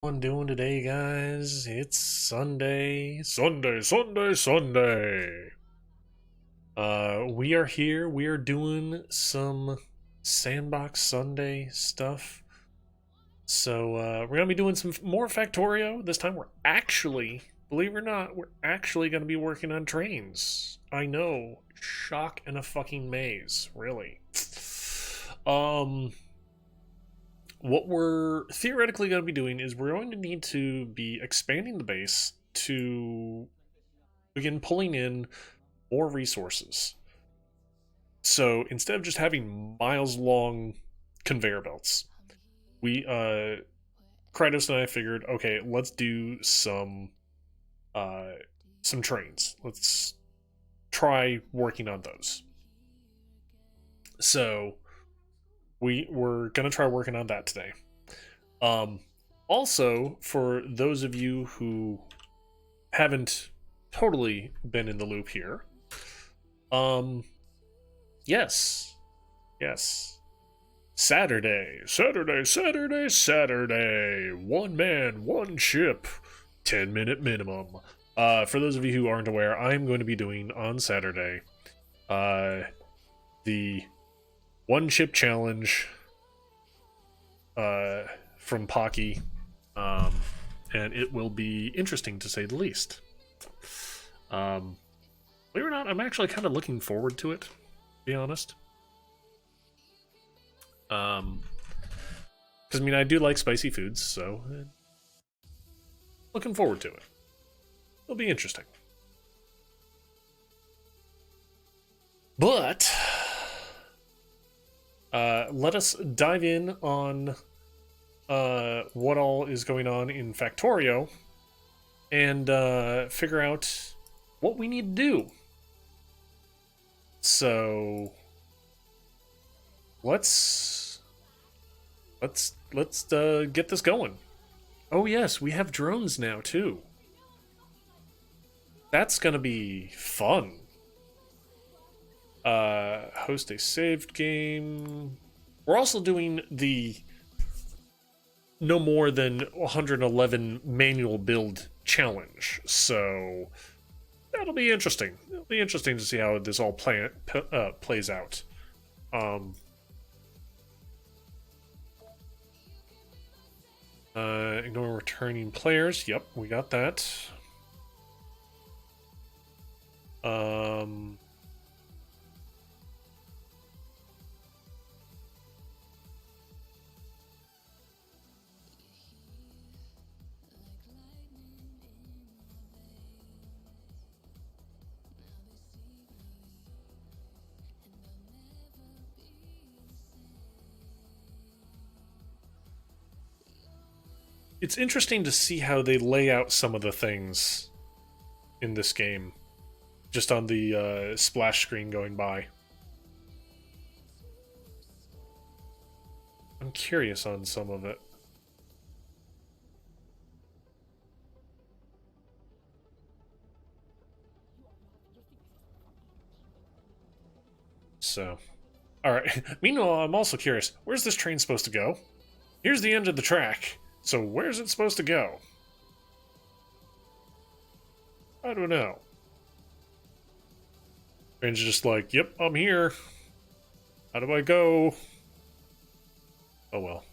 I'm doing today, guys? It's Sunday. Sunday, Sunday, Sunday. We are here. We are doing some Sandbox Sunday stuff. So, we're gonna be doing some more Factorio. This time we're actually, believe it or not, we're actually gonna be working on trains. I know. Shock and a fucking maze, really. Um, what we're theoretically going to be doing is we're going to need to be expanding the base to begin pulling in more resources. So instead of just having miles long conveyor belts, we Kratos and I figured, okay, let's do uh some trains. Let's try working on those. So we're gonna try working on that today. Um, Also, for those of you who haven't totally been in the loop here, um, yes, yes, Saturday, Saturday, Saturday, Saturday, one man, one ship, 10-minute minimum. For those of you who aren't aware, I'm going to be doing on Saturday, uh, the one ship challenge, uh, from Pocky. Um, and it will be interesting to say the least. Um, Believe it or not, I'm actually kind of looking forward to it, to be honest. Because I mean, I do like spicy foods, so looking forward to it. It'll be interesting. But let us dive in on what all is going on in Factorio and figure out what we need to do. So let's get this going. Oh yes, we have drones now too. That's gonna be fun. Host a saved game. We're also doing the no more than 111 manual build challenge, so that'll be interesting. It'll be interesting to see how this all plays out. Um, Ignore returning players. Yep, we got that. Um, it's interesting to see how they lay out some of the things in this game, just on the splash screen going by. I'm curious on some of it. So, all right. Meanwhile, I'm also curious. Where's this train supposed to go? Here's the end of the track. So where's it supposed to go? I don't know. Train's just like, yep, I'm here. How do I go? Oh well.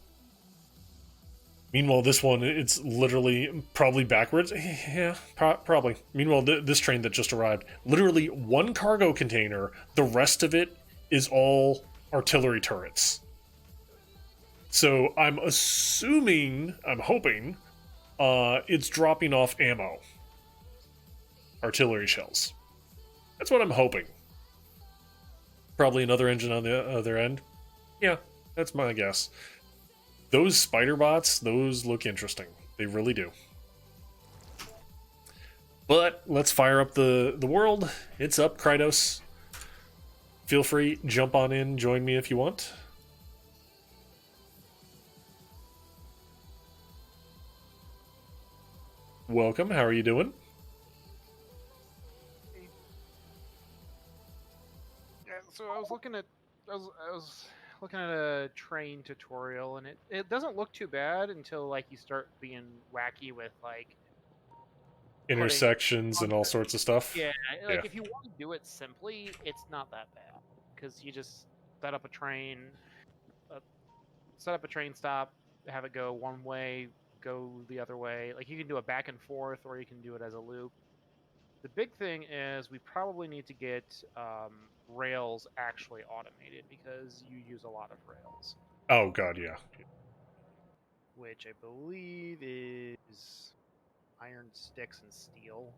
Meanwhile, this one, it's literally probably backwards. Yeah, probably. Meanwhile, this train that just arrived, literally one cargo container, the rest of it is all artillery turrets. So I'm assuming, I'm hoping, it's dropping off ammo, artillery shells. That's what I'm hoping. Probably another engine on the other end. Yeah, that's my guess. Those spider bots, those look interesting. They really do. But let's fire up the world. It's up, Kratos. Feel free, jump on in, join me if you want. Welcome. How are you doing? Yeah, so I was looking at, I was looking at a train tutorial, and it doesn't look too bad until like you start being wacky with like putting Intersections and tons all of sorts of stuff. yeah, Yeah. like if you want to do it simply, it's not that bad because you just set up a train, uh, set up a train stop, have it go one way, go the other way. Like you can do a back and forth, or you can do it as a loop. The big thing is we probably need to get rails actually automated because you use a lot of rails, Oh god, yeah. which I believe is iron sticks and steel.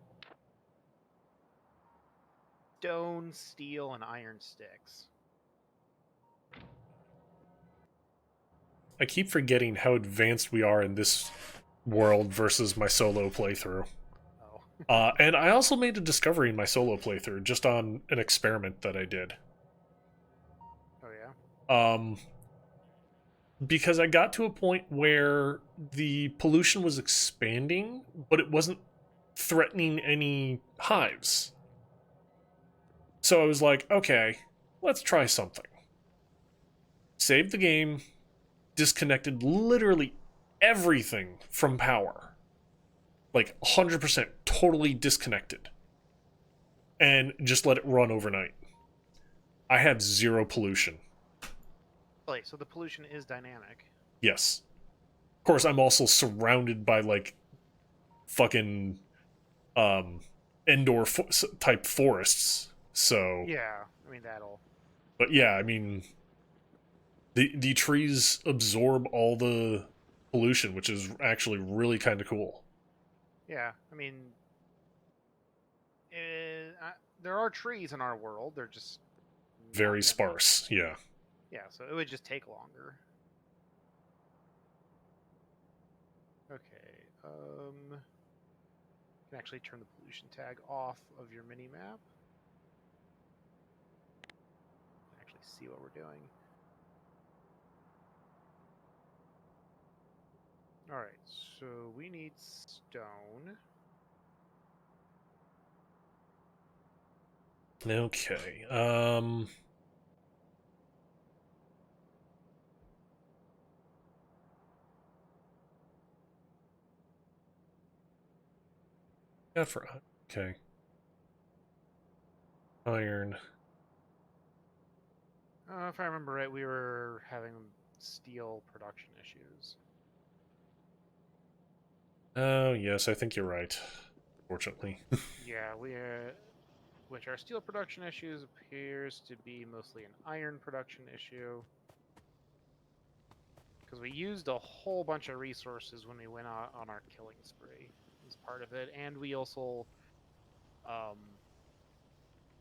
Stone, steel, and iron sticks. I keep forgetting how advanced we are in this world versus my solo playthrough. Oh, And I also made a discovery in my solo playthrough just on an experiment that I did. oh yeah. Um, because I got to a point where the pollution was expanding, but it wasn't threatening any hives. So I was like, okay, let's try something. Saved the game, disconnected literally everything from power. Like 100% totally disconnected. And just let it run overnight. I had zero pollution. Really? So the pollution is dynamic. Yes. Of course, I'm also surrounded by like fucking um indoor type forests. So, Yeah, I mean that'll. but yeah, I mean the trees absorb all the pollution, which is actually really kind of cool. Yeah, I mean, there are trees in our world. They're just not Very that many. sparse. Yeah. Yeah, so it would just take longer. Okay. You can actually turn the pollution tag off of your mini map. Actually see what we're doing. All right, so we need stone. Okay. Yeah, for okay. Iron. If I remember right, we were having steel production issues. Oh, yes, I think you're right. Fortunately. Yeah, which our steel production issues appears to be mostly an iron production issue. Because we used a whole bunch of resources when we went out on our killing spree as part of it, and we also um,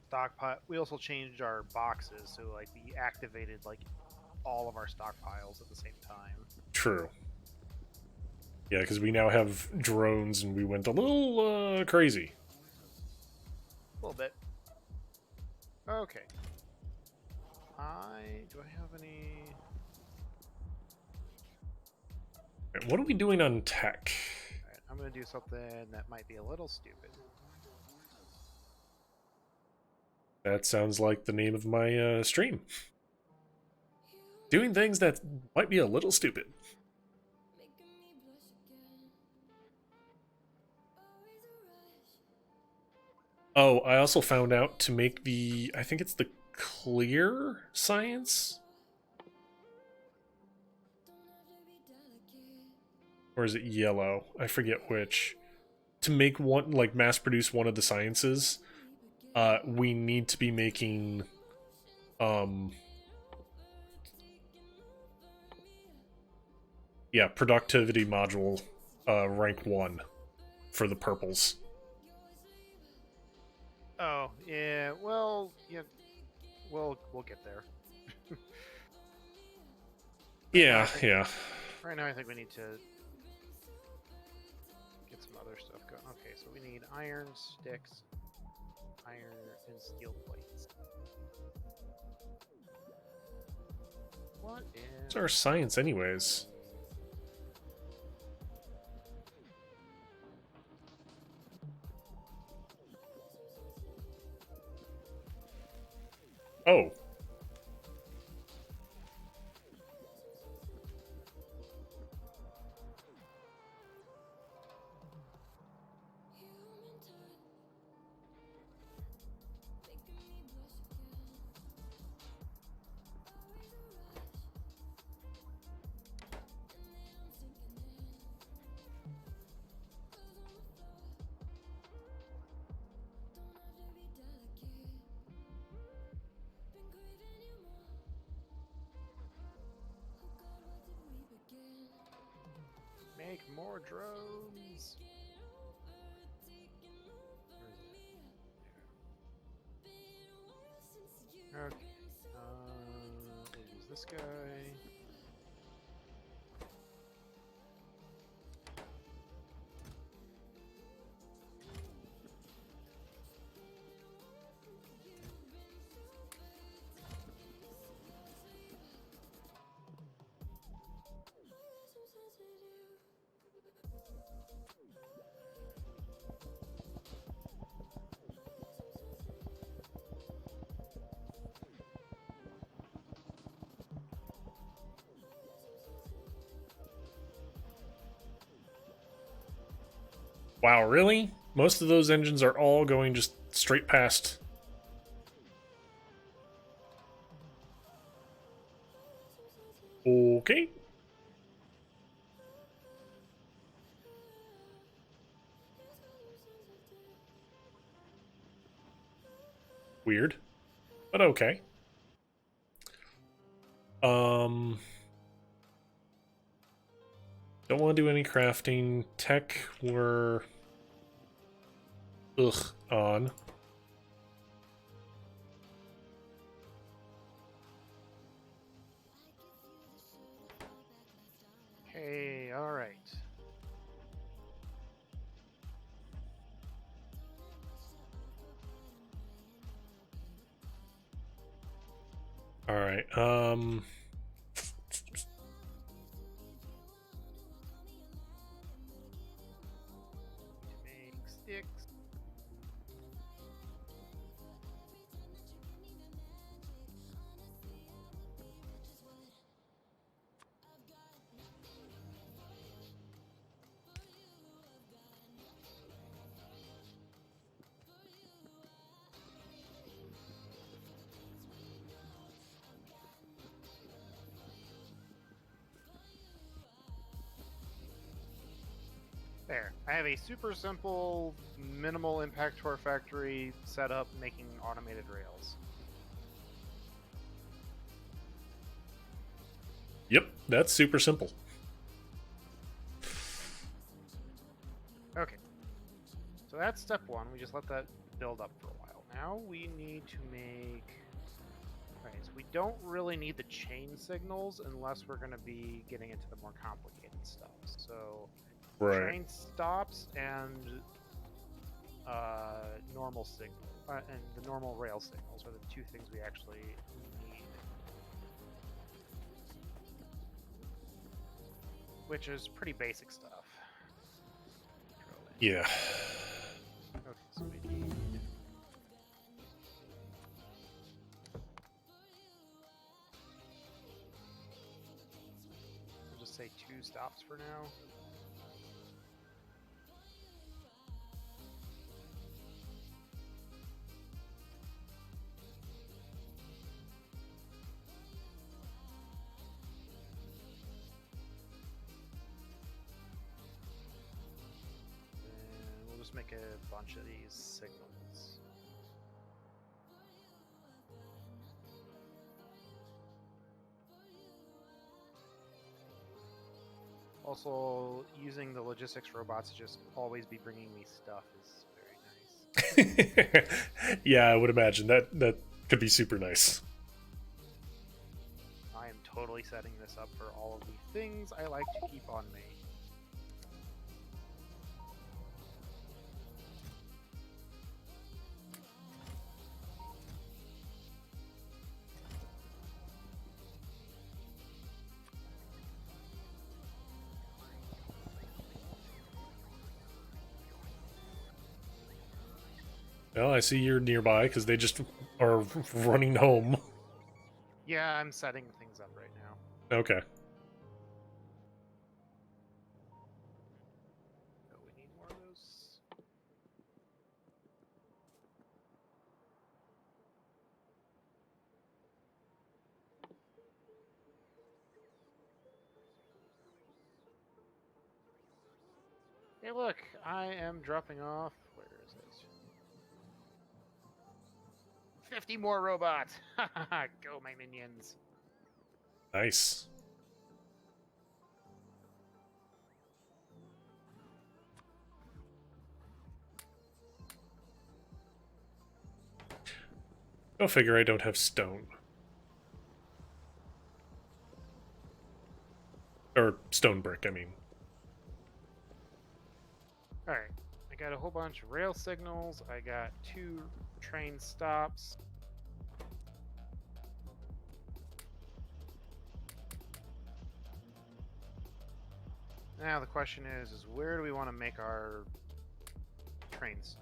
stockpile. We also changed our boxes, so like we activated like all of our stockpiles at the same time. True. Yeah, because we now have drones and we went a little crazy. A little bit. Okay. Do I have any? What are we doing on tech? All right, I'm gonna do something that might be a little stupid. That sounds like the name of my stream. Doing things that might be a little stupid. Oh, I also found out to make the, I think it's the clear science? Or is it yellow? I forget which. To make one, like mass produce one of the sciences, we need to be making, um, yeah, productivity module, rank 1 for the purples. Oh yeah. Well, yeah. We'll get there. Right now, I Yeah, think. yeah. Right now, I think we need to get some other stuff going. Okay, so we need iron sticks, iron and steel plates. What It's is? our science, anyways. Oh, more drones. Where is it? There. Okay. We'll use this guy. Wow, really? Most of those engines are all going just straight past. Okay. Weird, but okay. Don't want to do any crafting. Tech, we're on. Hey, all right. All right. Make sticks. There. I have a super simple, minimal impact to our factory setup making automated rails. Yep, that's super simple. Okay. So that's step one. We just let that build up for a while. Now we need to make... Alright, so we don't really need the chain signals unless we're going to be getting into the more complicated stuff. So Right. train stops and normal signal and the normal rail signals are the two things we actually need, which is pretty basic stuff. Yeah. Okay, so we need I'll just say 2 stops for now. And we'll just make a bunch of these signals. Also, using the logistics robots to just always be bringing me stuff is very nice. Yeah, I would imagine that could be super nice. I am totally setting this up for all of the things I like to keep on me. Well, I see you're nearby because they just are running home. Yeah, I'm setting things up right now. Okay. Oh, we need more of those. Hey, look, I am dropping off. Where is it? 50 more robots! Go, my minions! Nice. Go figure I don't have stone. Or stone brick, I mean. Alright. I got a whole bunch of rail signals. I got 2 train stops. Now the question is where do we want to make our trains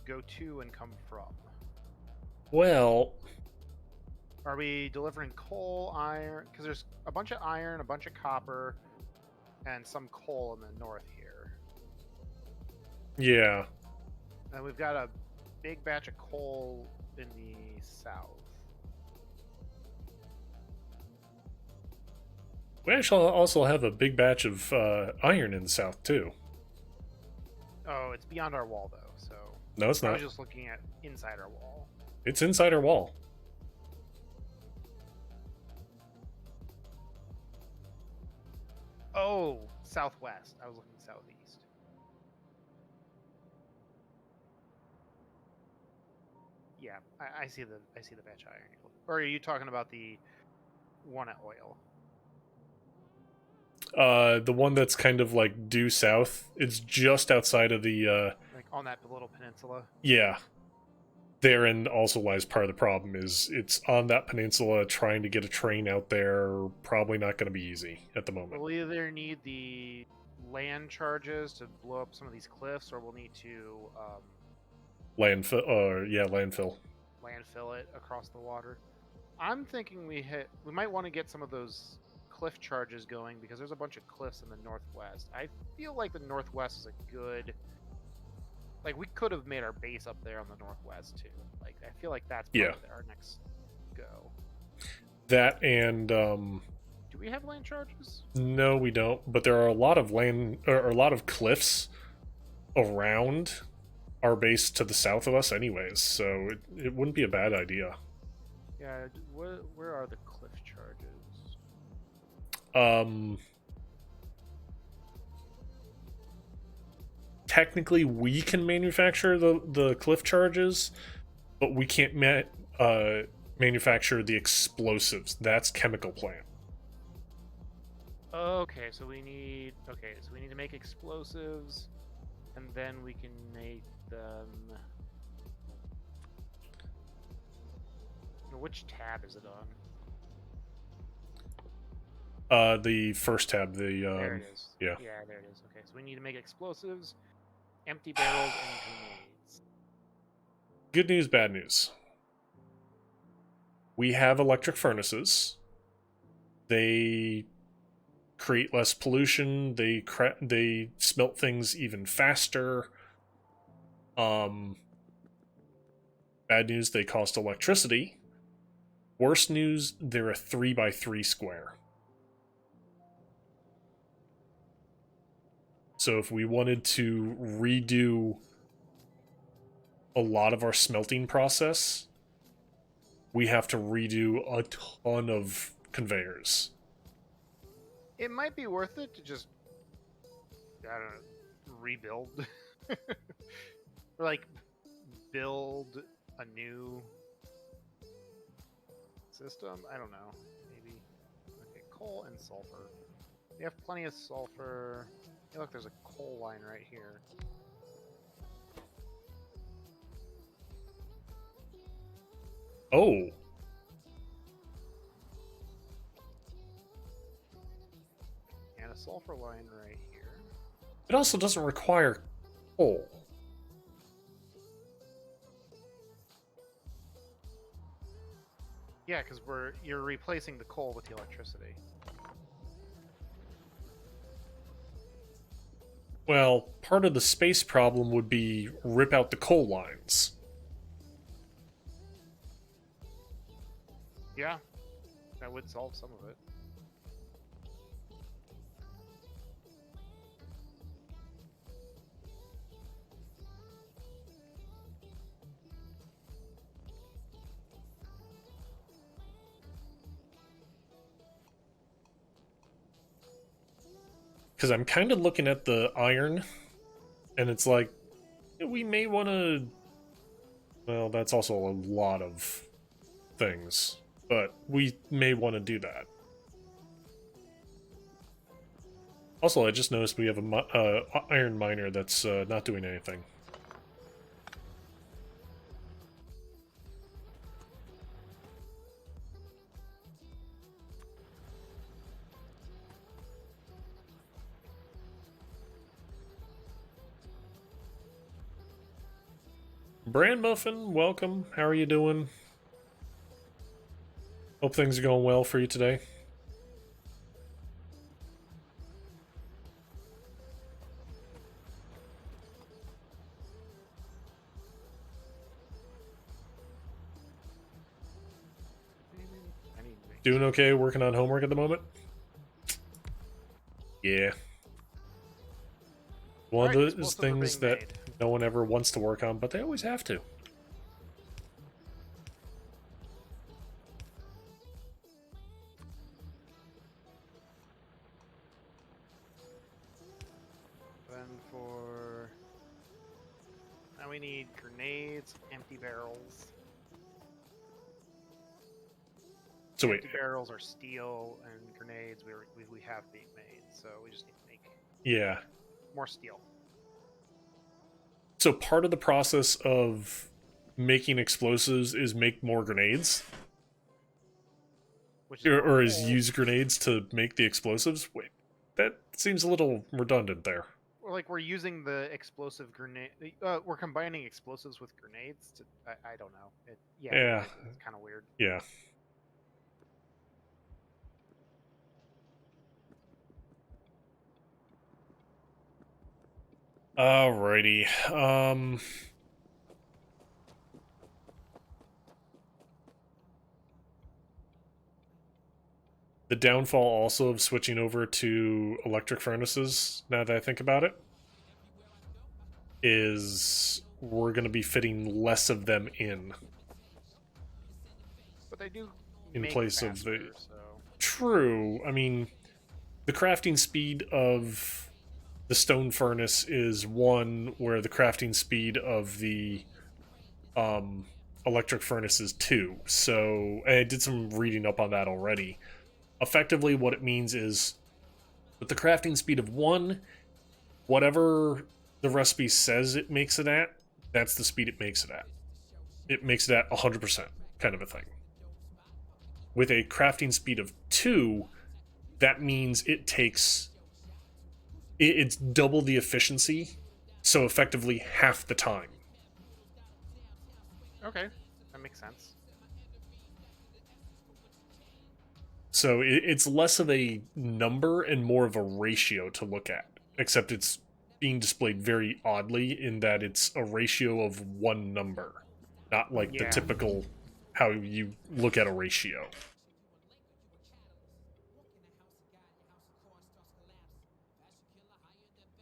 go to and come from? Well, Are we delivering coal, iron? Because there's a bunch of iron, a bunch of copper, and some coal in the north here. yeah. And we've got a big batch of coal in the south. We actually also have a big batch of iron in the south, too. Oh, it's beyond our wall, though, so... No, it's I not. was just looking at inside our wall. It's inside our wall. Oh, southwest. I was looking southeast. Yeah, I see the batch of iron. Or are you talking about the one at oil? The one that's kind of like due south. It's just outside of the Like on that little peninsula? yeah. Therein also lies part of the problem is it's on that peninsula. Trying to get a train out there probably not going to be easy at the moment. We'll either need the land charges to blow up some of these cliffs, or we'll need to Landfill, yeah, landfill. landfill it across the water. I'm thinking we might want to get some of those cliff charges going because there's a bunch of cliffs in the northwest. I feel like the northwest is a good, like, we could have made our base up there on the northwest too. Like, I feel like that's probably our next go. That and Do we have land charges? no, we don't. But there are a lot of land or a lot of cliffs around our base to the south of us, anyways. So it wouldn't be a bad idea. Yeah. Where are the cliff charges? Technically, we can manufacture the cliff charges, but we can't manufacture the explosives. That's chemical plant. Okay, so we need to make explosives, and then we can make them. Which tab is it on? The first tab. The There it is. yeah. Yeah, there it is. Okay, so we need to make explosives, empty barrels, and grenades. Good news, bad news. We have electric furnaces. They create less pollution. They smelt things even faster. Bad news, they cost electricity. Worst news, they're a 3x3 square. So if we wanted to redo a lot of our smelting process, we have to redo a ton of conveyors. It might be worth it to just, I don't know, rebuild, or like build a new system. I don't know. Maybe. Okay, coal and sulfur. We have plenty of sulfur. Hey, look, there's a coal line right here. Oh. And a sulfur line right here. It also doesn't require coal. Yeah, because you're replacing the coal with the electricity. Well, part of the space problem would be rip out the coal lines. Yeah, that would solve some of it. Because I'm kind of looking at the iron, and it's like, we may want to... Well, that's also a lot of things, but we may want to do that. Also, I just noticed we have a iron miner that's not doing anything. Brand Muffin, welcome. How are you doing? Hope things are going well for you today. I need to make Doing okay, working on homework at the moment? Yeah. One Alright, of those explosives are things being that made. no one ever wants to work on, but they always have to. Then for... Now we need grenades, empty barrels. So wait, Empty barrels are steel, and grenades we have being made, so we just need to make yeah. more steel. So part of the process of making explosives is make more grenades? Which is Or is normal. use grenades to make the explosives? Wait, that seems a little redundant there. Or like we're using the explosive grenade. We're combining explosives with grenades. I don't know. Yeah, you're Yeah, right. It's kind of weird. yeah. Alrighty. The downfall also of switching over to electric furnaces, now that I think about it, is we're going to be fitting less of them But they do in make place of the... faster, so True. I mean, the crafting speed of the stone furnace is one, where the crafting speed of the um, electric furnace is two. So, and I did some reading up on that already. Effectively, what it means is with the crafting speed of one, whatever the recipe says it makes it at, that's the speed it makes it at. It makes it at 100%, kind of a thing. With a crafting speed of two, that means it takes it's double the efficiency, so effectively half the time. okay, that makes sense. So it's less of a number and more of a ratio to look at, except it's being displayed very oddly in that it's a ratio of one number, not like the Yeah. typical how you look at a ratio.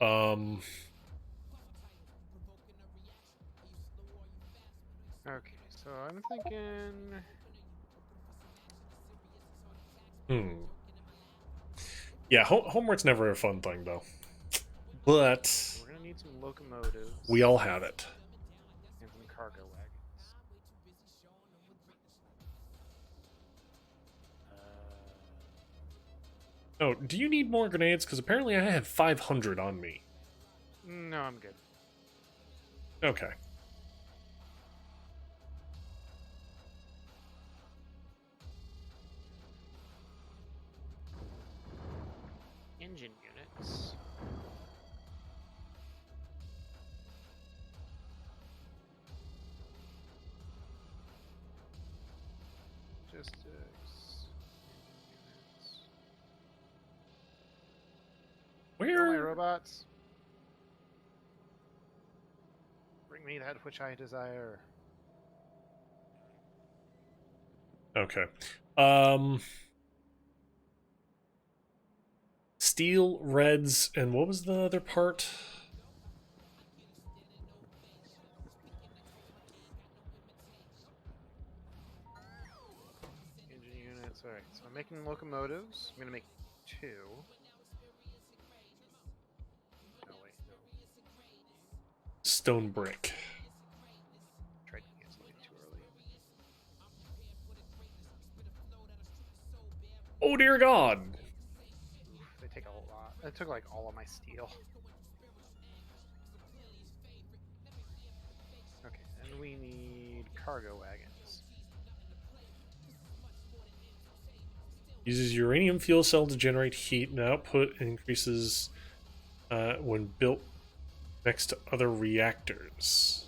Um, Okay, so I'm thinking. hmm. Yeah, homework's never a fun thing though, but We're gonna need some locomotives we all have it. and some cargo wagons. Oh, do you need more grenades? Because apparently I have 500 on me. No, I'm good. Okay. Engine units. Logistics. Engine units. Oh, my Where? robots. Bring me that which I desire. Okay. Steel, reds, and what was the other part? Engine units. Alright, so I'm making locomotives. I'm gonna make two. No, wait, no. Stone brick. Tried to cancel Oh dear God! Oof, they take a lot. It took like all of my steel. Okay, and we need cargo wagons. Uses uranium fuel cell to generate heat and output increases when built next to other reactors.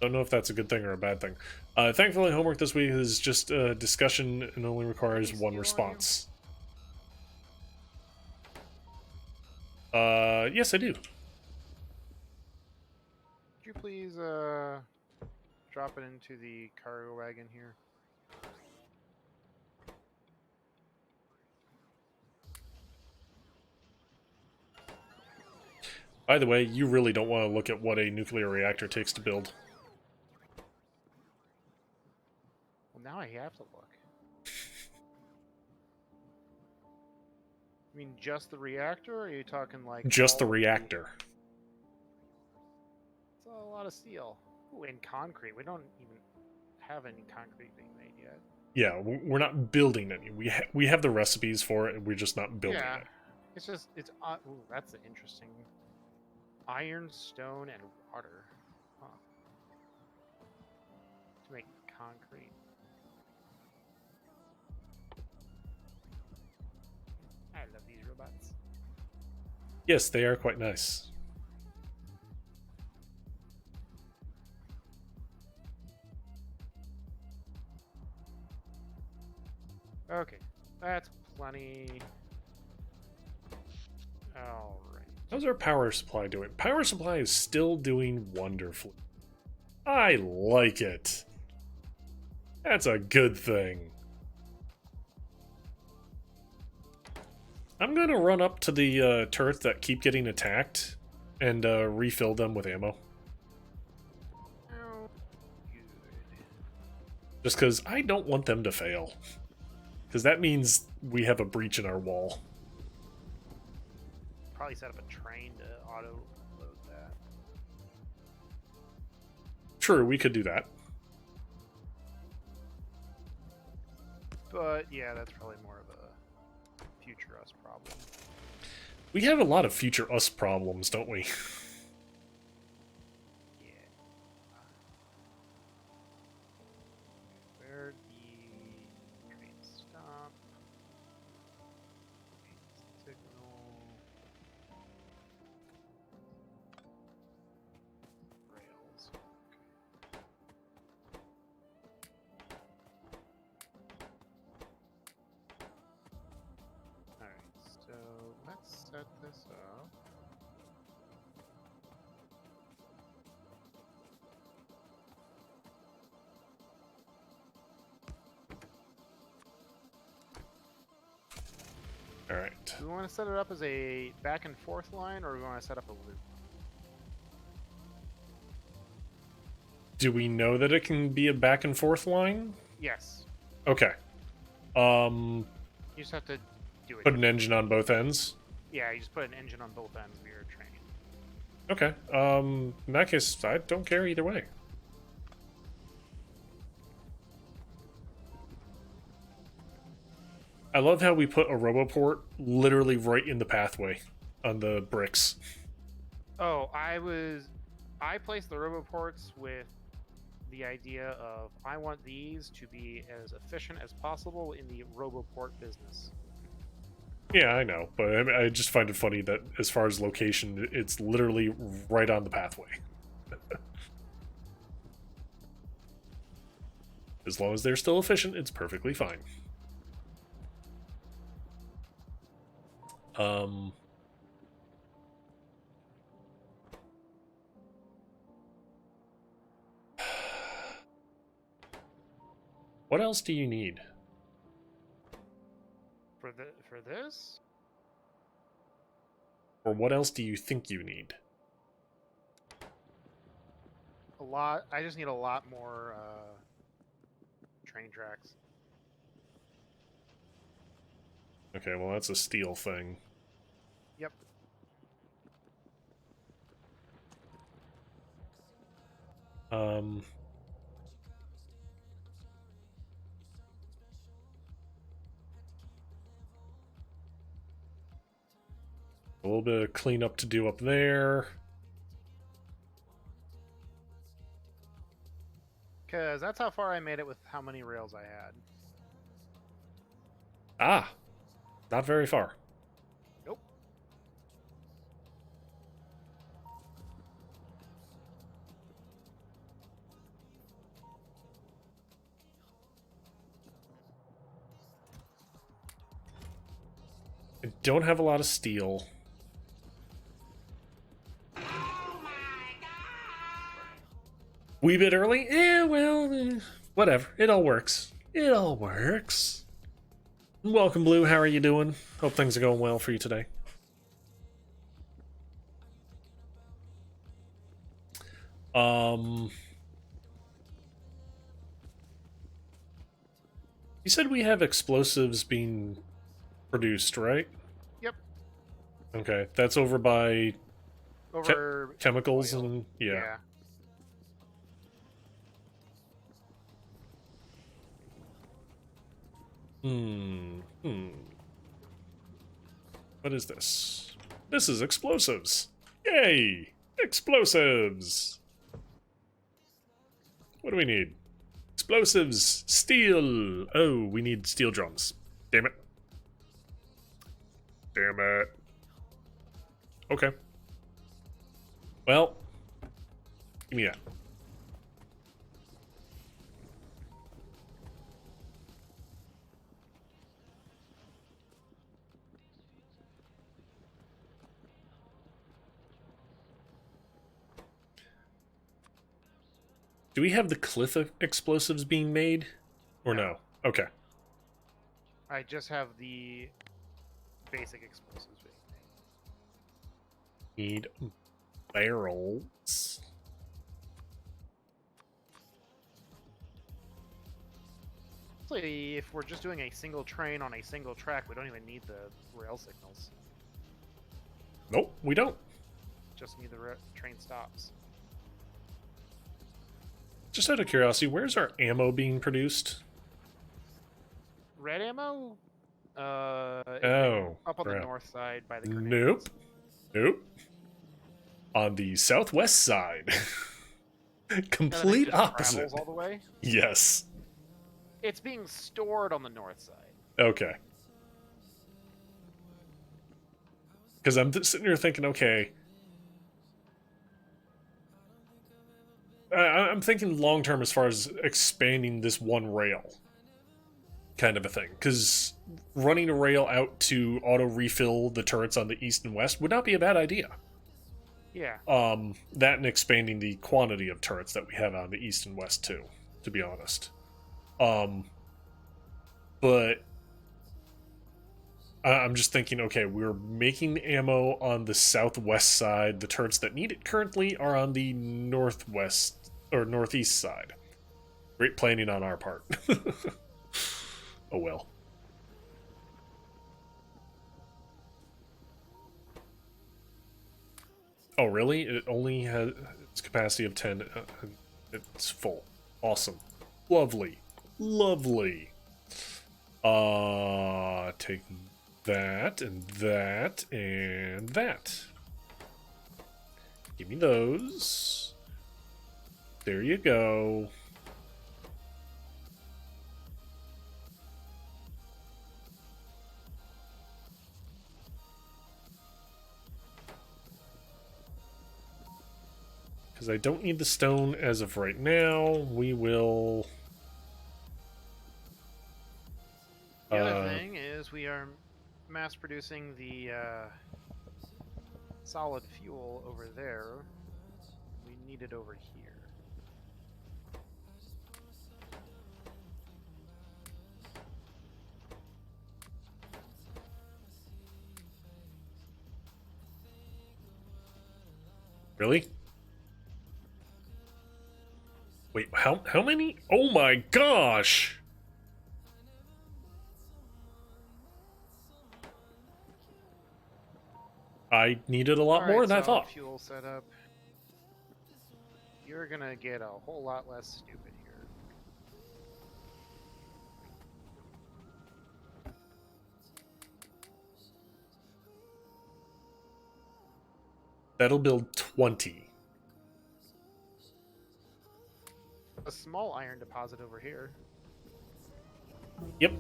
Don't know if that's a good thing or a bad thing. Thankfully, homework this week is just a discussion and only requires Any one steel on you? response. Yes, I do. Could you please drop it into the cargo wagon here? By the way, you really don't want to look at what a nuclear reactor takes to build. Well, now I have to look. You mean just the reactor, or are you talking like Just the all reactor. It's a lot of steel. Ooh, and concrete. We don't even have any concrete being made yet. Yeah, we're not building any. We have the recipes for it, and we're just not building Yeah, it. it's just ooh, that's interesting. Iron, stone, and water. Huh. To make concrete. I love these robots. Yes, they are quite nice. Okay, that's plenty. All right. How's our power supply doing? Power supply is still doing wonderfully. I like it. That's a good thing. I'm gonna run up to the turrets that keep getting attacked and refill them with ammo. Oh, good. Just because I don't want them to fail. Because that means we have a breach in our wall. Probably set up a train to auto load that. True, we could do that. But yeah, that's probably more of a future us problem. We have a lot of future us problems, don't we? Yeah. Where the train stop? Signal. Rails. Alright, so let's set this up. Alright. Do we want to set it up as a back and forth line, or do we want to set up a loop? Do we know that it can be a back and forth line? Yes. Okay. You just have to do it. Put an engine on both ends? Yeah, you just put an engine on both ends of your train. Okay. In that case, I don't care either way. I love how we put a roboport literally right in the pathway on the bricks. Oh, I placed the roboports with the idea of I want these to be as efficient as possible in the roboport business. Yeah, I know, but I just find it funny that as far as location, it's literally right on the pathway. As long as they're still efficient, it's perfectly fine. What else do you need? For this? Or what else do you think you need? A lot. I just need a lot more train tracks. Okay, well that's a steel thing. Yep. A little bit of cleanup to do up there. Because that's how far I made it with how many rails I had. Ah, not very far. Nope. I don't have a lot of steel. Wee bit early? Yeah, well, whatever. It all works. It all works. Welcome, Blue. How are you doing? Hope things are going well for you today. You said we have explosives being produced, right? Yep. Okay, that's over by Over chemicals oil. and yeah. Yeah. What is this? This is explosives. Yay! Explosives! What do we need? Explosives! Steel! Oh, we need steel drums. Damn it. Damn it. Okay. Well, give me that. Do we have the cliff explosives being made? Or no? Okay. I just have the basic explosives being made. Need barrels. Actually, if we're just doing a single train on a single track, we don't even need the rail signals. Nope, we don't. Just need the train stops. Just out of curiosity, where's our ammo being produced? Red ammo? Oh, up on the crap. north side by the grenades. Nope. Nope. On the southwest side. Complete just opposite. travels all the way. Yes. It's being stored on the north side. Okay. Because I'm sitting here thinking, okay, I'm thinking long term as far as expanding this one rail kind of a thing. Because running a rail out to auto refill the turrets on the east and west would not be a bad idea. Yeah. That and expanding the quantity of turrets that we have on the east and west too, to be honest. But I'm just thinking, okay, we're making ammo on the southwest side. The turrets that need it currently are on the northwest or northeast side. Great planning on our part. Oh well. Oh really? It only has its capacity of 10. It's full. Awesome. Lovely. Lovely. Take that and that and that. Give me those. There you go. Because I don't need the stone as of right now. We will... The other thing is we are mass producing the solid fuel over there. We need it over here. Really? Wait, how many? Oh my gosh! I needed a lot more than I thought. Fuel setup. You're gonna get a whole lot less stupid here. That'll build 20. A small iron deposit over here. Yep.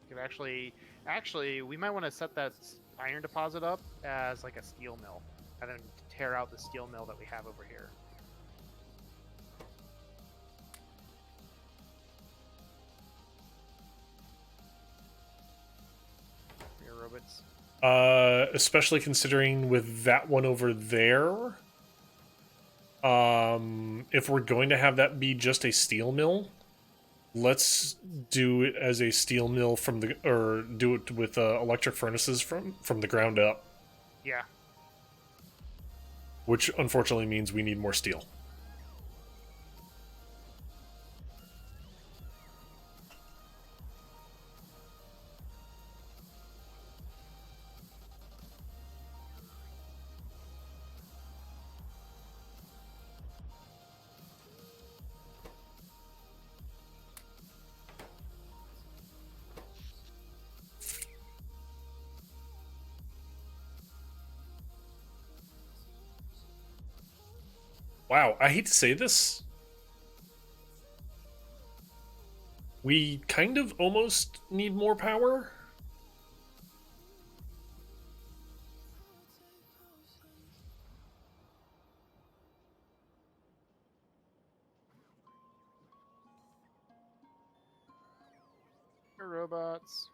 Could actually, we might want to set that iron deposit up as like a steel mill, and then tear out the steel mill that we have over here. Your robots. Especially considering with that one over there. If we're going to have that be just a steel mill, let's do it as a steel mill from the, or do it with electric furnaces from the ground up. Yeah. Which unfortunately means we need more steel. Wow, I hate to say this. We kind of almost need more power. Your robots.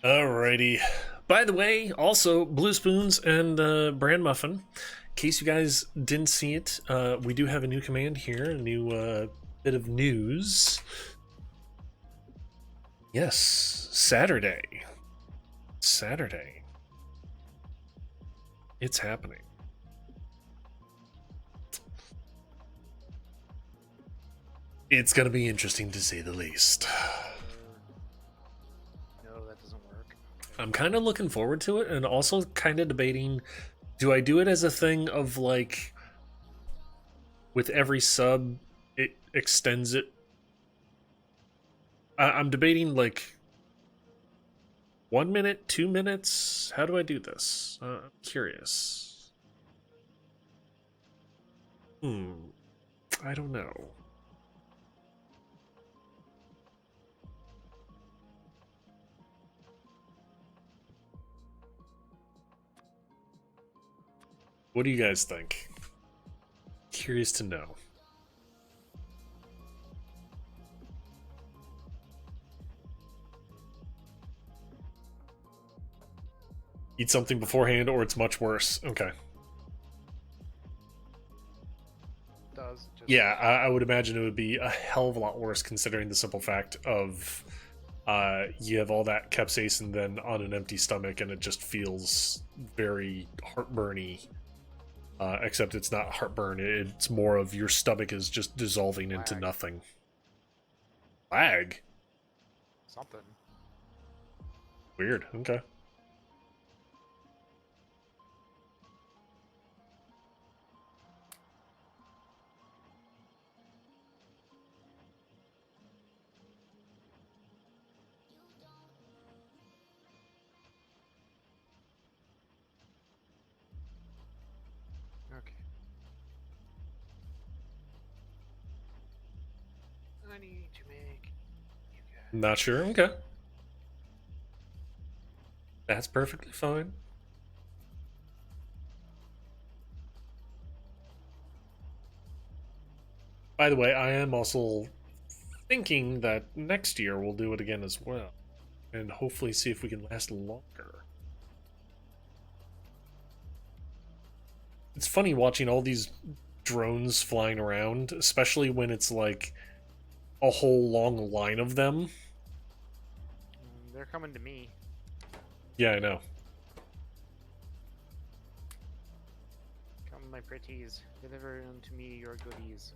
Alrighty. By the way, also Blue Spoons and Bran Muffin. In case you guys didn't see it, we do have a new command here, a new bit of news. Yes, Saturday. Saturday. It's happening. It's gonna be interesting to say the least. No, that doesn't work. I'm kind of looking forward to it, and also kind of debating, do I do it as a thing of like, with every sub, it extends it? I'm debating like 1 minute, 2 minutes. How do I do this? I'm curious. I don't know. What do you guys think? Curious to know. Eat something beforehand or it's much worse. Okay. Does just Yeah, I would imagine it would be a hell of a lot worse considering the simple fact of you have all that capsaicin then on an empty stomach and it just feels very heartburny. Except it's not heartburn, it's more of your stomach is just dissolving into Lag. nothing. Lag? something. Weird, okay. Okay. I need to make you guys. Not sure, okay. That's perfectly fine. By the way, I am also thinking that next year we'll do it again as well. And hopefully see if we can last longer. It's funny watching all these drones flying around, especially when it's like a whole long line of them. They're coming to me. Yeah, I know. Come, my pretties. Deliver unto me your goodies.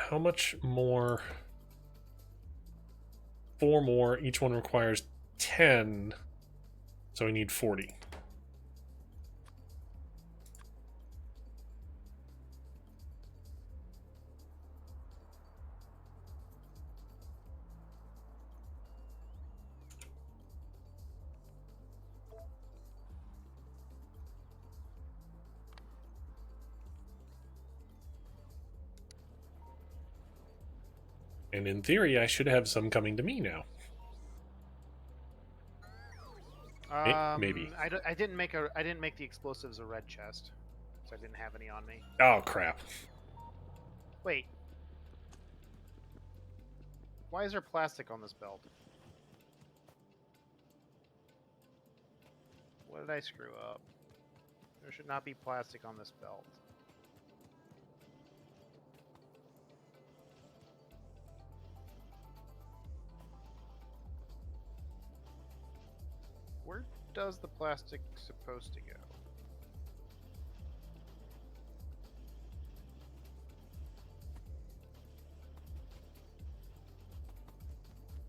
how much more? 4 more. Each one requires 10. So we need 40. And in theory, I should have some coming to me now. Maybe. I didn't make the explosives a red chest, so I didn't have any on me. Oh, crap. Wait. Why is there plastic on this belt? What did I screw up? There should not be plastic on this belt. Where does the plastic supposed to go?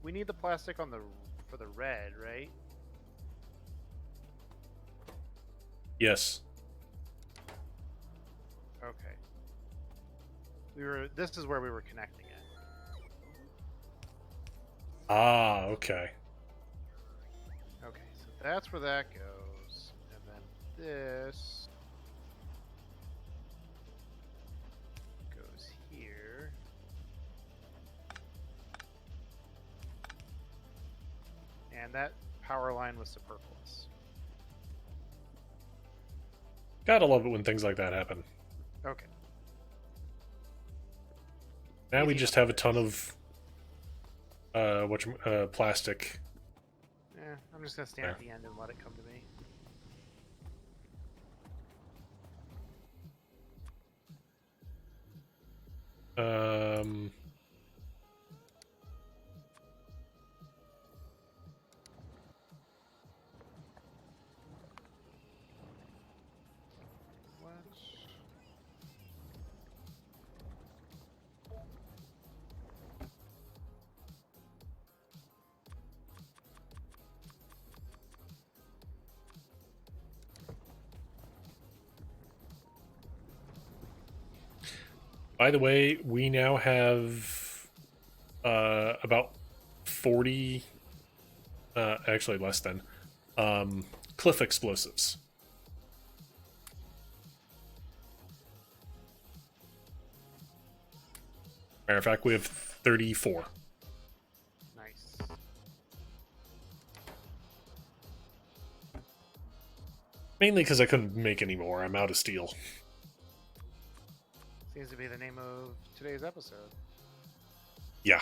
We need the plastic for the red, right? Yes. Okay. This is where we were connecting it. Ah, okay. Okay, so that's where that goes. And then this goes here. And that power line was superfluous. Gotta love it when things like that happen. Okay. Now we Easy just enough have a ton of plastic. Yeah, I'm just gonna stand at the end and let it come to me. Um, What? by the way, we now have about 40, actually less than, cliff explosives. Matter of fact, we have 34. Nice. Mainly because I couldn't make any more. I'm out of steel. Seems to be the name of today's episode. Yeah.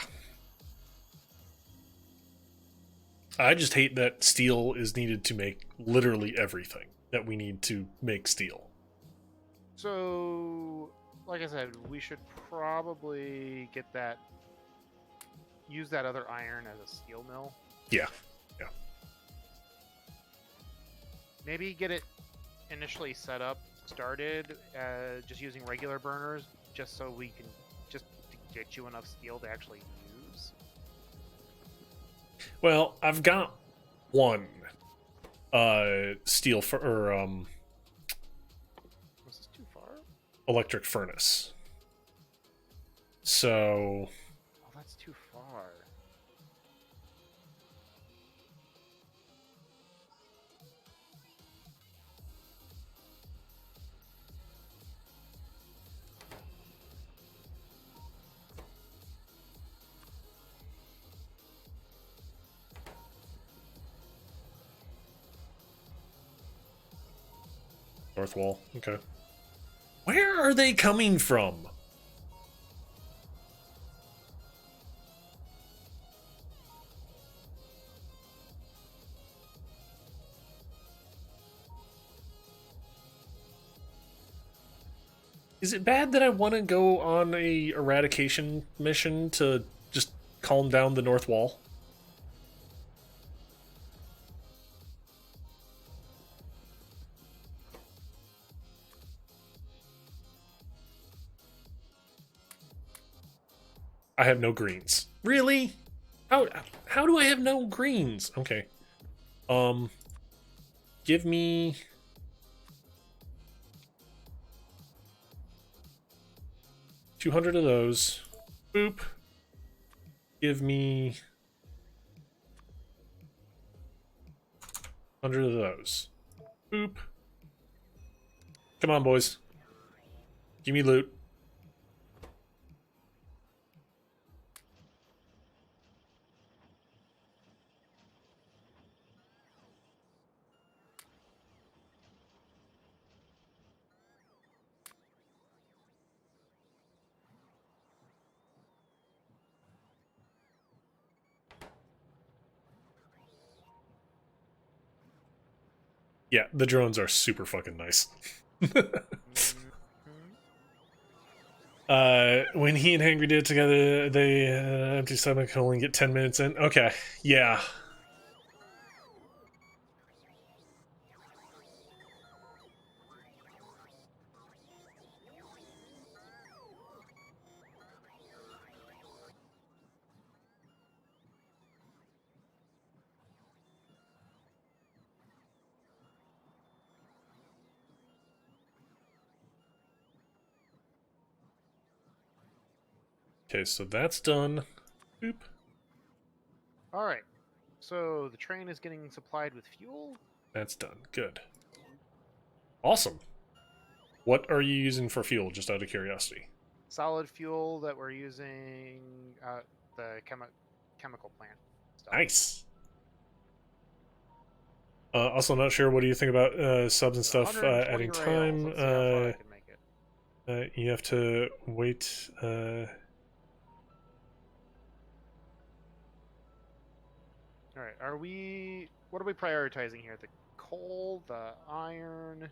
I just hate that steel is needed to make literally everything that we need to make steel. So, like I said, we should probably use that other iron as a steel mill. Yeah. Maybe get it initially started just using regular burners, just so we can just to get you enough steel to actually use. Well, I've got one steel Was this too far? electric furnace. So Oh, that's too far. north wall. Okay. Where are they coming from? Is it bad that I want to go on a eradication mission to just calm down the north wall? I have no greens. Really? How do I have no greens? Okay. Give me 200 of those. Boop. Give me 100 of those. Boop. Come on, boys. Give me loot. Yeah, the drones are super fucking nice. When he and Hangry did it together, they empty stomach can only get 10 minutes in. Okay, yeah. Okay, so that's done. Boop. All right. So the train is getting supplied with fuel. That's done. Good. Awesome. What are you using for fuel, just out of curiosity? Solid fuel that we're using the chemical plant stuff. Nice. Also, not sure. What do you think about subs and stuff 120 adding rails. time? Let's see how far I can make it. You have to wait. All right. What are we prioritizing here? The coal, the iron,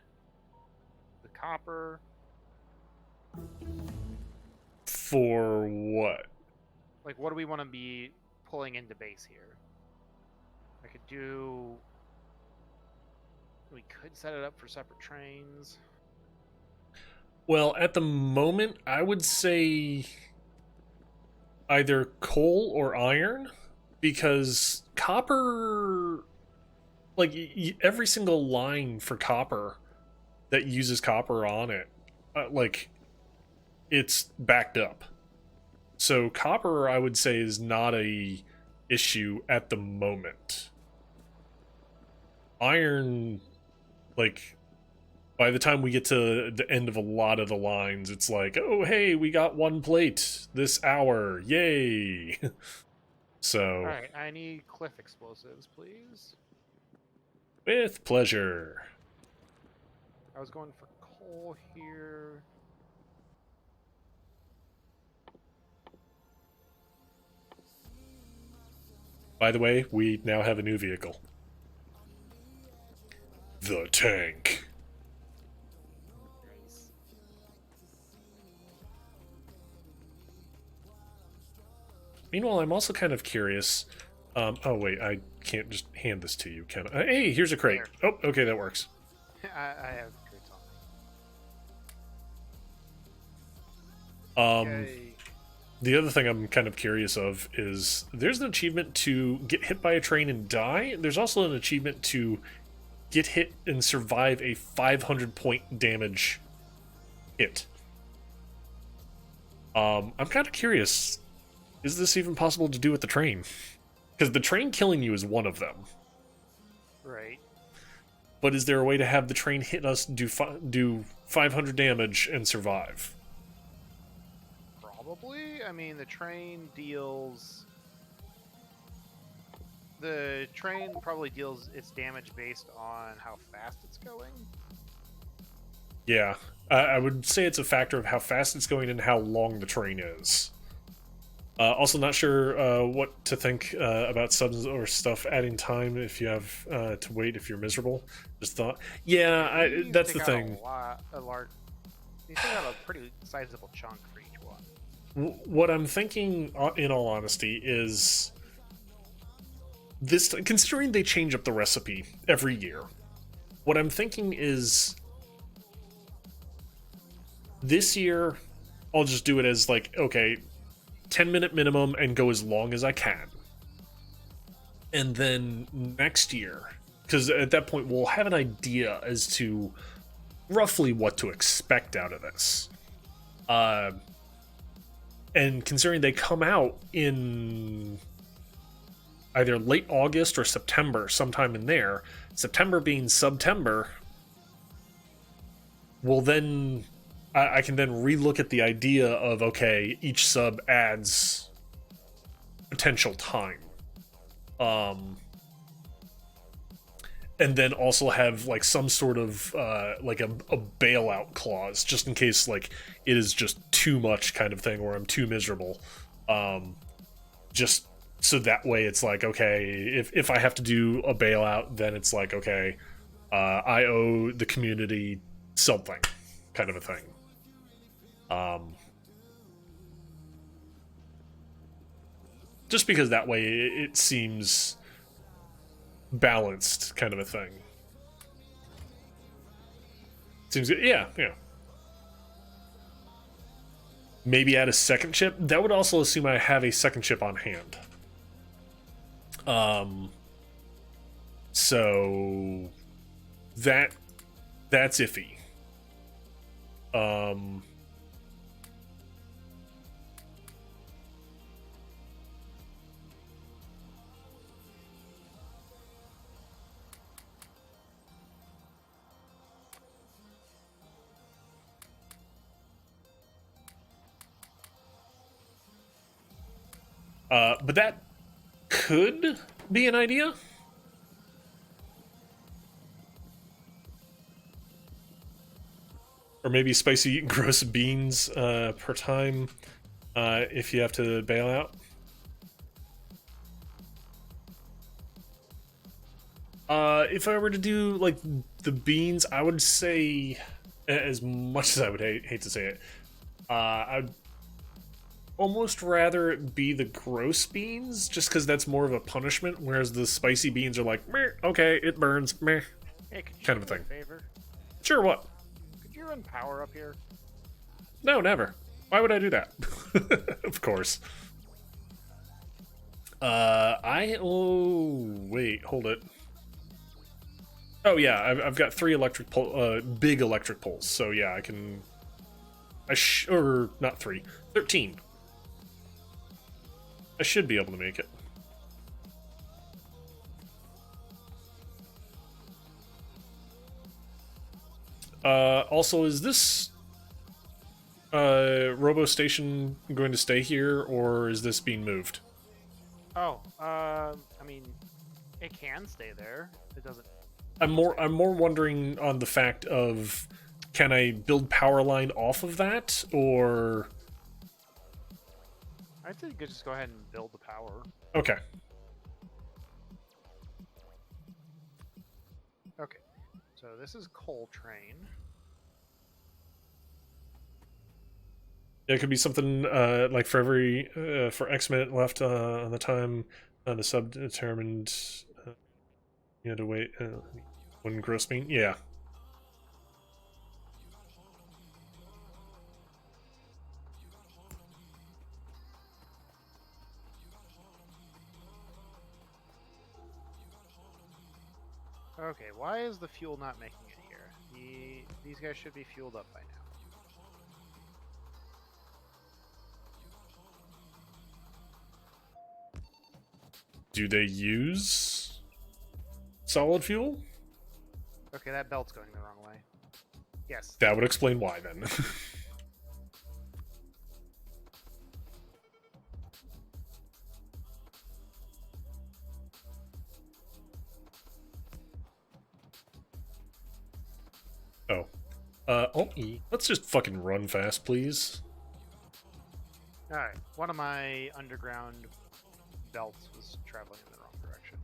the copper. For what? Like, what do we want to be pulling into base here? I could do. We could set it up for separate trains. Well, at the moment, I would say either coal or iron, because copper, like every single line for copper that uses copper on it, like it's backed up. So copper, I would say, is not a issue at the moment. Iron, like, by the time we get to the end of a lot of the lines, it's like, oh, hey, we got one plate this hour. Yay. So, All right, I need cliff explosives, please. with pleasure. I was going for coal here. By the way, we now have a new vehicle. The tank. Nice. Meanwhile, I'm also kind of curious. Oh, wait, I can't just hand this to you, can I? Hey, here's a crate. There. Oh, okay, that works. I have crates on me. Yay. The other thing I'm kind of curious of is there's an achievement to get hit by a train and die. There's also an achievement to get hit and survive a 500 point damage hit. I'm kind of curious. Is this even possible to do with the train? Because the train killing you is one of them. Right. But is there a way to have the train hit us, do 500 damage, and survive? Probably. I mean, the train deals. The train probably deals its damage based on how fast it's going. Yeah, I would say it's a factor of how fast it's going and how long the train is. Also, not sure what to think about subs or stuff adding time if you have to wait if you're miserable. Just thought, yeah, that's the thing. You take out a pretty sizable chunk for each one. What I'm thinking, in all honesty, is this. Considering they change up the recipe every year, what I'm thinking is this year I'll just do it as like, okay, 10-minute minimum and go as long as I can. And then next year, because at that point we'll have an idea as to roughly what to expect out of this. And considering they come out in either late August or September, sometime in there, September being September, will then I can then relook at the idea of, okay, each sub adds potential time. And then also have like some sort of like a bailout clause just in case like it is just too much kind of thing, or I'm too miserable. Just so that way it's like, okay, if I have to do a bailout, then it's like, okay, I owe the community something, kind of a thing. Just because that way it seems balanced, kind of a thing. Seems good. Yeah, yeah. Maybe add a second chip. That would also assume I have a second chip on hand. So that's iffy. But that could be an idea. Or maybe spicy gross beans per time if you have to bail out. If I were to do like the beans, I would say, as much as I would hate to say it, I'd almost rather it be the gross beans, just because that's more of a punishment, whereas the spicy beans are like, meh, okay, it burns, meh, Hey, could you kind of a do me thing. favor? Sure, what? Could you run power up here? No, never. Why would I do that? Of course. Oh, wait, hold it. Oh, yeah, I've got 3 big electric poles, so yeah, I can... or, not 3, 13. I should be able to make it. Also, is this Robo Station going to stay here, or is this being moved? Oh, I mean, it can stay there. It doesn't. I'm more wondering on the fact of, can I build power line off of that, or... I think you could just go ahead and build the power. Okay. Okay, so this is coal train. It could be something like for every for X minute left on the time, the sub determined. You had to wait one gross bean. Yeah. Okay, why is the fuel not making it here? These guys should be fueled up by now. Do they use solid fuel? Okay, that belt's going the wrong way. Yes. That would explain why then. Oh. Let's just fucking run fast, please. Alright, one of my underground belts was traveling in the wrong direction.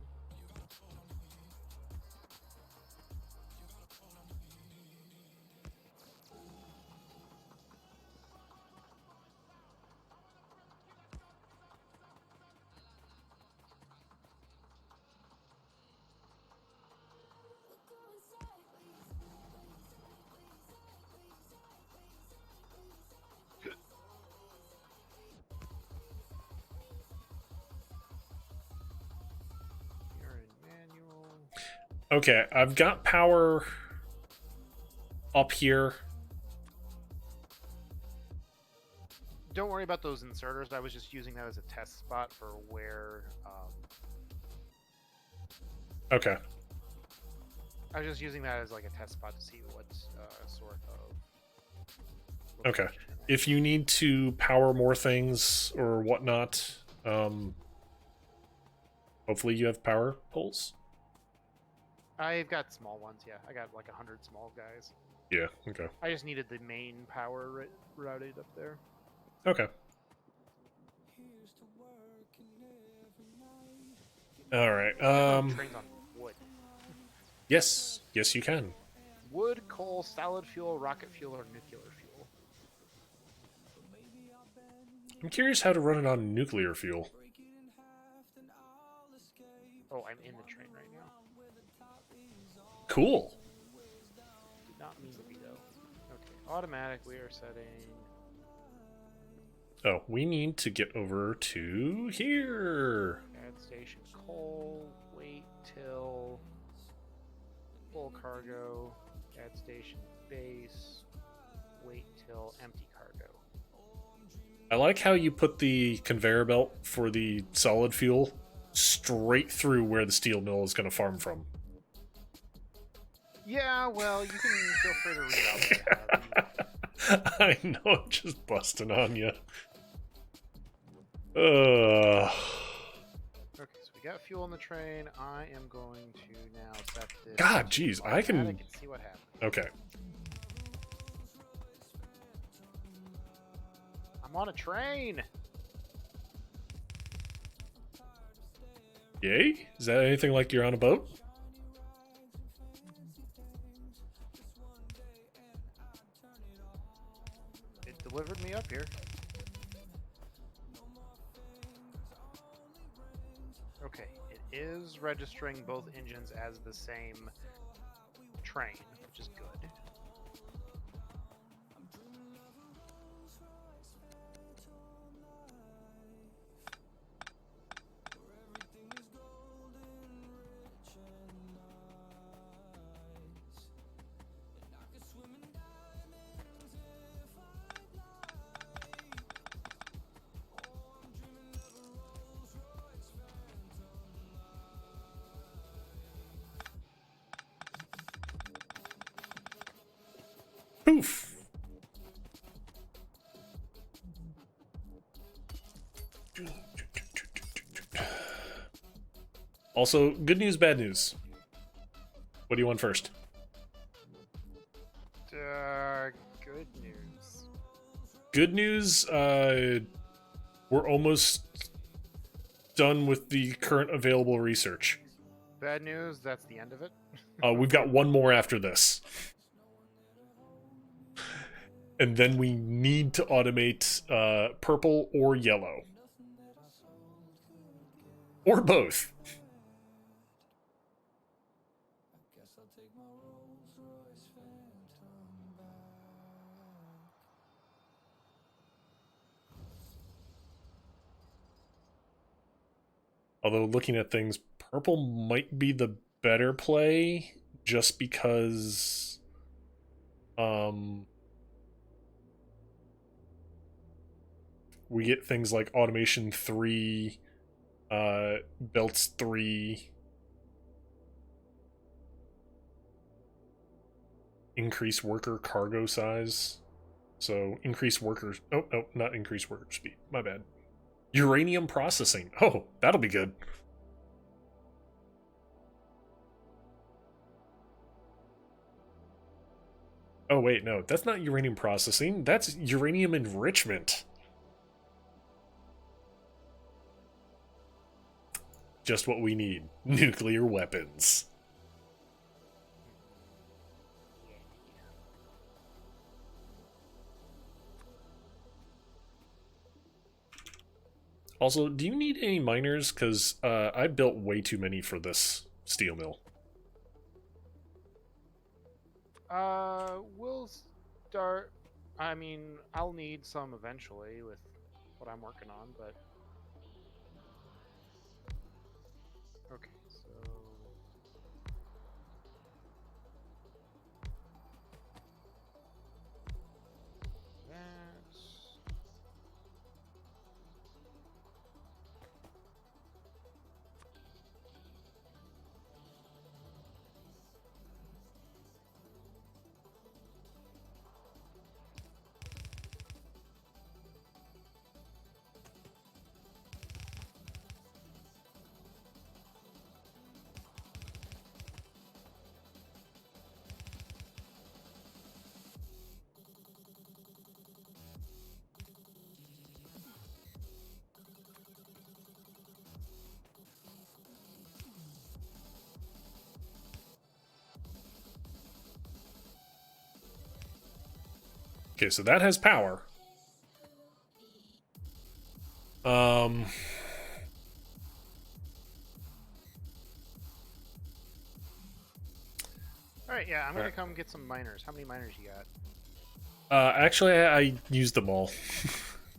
Okay, I've got power up here. Don't worry about those inserters. I was just using that as a test spot for where. Okay. I was just using that as like a test spot to see what sort of. Okay. location it If you need to power more things or whatnot, hopefully you have power poles. I've got small ones, yeah. I got like 100 small guys. Yeah. Okay. I just needed the main power routed up there. Okay. All right. Trains on wood. Yes. Yes, you can. Wood, coal, solid fuel, rocket fuel, or nuclear fuel. I'm curious how to run it on nuclear fuel. Oh, I'm in the train right now. Cool. Did not mean to be though. Okay, automatic. We are setting. Oh, we need to get over to here. Add station coal. Wait till full cargo. Add station base. Wait till empty cargo. I like how you put the conveyor belt for the solid fuel straight through where the steel mill is going to farm from. Yeah, well, you can feel free to read out. I know, I'm just busting on you. Okay, so we got fuel on the train. I am going to now set this. God, jeez, I can. And see what happens. Okay. I'm on a train. Yay? Is that anything like you're on a boat? It delivered me up here. Okay, it is registering both engines as the same train, which is good. Poof. Also, good news, bad news. What do you want first? Good news. Good news, we're almost done with the current available research. Bad news, that's the end of it. We've got one more after this. And then we need to automate purple or yellow. Or both. Although looking at things, purple might be the better play just because we get things like automation 3, belts 3, increase worker cargo size. So increase workers. Oh, no, not increase worker speed. My bad. Uranium processing. Oh, that'll be good. Oh, wait, no. That's not uranium processing. That's uranium enrichment. Just what we need. Nuclear weapons. Also, do you need any miners? Because I built way too many for this steel mill. We'll start. I mean, I'll need some eventually with what I'm working on, but. Okay, so. Okay, so that has power. Um... Alright, yeah, I'm gonna come get some miners. How many miners you got? Actually, I used them all.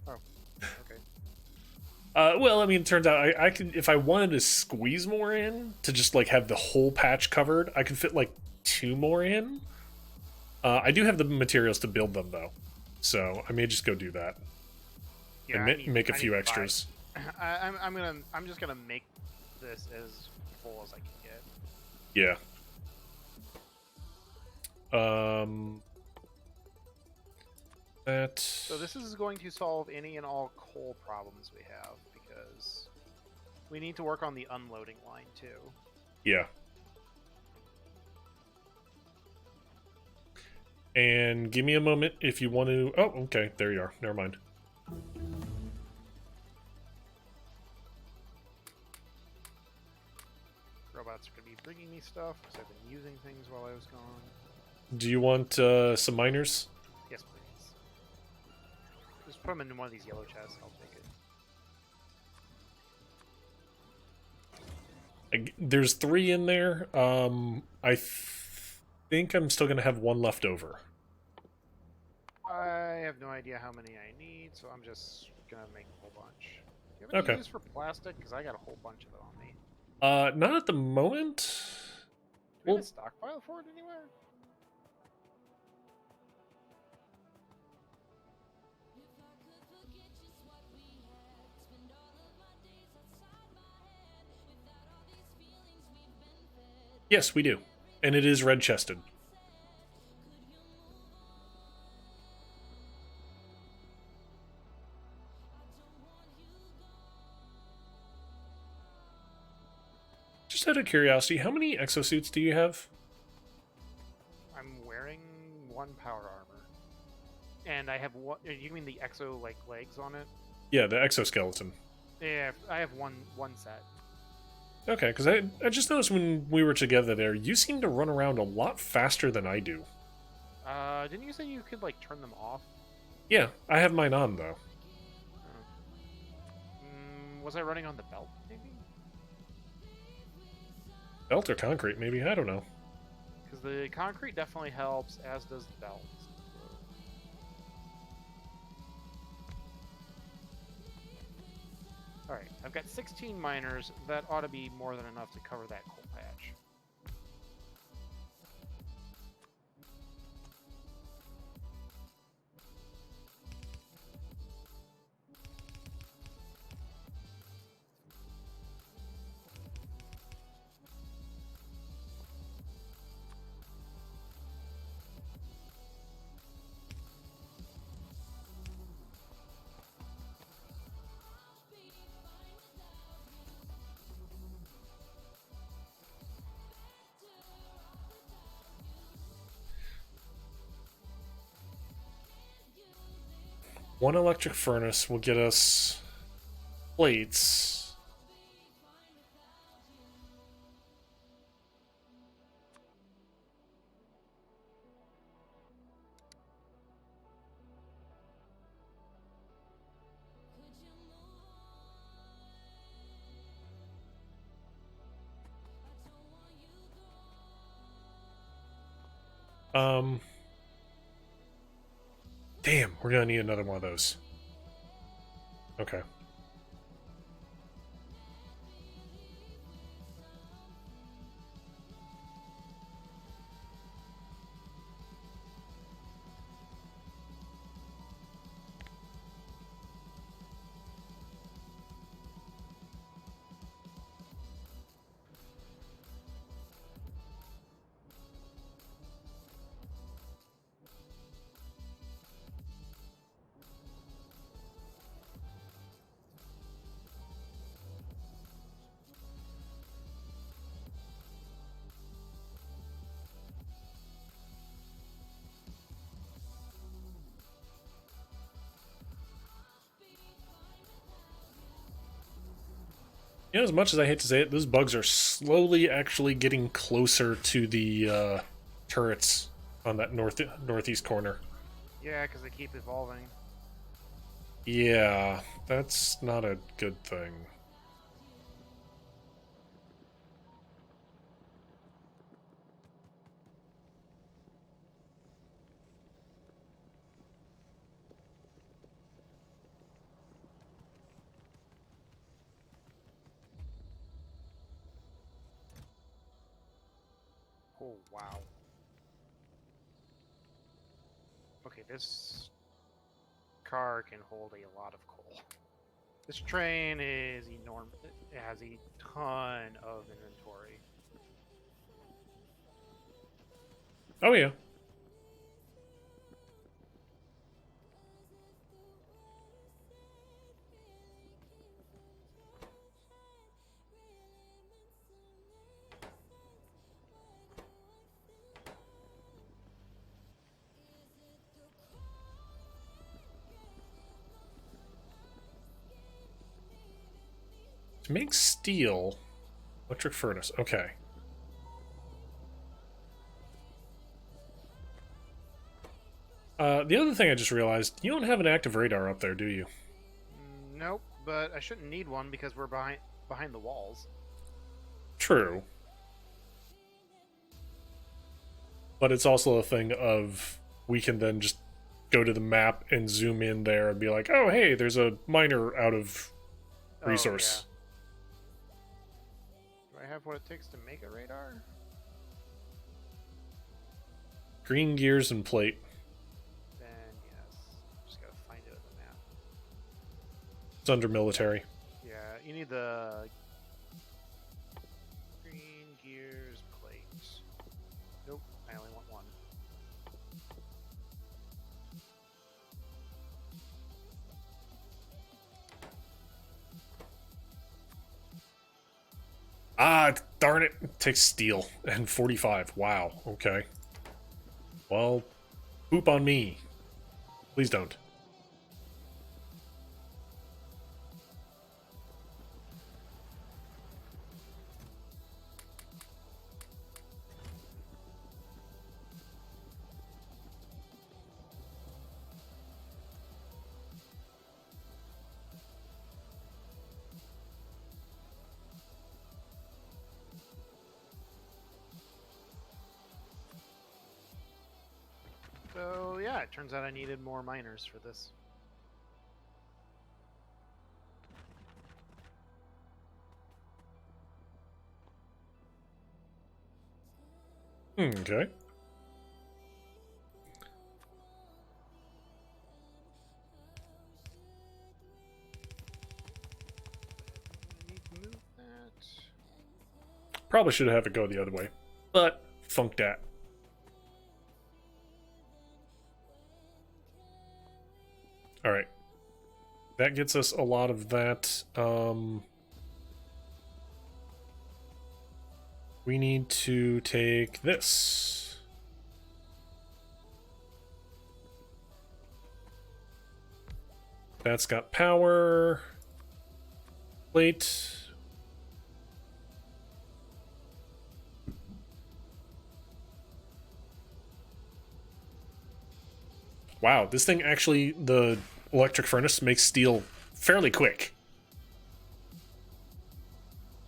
Oh, okay. Well, I mean, it turns out I could, if I wanted to squeeze more in to just like have the whole patch covered, I could fit like 2 more in. I do have the materials to build them though, so I may just go do that Yeah, and make a I few need extras. I'm just gonna make this as full as I can get. Yeah. That. So this is going to solve any and all coal problems we have, because we need to work on the unloading line too. Yeah. And give me a moment if you want to. Oh, okay. There you are. Never mind. Robots are going to be bringing me stuff because I've been using things while I was gone. Do you want some miners? Yes, please. Just put them in one of these yellow chests. I'll take it. There's 3 in there. I think I'm still gonna have 1 left over. I have no idea how many I need, so I'm just gonna make a whole bunch. Do you have any use for plastic? Because I got a whole bunch of it on me. Not at the moment. Do we have a stockpile for it anywhere? Yes, we do. And it is red-chested. Just out of curiosity, how many exosuits do you have? I'm wearing 1 power armor. And I have one. You mean the exo, like, legs on it? Yeah, the exoskeleton. Yeah, I have one set. Okay, because I just noticed when we were together there, you seem to run around a lot faster than I do. Didn't you say you could, like, turn them off? Yeah, I have mine on, though. Was I running on the belt, maybe? Belt or concrete, maybe? I don't know. Because the concrete definitely helps, as does the belt. Alright, I've got 16 miners. That ought to be more than enough to cover that coal patch. One electric furnace will get us plates. Damn, we're gonna need another one of those. Okay. You know, as much as I hate to say it, those bugs are slowly actually getting closer to the turrets on that northeast corner. Yeah, because they keep evolving. Yeah, that's not a good thing. Oh, wow. Okay, this car can hold a lot of coal. This train is enormous. It has a ton of inventory. Oh yeah. To make steel, electric furnace. Okay. The other thing I just realized, you don't have an active radar up there, do you? Nope, but I shouldn't need one because we're behind the walls. True. But it's also a thing of we can then just go to the map and zoom in there and be like, oh, hey, there's a miner out of Oh yeah. resource. Do I have what it takes to make a radar? Green gears and plate. Then yes. Just gotta find it on the map. It's under military. Yeah, you need the green gears plate. Nope, I only want one. Ah, darn it. It takes steel and 45. Wow. Okay. Well, poop on me. Please don't. So yeah, it turns out I needed more miners for this. Okay. I need to move that. Probably should have it go the other way. But, funk that. Alright. That gets us a lot of that. We need to take this. That's got power. Plate. Wow, this thing actually, the electric furnace makes steel fairly quick.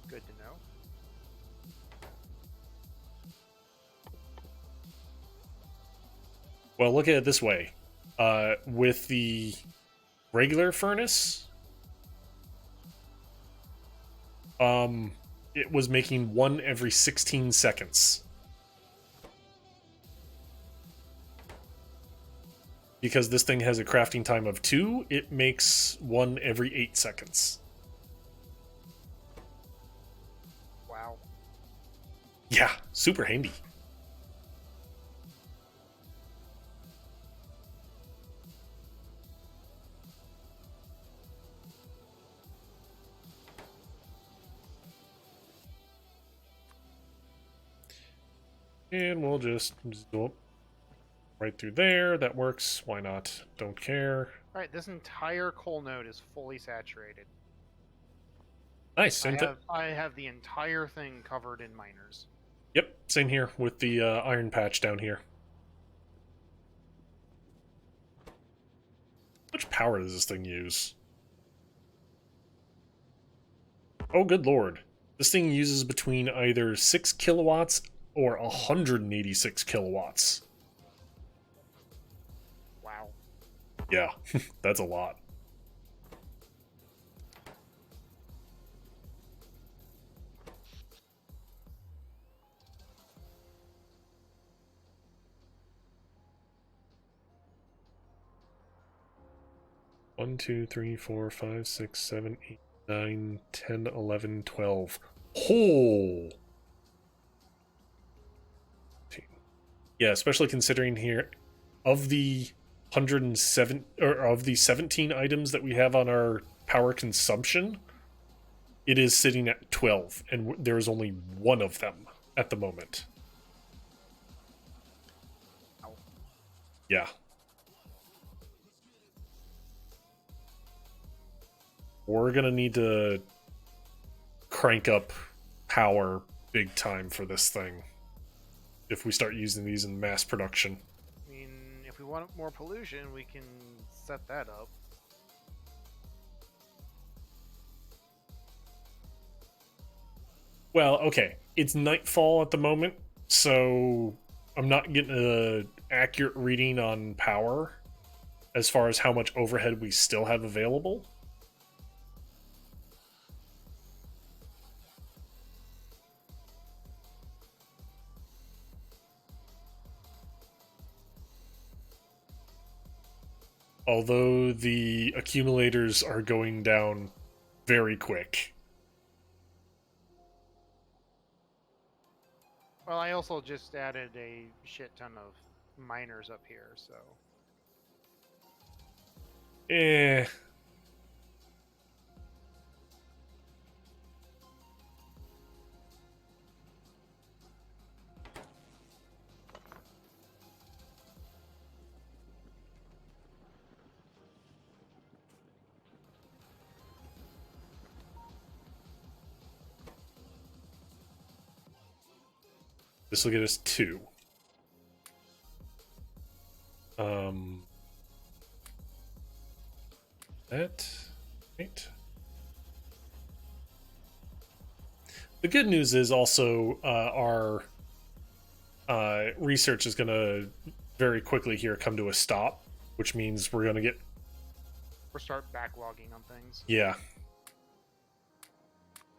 Good to know. Well, look at it this way. With the regular furnace, it was making one every 16 seconds. Because this thing has a crafting time of 2, it makes one every 8 seconds. Wow. Yeah, super handy. And we'll just zoop right through there. That works. Why not? Don't care. Alright, this entire coal node is fully saturated. Nice. Same thing. I have the entire thing covered in miners. Yep, same here with the iron patch down here. much power does this thing use? Oh, good lord. This thing uses between either 6 kilowatts or 186 kilowatts. Wow. Yeah, that's a lot. One, 2, 3, 4, 5, 6, 7, 8, 9, 10, 11, 12. Oh! Yeah, especially considering here, of the 107 or of the 17 items that we have on our power consumption, it is sitting at 12, and there is only one of them at the moment. Ow. Yeah. We're gonna need to crank up power big time for this thing if we start using these in mass production. I mean, if we want more pollution, we can set that up. Well, okay, it's nightfall at the moment, so I'm not getting an accurate reading on power as far as how much overhead we still have available. Although the accumulators are going down very quick. Well, I also just added a shit ton of miners up here, so Eh. This will get us 2. That right. The good news is also our research is going to very quickly here come to a stop, which means we're going to get we'll start backlogging on things. yeah.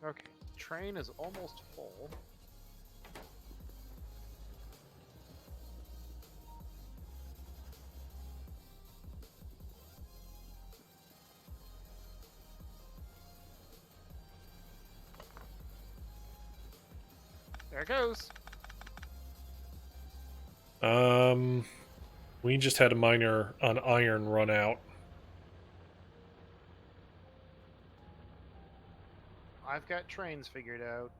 Okay, train is almost full. There it goes. We just had a miner on iron run out. I've got trains figured out,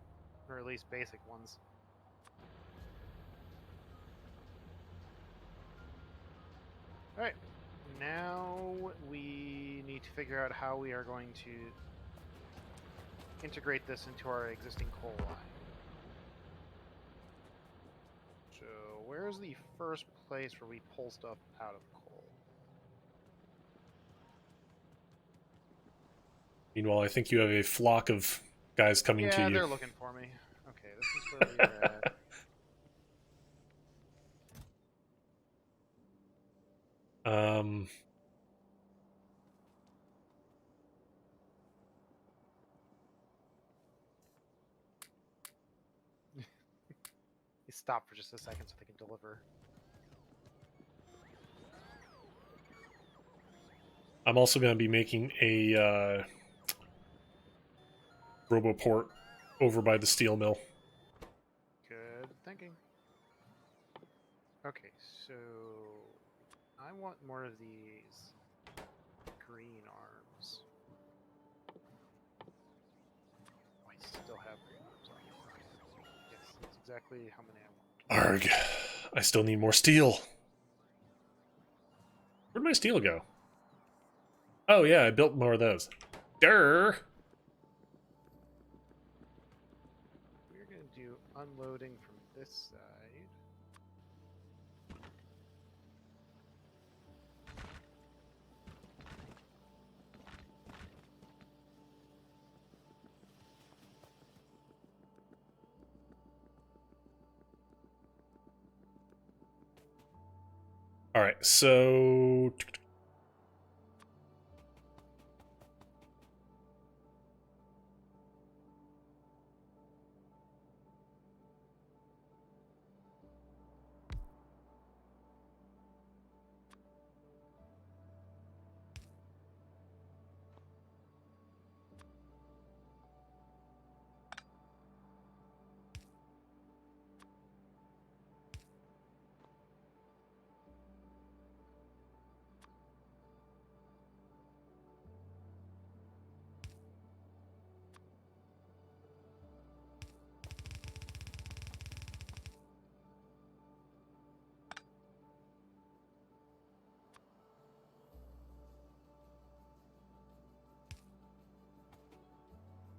or at least basic ones. Alright, now we need to figure out how we are going to integrate this into our existing coal line. So, where's the first place where we pull stuff out of coal? Meanwhile, I think you have a flock of guys coming to Yeah, you. they're looking for me. Okay, this is where we are at. Um, You stop for just a second so they can deliver. I'm also going to be making a RoboPort over by the steel mill. Good thinking. Okay, so I want more of these green arms. Oh, I still have green arms on me. Yes, that's exactly how many I want. Arg. I still need more steel. Where'd my steel go? Oh yeah, I built more of those. Durr! We're going to do unloading from this side. All right, so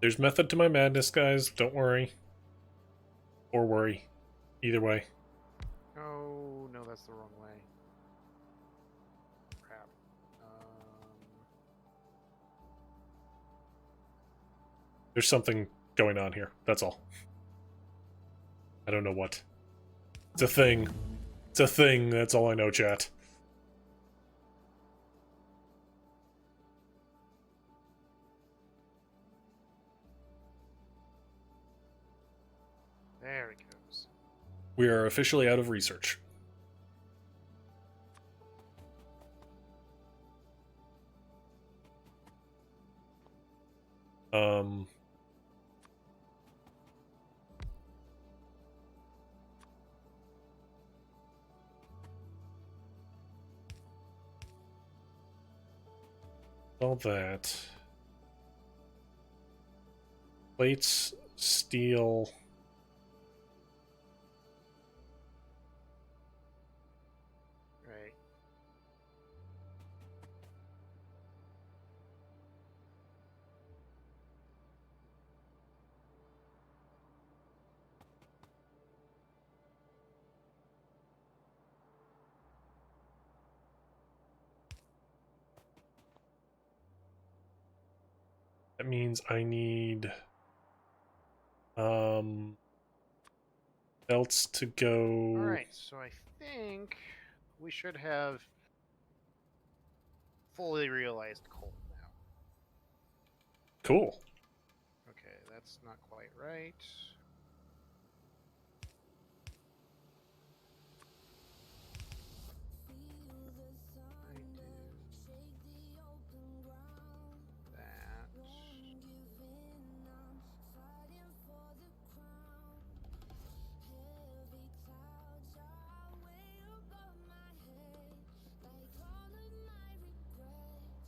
there's method to my madness, guys. Don't worry. Or worry. Either way. Oh, no, that's the wrong way. Crap. There's something going on here. That's all. I don't know what. It's a thing. It's a thing. That's all I know, chat. There it goes. We are officially out of research. Um... All that. Plates, steel. Right. That means I need belts to go. Alright, so I think we should have fully realized coal now. Cool. Okay, that's not quite right. That.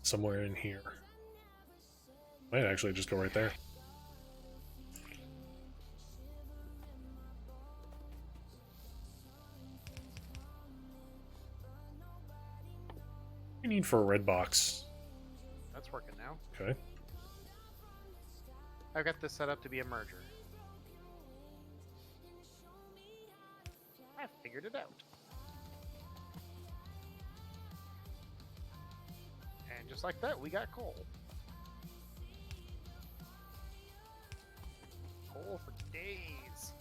Somewhere in here. Might actually just go right there. What do you need for a red box? That's working now. Okay. I've got this set up to be a merger. I figured it out. And just like that, we got coal. Coal for days.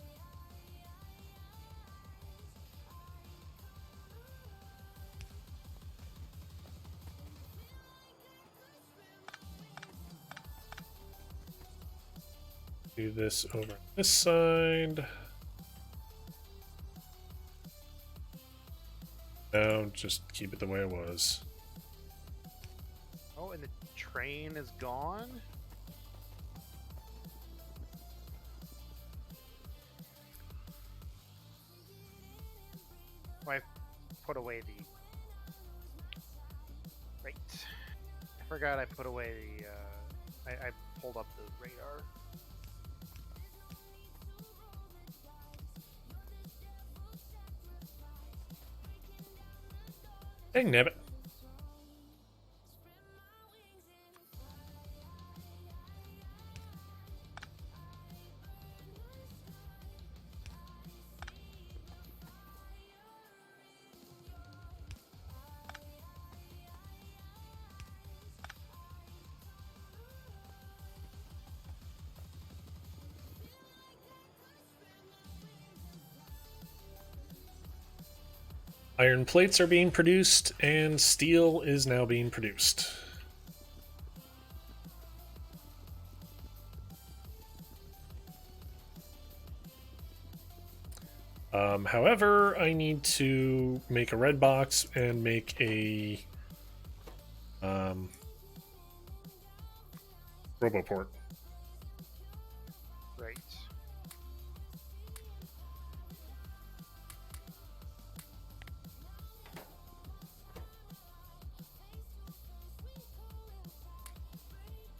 Do this over this side. No, just keep it the way it was. Oh, and the train is gone? Oh, I put away the... Right. I forgot I put away the... I pulled up the radar. Dang nabbit. Iron plates are being produced, and steel is now being produced. However, I need to make a red box and make a Roboport. Right.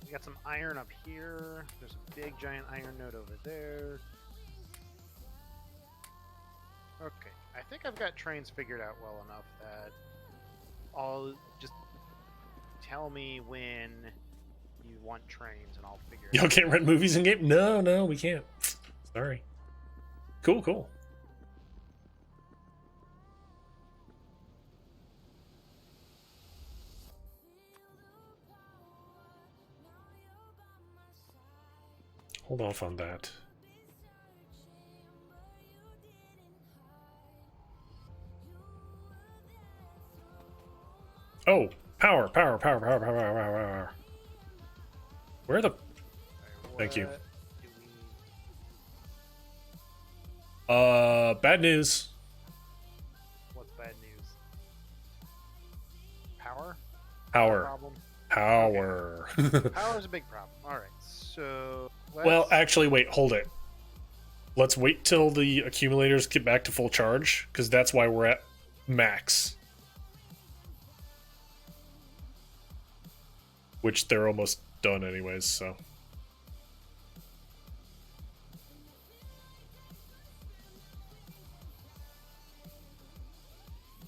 We got some iron up here. There's a big giant iron node over there. Okay, I think I've got trains figured out well enough that I'll just tell me when you want trains and I'll figure it Y'all out. can't rent movies in game? No, we can't. Sorry. Cool. Hold off on that. Oh, power. Where the... Thank you. Do Bad news. what's bad news? Power? Power. Problem? Power. Power's a big problem. Alright, so Well, actually, wait, hold it. Let's wait till the accumulators get back to full charge, because that's why we're at max. Which they're almost done anyways, so...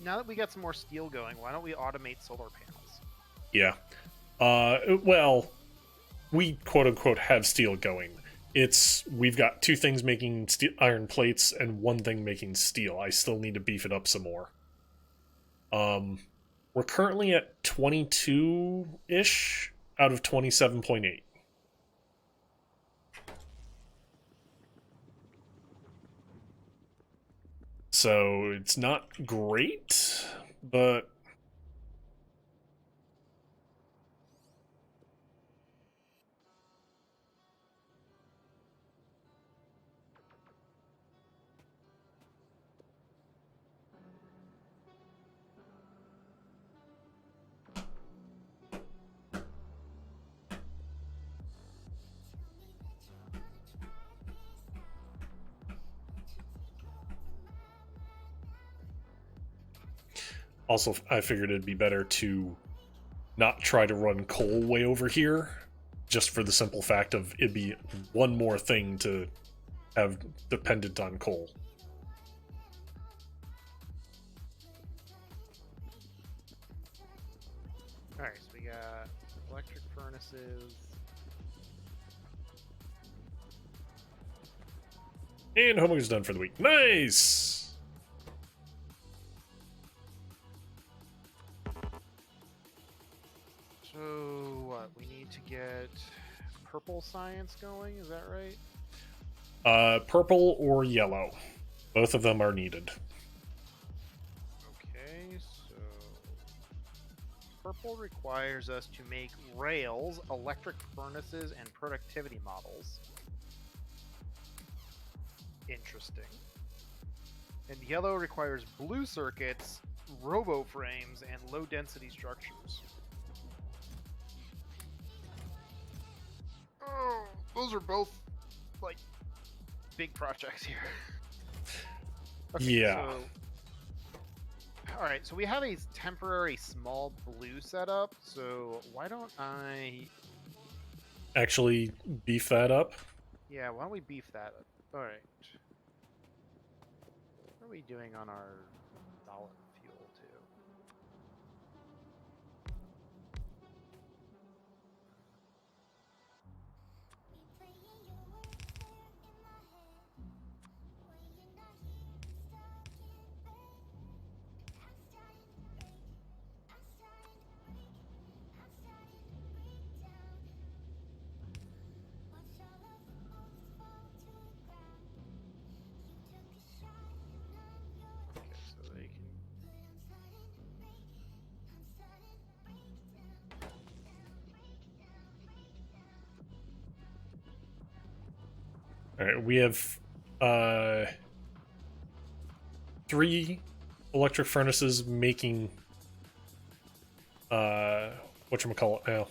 now that we got some more steel going, why don't we automate solar panels? Yeah. Well, we quote-unquote have steel going. We've got two things making iron plates and one thing making steel. I still need to beef it up some more. We're currently at 22-ish out of 27.8. So it's not great, but also I figured it'd be better to not try to run coal way over here, just for the simple fact of it'd be one more thing to have dependent on coal. Alright, so we got electric furnaces. And homework is done for the week. Nice! So what? We need to get purple science going, is that right? Purple or yellow. Both of them are needed. Okay, so purple requires us to make rails, electric furnaces, and productivity models. Interesting. And yellow requires blue circuits, robo frames, and low density structures. Oh, those are both like big projects here. Okay, Yeah. So, all right, so we have a temporary small blue setup. So why don't I? Actually beef that up. Yeah, why don't we beef that up? All right. What are we doing on our solid fuel too? Okay, so they can All right, we have 3 electric furnaces making whatchamacallit now,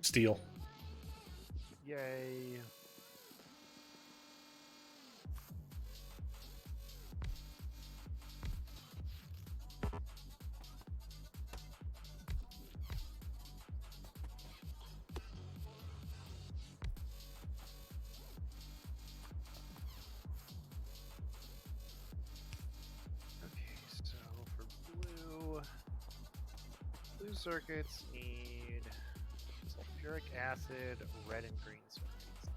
steel. Yay. Okay, so for blue circuits need sulfuric acid, red and green circuits.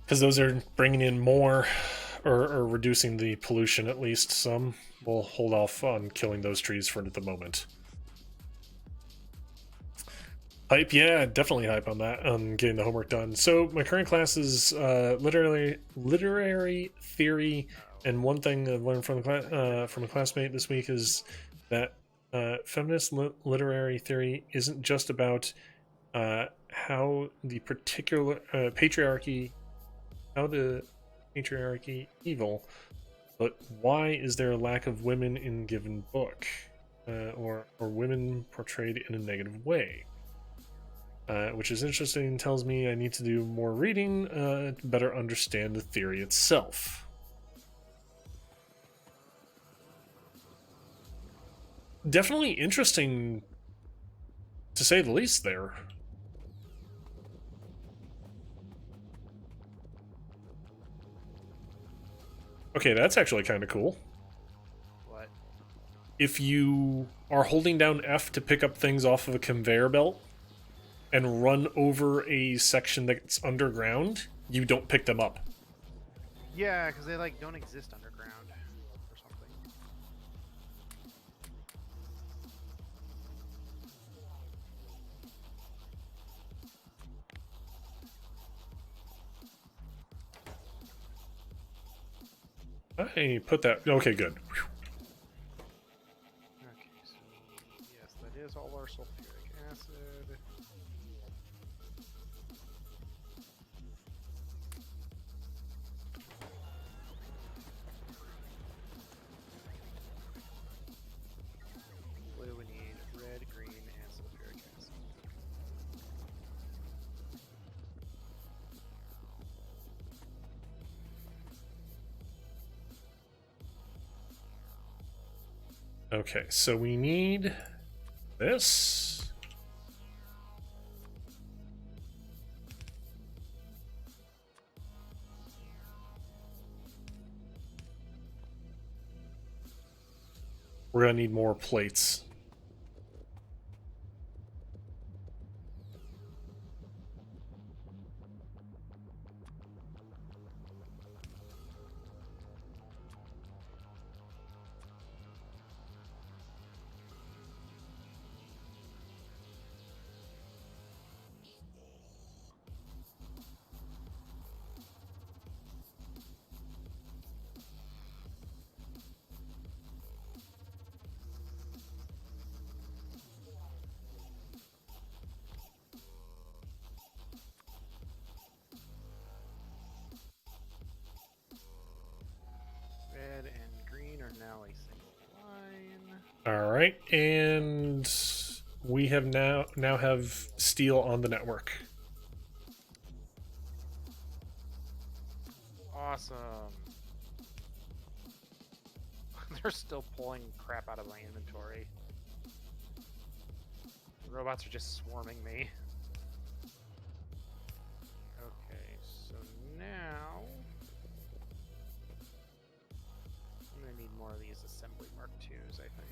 Because those are bringing in more, or reducing the pollution at least some. We'll hold off on killing those trees for the moment. Hype, yeah, definitely hype on that, on getting the homework done. So my current class is literary theory, and one thing I learned from from a classmate this week is that feminist literary theory isn't just about how the particular patriarchy, how the patriarchy evil, but why is there a lack of women in given book, or women portrayed in a negative way? Which is interesting and tells me I need to do more reading to better understand the theory itself. Definitely interesting, to say the least, there. Okay, that's actually kind of cool. What? If you are holding down F to pick up things off of a conveyor belt and run over a section that's underground, you don't pick them up. Yeah, because they like don't exist underground or something. I put that. Okay, good. Whew. Okay, so yes, that is all our sulfuric acid. Blue, we need red, green, and sulfuric acid. Okay, so we need this. We're gonna need more plates. Red and green are now a single line. All right, and we have now have steel on the network. Awesome. They're still pulling crap out of my inventory. The robots are just swarming me. Okay, so now I'm gonna need more of these assembly Mark IIs, I think.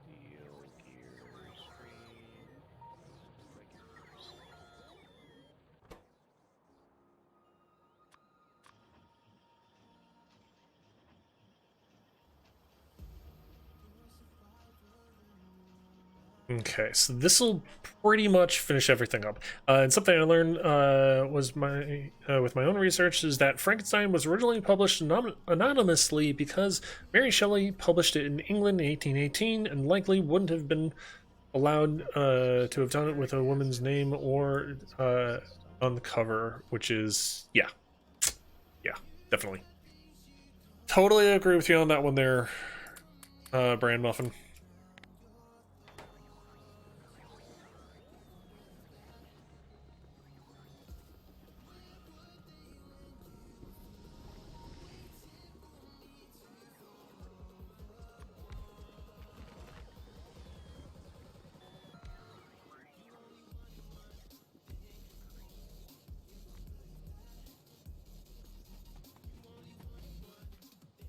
Steel gears, green, regulars. Okay, so this will pretty much finish everything up. And something I learned was my with my own research is that Frankenstein was originally published anonymously because Mary Shelley published it in England in 1818 and likely wouldn't have been allowed to have done it with a woman's name or on the cover, which is yeah, definitely. Totally agree with you on that one there, Brand Muffin.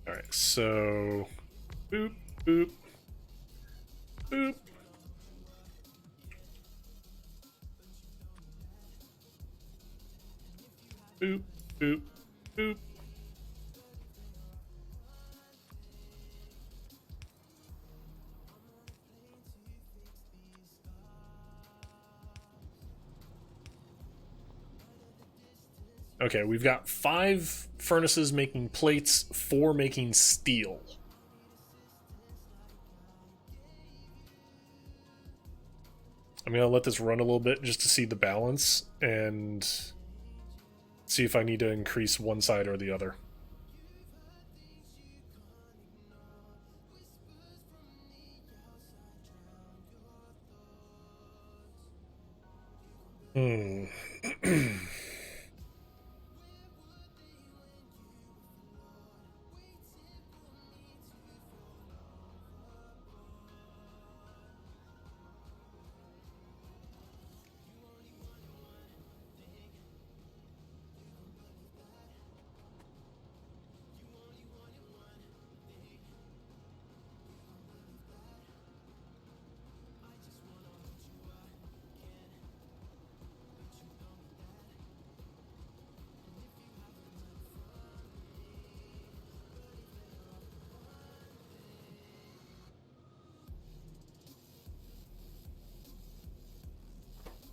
All right, so boop boop boop. Boop, boop, boop. Okay, we've got 5 furnaces making plates, 4 making steel. I'm gonna let this run a little bit just to see the balance and see if I need to increase one side or the other. Hmm.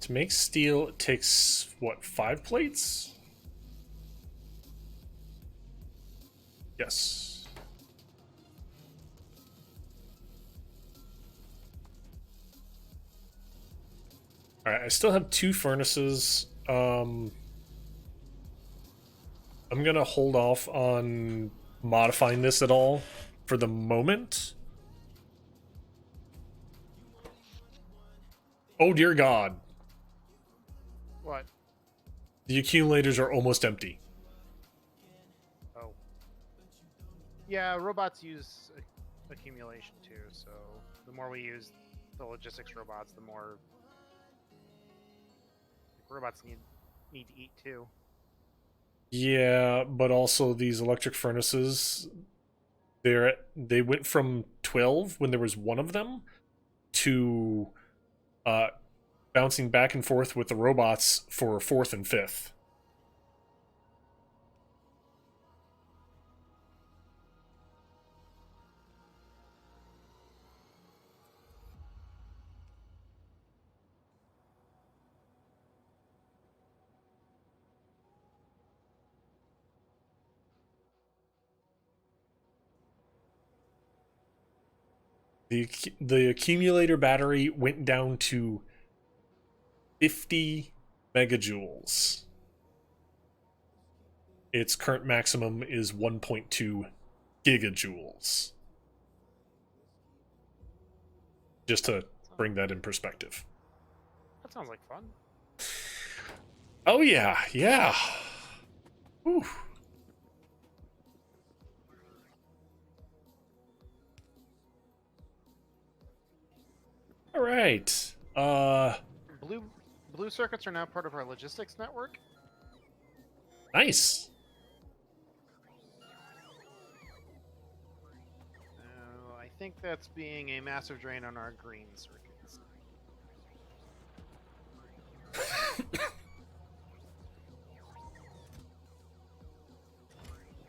To make steel, it takes, what, 5 plates? Yes. Alright, I still have 2 furnaces. I'm gonna hold off on modifying this at all for the moment. Oh dear God. What? The accumulators are almost empty. Oh. Yeah, robots use accumulation too, so the more we use the logistics robots, the more robots need to eat too. Yeah, but also these electric furnaces, they went from 12 when there was one of them to uh bouncing back and forth with the robots for fourth and fifth. The accumulator battery went down to 50 megajoules. Its current maximum is 1.2 gigajoules. Just to bring that in perspective. That sounds like fun. Oh yeah, yeah. Whew. All right. Blue blue circuits are now part of our logistics network. Nice. I think that's being a massive drain on our green circuits.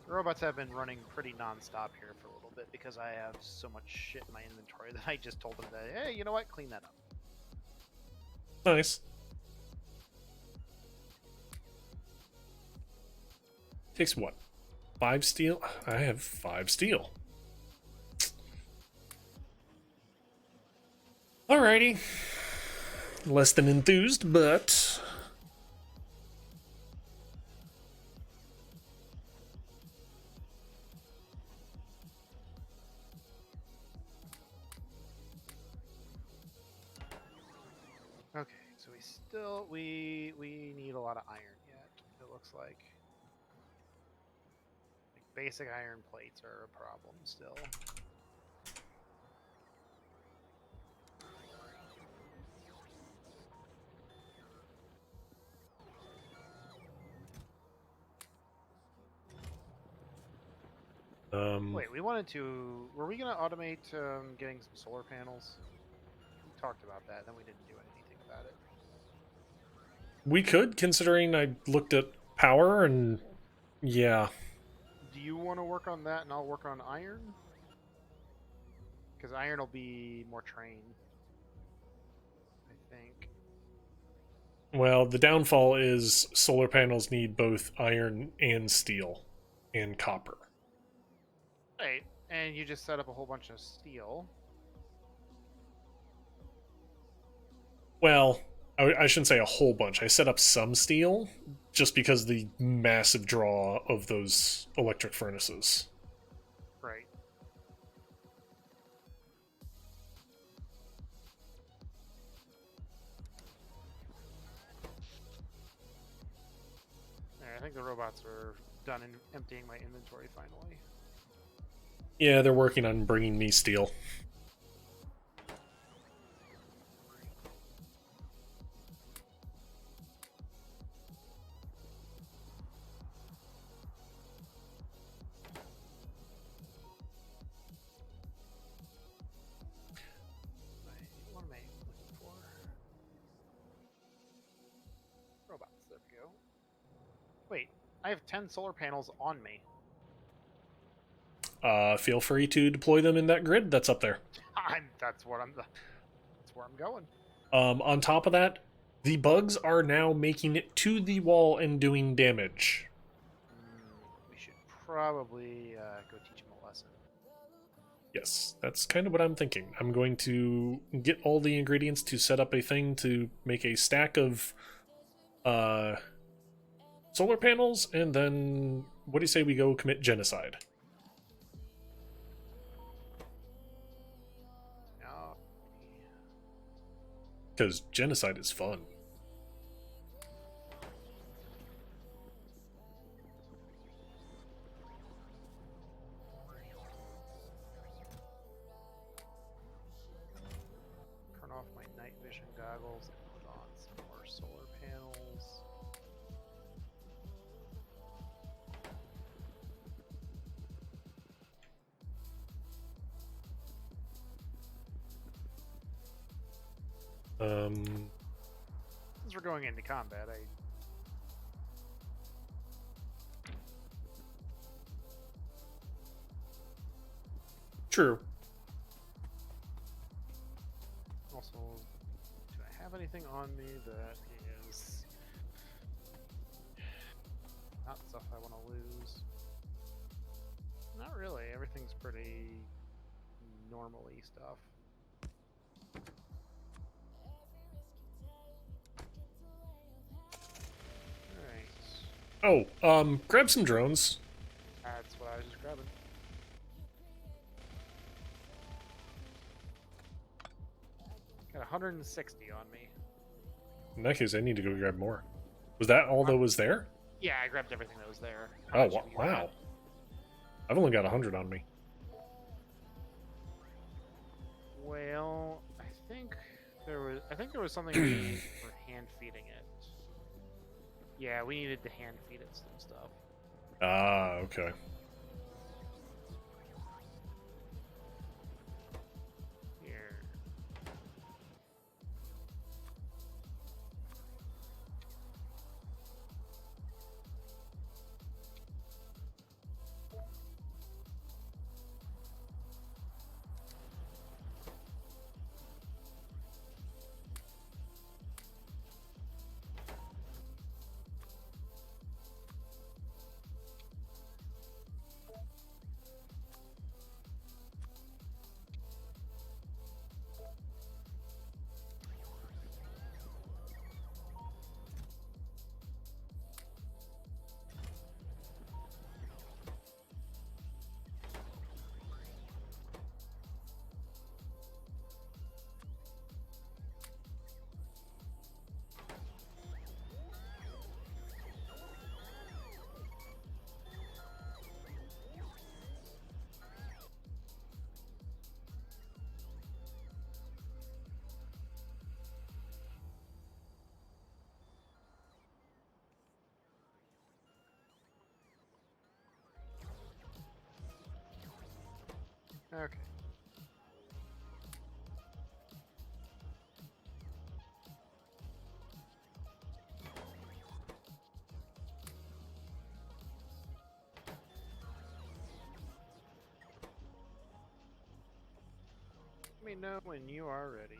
The robots have been running pretty non-stop here for a little bit because I have so much shit in my inventory that I just told them that, hey, you know what, clean that up. Nice. Takes what? 5 steel? I have 5 steel. Alrighty. Less than enthused, but... Okay, so we need a lot of iron yet. It looks like basic iron plates are a problem still. Wait, we wanted to. Were we gonna automate getting some solar panels? We talked about that, then we didn't do anything about it. We could, considering I looked at power and... Yeah. Do you want to work on that, and I'll work on iron? Because iron will be more train, I think. Well, the downfall is solar panels need both iron and steel and copper. Right, and you just set up a whole bunch of steel. Well, I shouldn't say a whole bunch. I set up some steel just because of the massive draw of those electric furnaces. Right. I think the robots are done in emptying my inventory finally. Yeah, they're working on bringing me steel. What am I looking for? Robots. There we go. Wait, I have 10 solar panels on me. Feel free to deploy them in that grid that's up there. That's where I'm going. On top of that, the bugs are now making it to the wall and doing damage. We should probably go teach him a lesson. Yes, that's kind of what I'm thinking. I'm going to get all the ingredients to set up a thing to make a stack of solar panels, and then what do you say we go commit genocide? No. Because genocide is fun. Turn off my night vision goggles and put on some more solar panels. Since we're going into combat, True. also, do I have anything on me that is not stuff I want to lose? Not really. Everything's pretty normally stuff. Alright. Oh, grab some drones. That's what I was just grabbing. Got 160 on me. In that case, I need to go grab more. Was that all that was there? Yeah, I grabbed everything that was there. Oh, wow. I've only got 100 on me. Well, I think there was something we needed for hand feeding it. Yeah, we needed to hand feed it some stuff. Ah, okay. Here. Okay. Let me know when you are ready.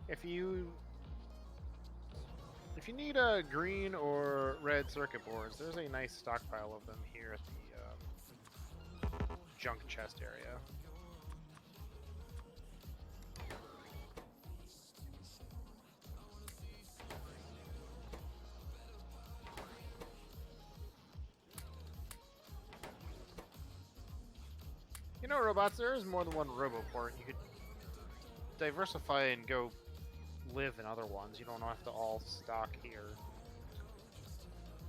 If you need green or red circuit boards, there's a nice stockpile of them here at the junk chest area. You know, robots, there is more than one Roboport. You could diversify and go live in other ones. You don't have to all stock here.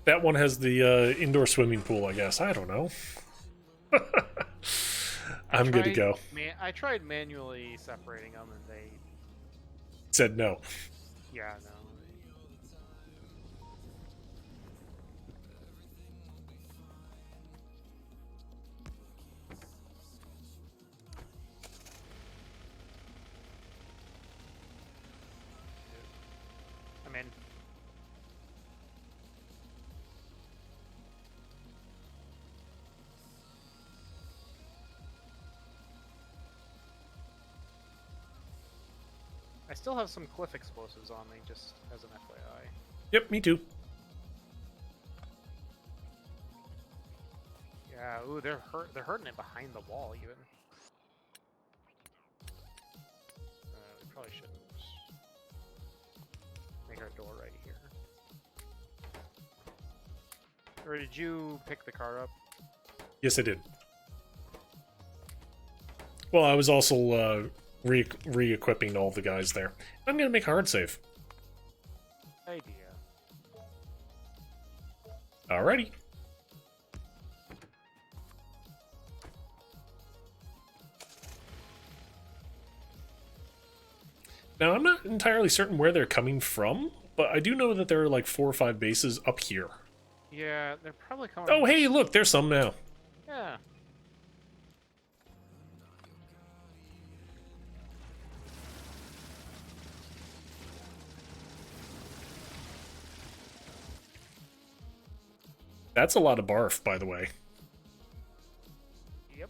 That one has the indoor swimming pool, I guess. I don't know. I'm good to go. I tried manually separating them, and they... Said no. Yeah, no. I'm in. I still have some cliff explosives on me, just as an FYI. Yep, me too. Yeah, ooh, they're hurting it behind the wall, even. We probably shouldn't make our door right here. Or did you pick the car up? Yes, I did. Well, I was also re-equipping all the guys there. I'm gonna make hard save. Idea. Alrighty. Now, I'm not entirely certain where they're coming from, but I do know that there are like 4 or 5 bases up here. Yeah, they're probably coming. Oh, hey, look, there's some now. Yeah. That's a lot of barf, by the way. Yep.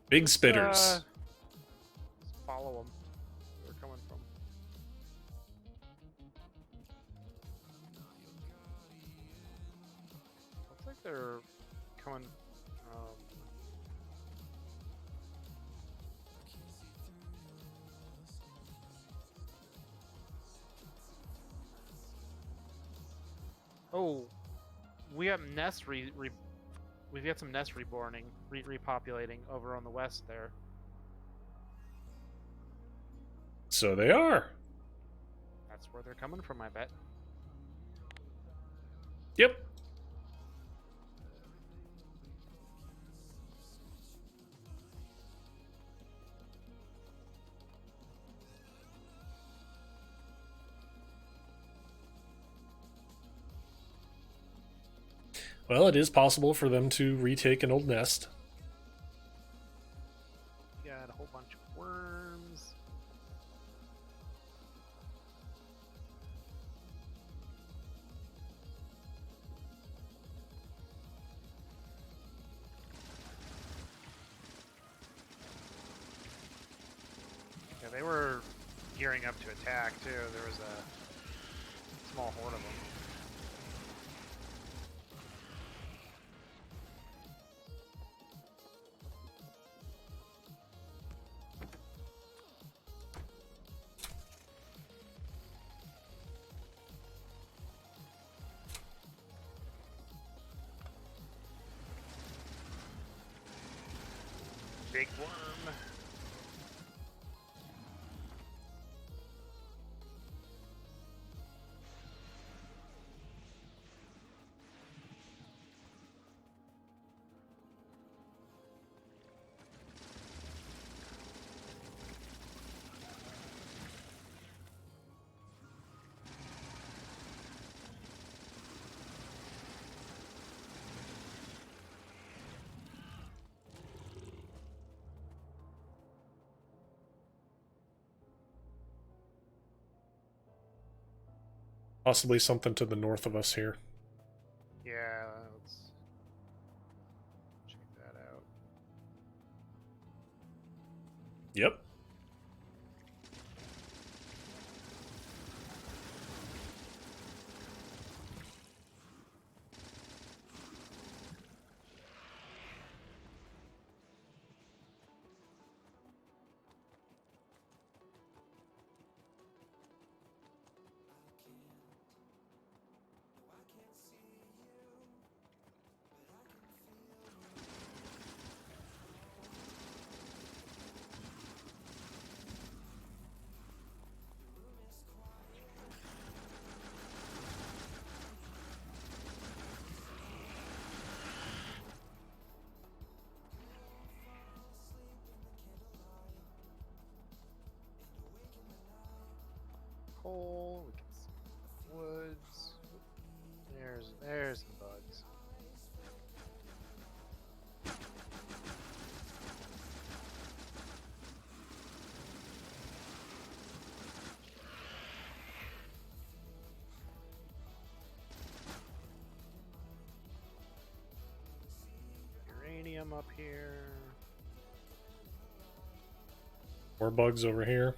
Big spitters. Let's follow them. Where they're coming from. Looks like they're coming. Oh, we have nests we've got some nests repopulating over on the west there. So they are. That's where they're coming from, I bet. Yep. Well, it is possible for them to retake an old nest. Got a whole bunch of worms. Yeah, they were gearing up to attack too. There was a small horde of them. Big worm. Possibly something to the north of us here. Yeah, let's check that out. Yep. Coal, we can see woods. There's the bugs. Uranium up here. More bugs over here.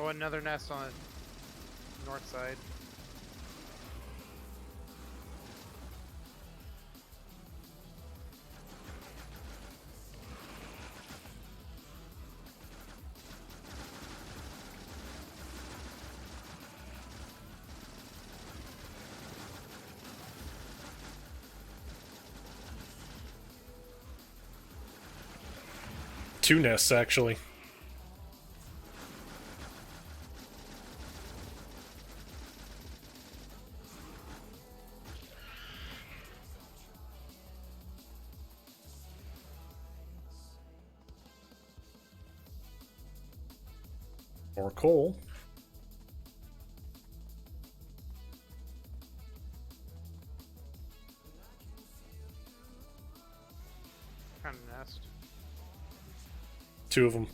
Oh, another nest on the north side. Two nests, actually. More coal. Kind of nest. Two of them.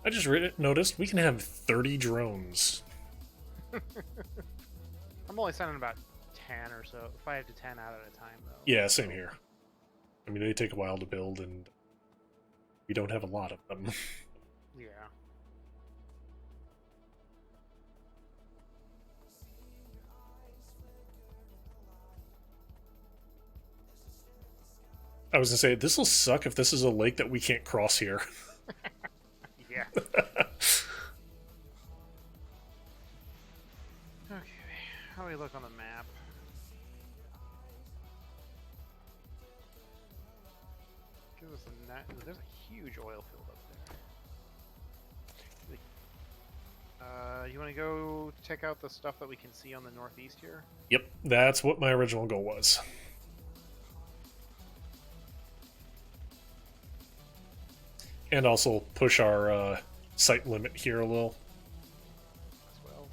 I just noticed we can have 30 drones. I'm only sending about 10 or so, 5 to 10 out at a time, though. Yeah, same here. I mean, they take a while to build, and we don't have a lot of them. Yeah. I was gonna say, this will suck if this is a lake that we can't cross here. Yeah. Okay. How do we look on the map? Gives us a there's a huge oil field up there. You want to go check out the stuff that we can see on the northeast here? Yep, that's what my original goal was. And also push our site limit here a little. As well.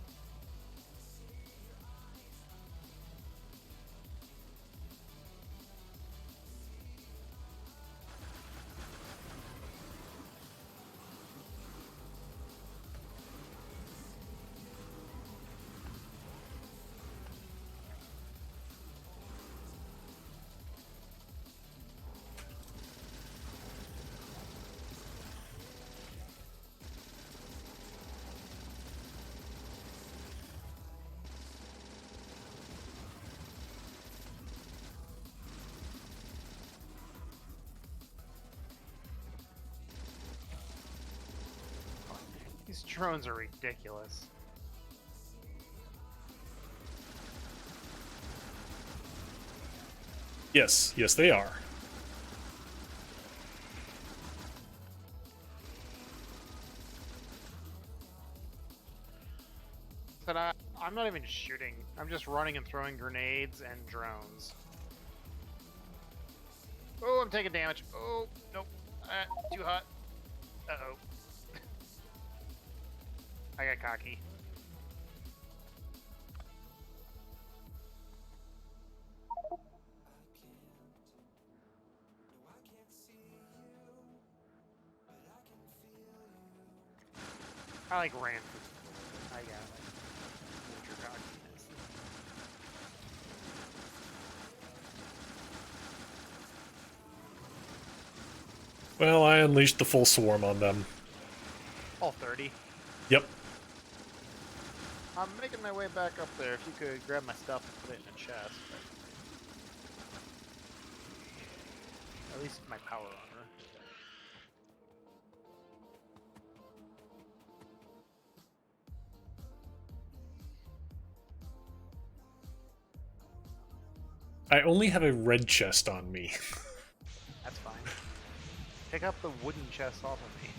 These drones are ridiculous. Yes, yes, they are. But I'm not even shooting. I'm just running and throwing grenades and drones. Oh, I'm taking damage. Oh, nope. Too hot. Uh-oh. I got cocky. I like ran. I got like major cockiness. Well, I unleashed the full swarm on them. All 30. Yep. I'm making my way back up there. If you could grab my stuff and put it in a chest. At least my power armor. I only have a red chest on me. That's fine. Pick up the wooden chest off of me.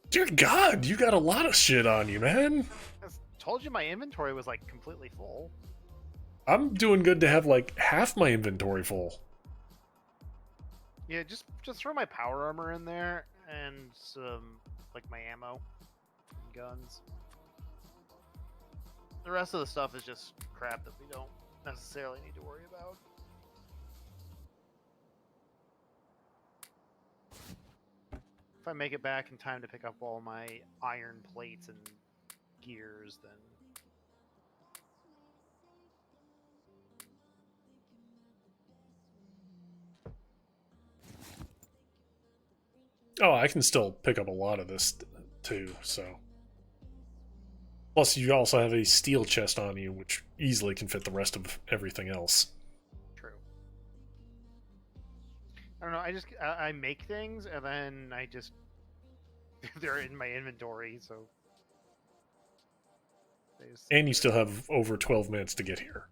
Dear God, you got a lot of shit on you, man. I told you my inventory was like completely full. I'm doing good to have like half my inventory full. Yeah, just throw my power armor in there and some like my ammo and guns. The rest of the stuff is just crap that we don't necessarily need to worry about. If I make it back in time to pick up all my iron plates and gears, then Oh, I can still pick up a lot of this too, so. Plus, you also have a steel chest on you, which easily can fit the rest of everything else. true. I don't know. I make things and then I just they're in my inventory, so. And you still have over 12 minutes to get here.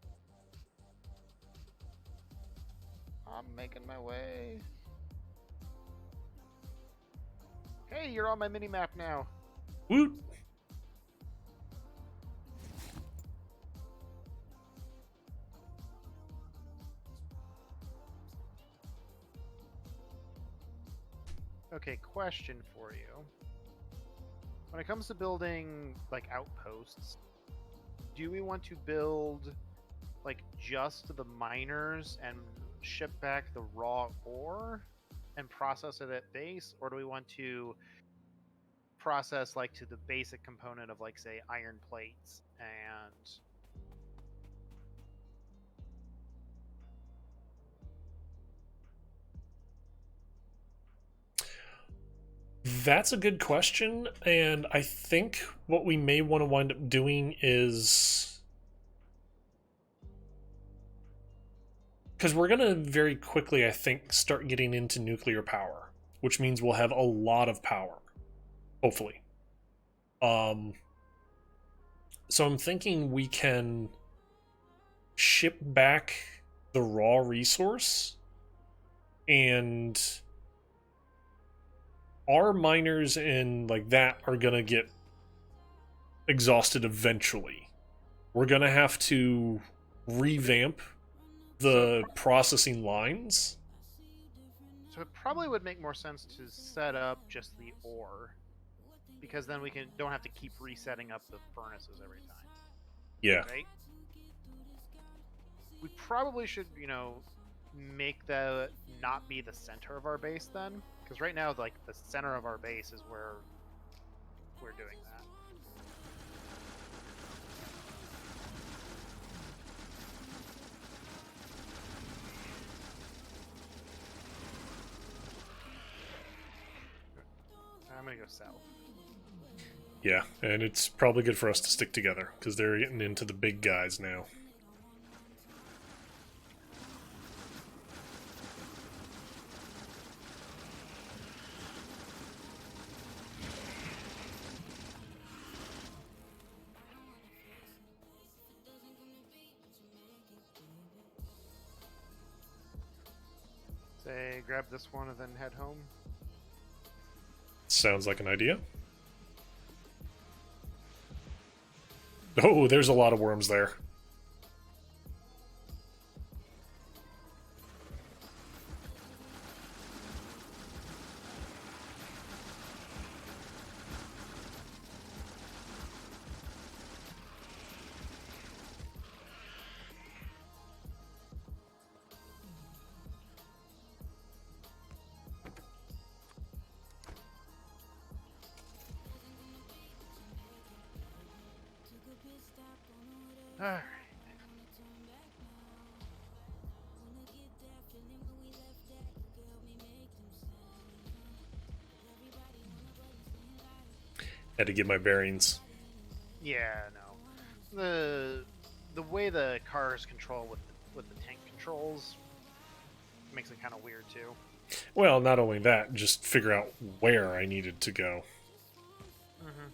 I'm making my way. Hey, you're on my mini map now. Woot! Okay, question for you. When it comes to building like outposts, do we want to build like just the miners and ship back the raw ore and process it at base, or do we want to process like to the basic component of like say iron plates and That's a good question, and I think what we may want to wind up doing is... because we're going to very quickly, I think, start getting into nuclear power, which means we'll have a lot of power, hopefully. So I'm thinking we can ship back the raw resource, and our miners and like that are gonna get exhausted eventually. We're gonna have to revamp the processing lines. so it probably would make more sense to set up just the ore, because then we don't have to keep resetting up the furnaces every time. Yeah. Right? We probably should, make that not be the center of our base then, because right now, like the center of our base is where we're doing that. I'm gonna go south. Yeah, and it's probably good for us to stick together, because they're getting into the big guys now. Say, grab this one and then head home. Sounds like an idea. Oh, there's a lot of worms there. Alright. Had to get my bearings. Yeah, no. The way the cars control with the tank controls makes it kind of weird too. Well, not only that, just figure out where I needed to go. Mm-hmm.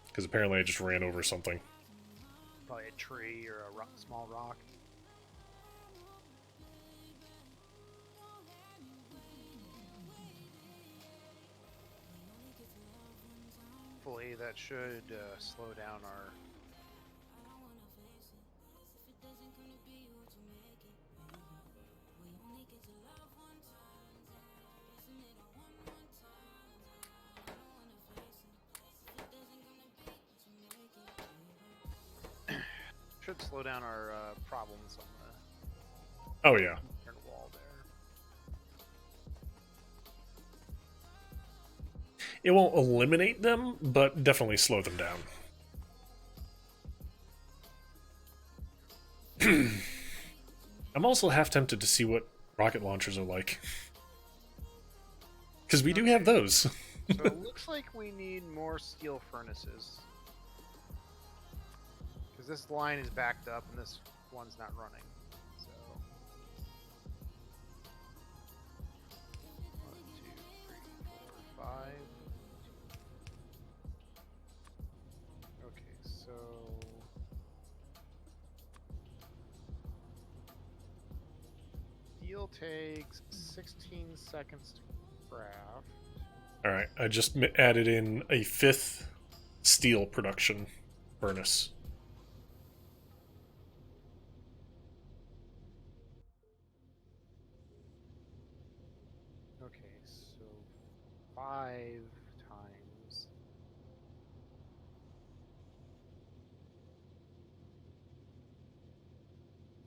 Because apparently I just ran over something. Probably a tree or a small rock. Hopefully that should slow down our... should slow down our problems on Oh, yeah. the wall there. It won't eliminate them, but definitely slow them down. I'm also half tempted to see what rocket launchers are like. Because we do have those. So it looks like we need more steel furnaces. Because this line is backed up and this one's not running. So 1, 2, 3, 4, 5. Okay, so steel takes 16 seconds to craft. Alright, I just added in a 5th steel production furnace. Okay, so 5 times.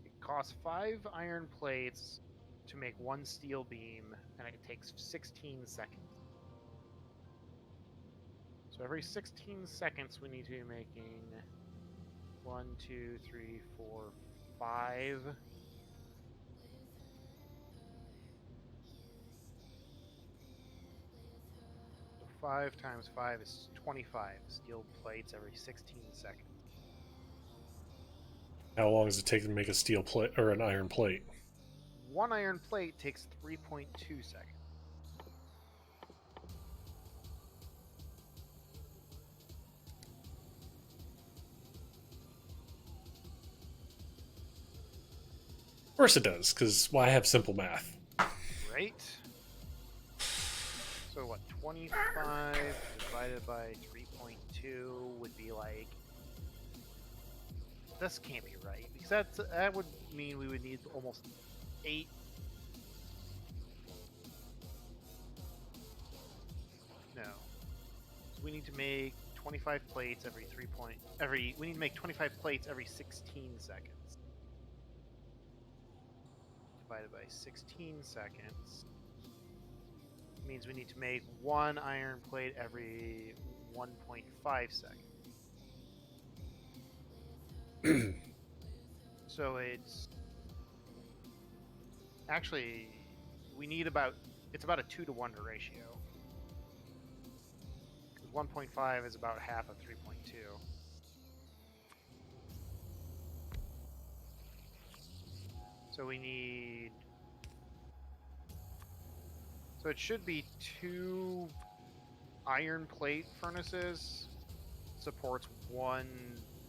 It costs 5 iron plates to make 1 steel beam, and it takes 16 seconds. So every 16 seconds we need to be making 1, 2, 3, 4, 5. So 5 times 5 is 25 steel plates every 16 seconds. How long does it take to make a steel plate or an iron plate? 1 iron plate takes 3.2 seconds. Of course it does, because I have simple math. Right? So what, 25 divided by 3.2 would be like... This can't be right, because that would mean we would need almost 8... No. So we need to make 25 plates every we need to make 25 plates every 16 seconds. Divided by 16 seconds means we need to make 1 iron plate every 1.5 seconds. So it's actually it's about a 2-to-1 ratio. Because 1.5 is about half of 3.2. So we need... So it should be 2 iron plate furnaces supports 1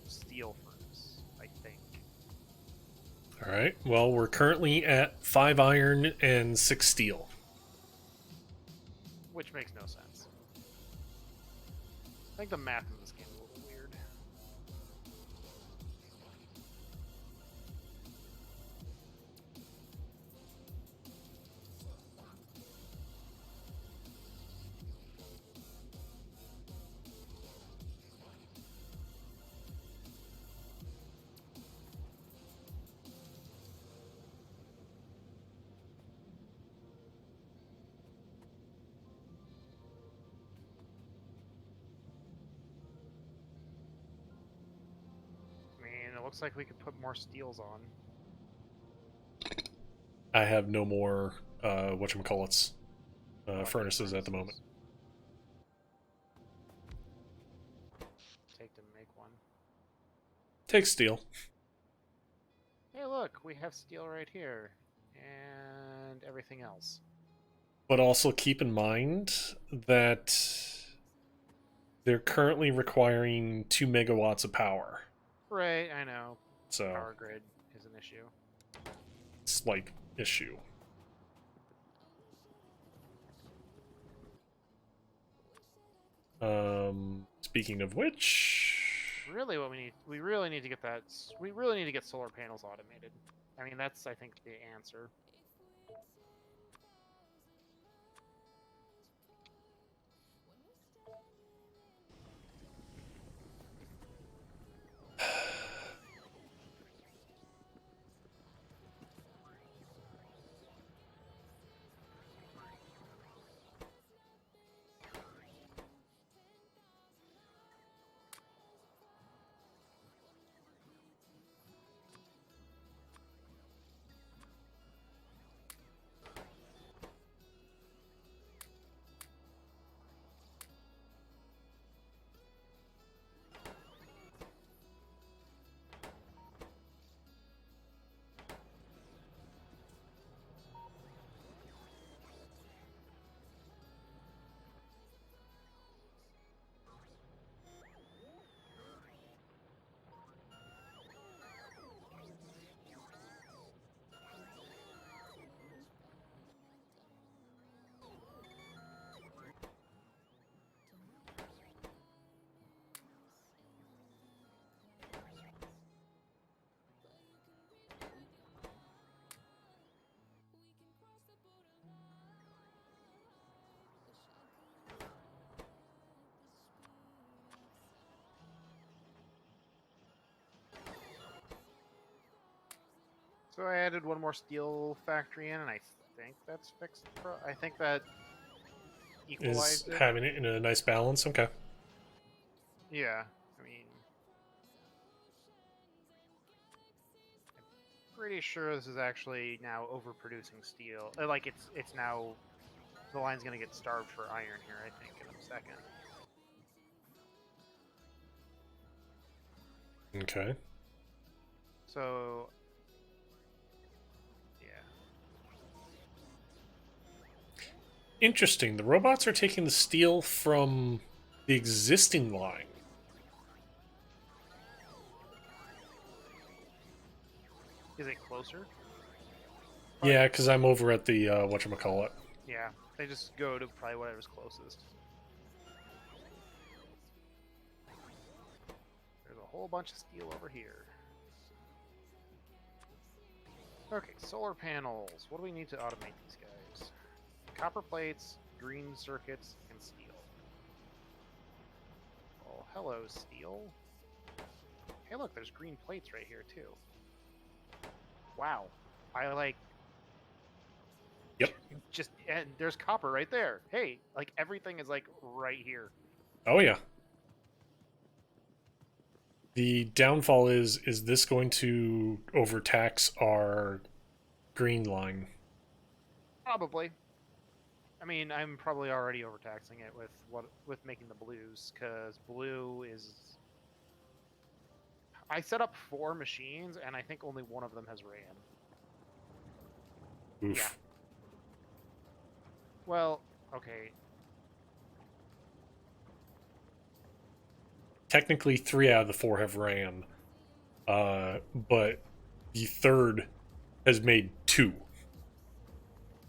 steel furnace, I think. All right. Well, we're currently at 5 iron and 6 steel. which makes no sense. I think the math in this game is a little weird. I mean, it looks like we could put more steels on. I have no more whatchamacallits Electric furnaces at the moment. furnaces. Take to make one. Take steel. Hey, look, we have steel right here, and everything else. But also keep in mind that they're currently requiring 2 megawatts of power. Right, I know. So, Power grid is an issue. slight issue. Speaking of which, Really, what we really need to get that. We really need to get solar panels automated. I mean, that's I think the answer. So I added one more steel factory in, and I think that's fixed. I think that is equalized it. having it in a nice balance. Okay. Yeah, I mean, I'm pretty sure this is actually now overproducing steel. Like it's now the line's gonna get starved for iron here. I think in a second. Okay. So yeah, Interesting. The robots are taking the steel from the existing line. is it closer? Probably, Yeah, because I'm over at the whatchamacallit. yeah, they just go to probably whatever's closest. There's a whole bunch of steel over here. Okay, solar panels. What do we need to automate these guys? Copper plates, green circuits, and steel. Oh, hello, steel. Hey, look, there's green plates right here, too. Wow. I like. Yep. Just. And there's copper right there. Hey, like, everything is, like, right here. Oh yeah. The downfall is this going to overtax our green line? Probably. I mean, I'm probably already overtaxing it with making the blues, because blue is. I set up 4 machines, and I think only one of them has RAM. Oof. Yeah. Well, okay. Technically, 3 out of the 4 have RAM, but The third has made 2.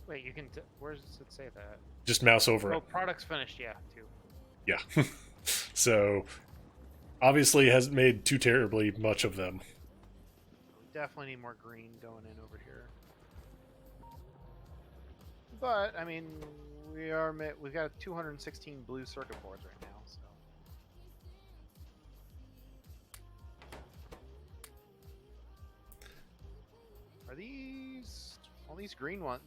Wait, you can. Where does it say that? Just mouse over Oh, it. products finished. Yeah, 2. Yeah. So obviously hasn't made too terribly much of them. We definitely need more green going in over here. But I mean, we've got 216 blue circuit boards right now. So are these all these green ones?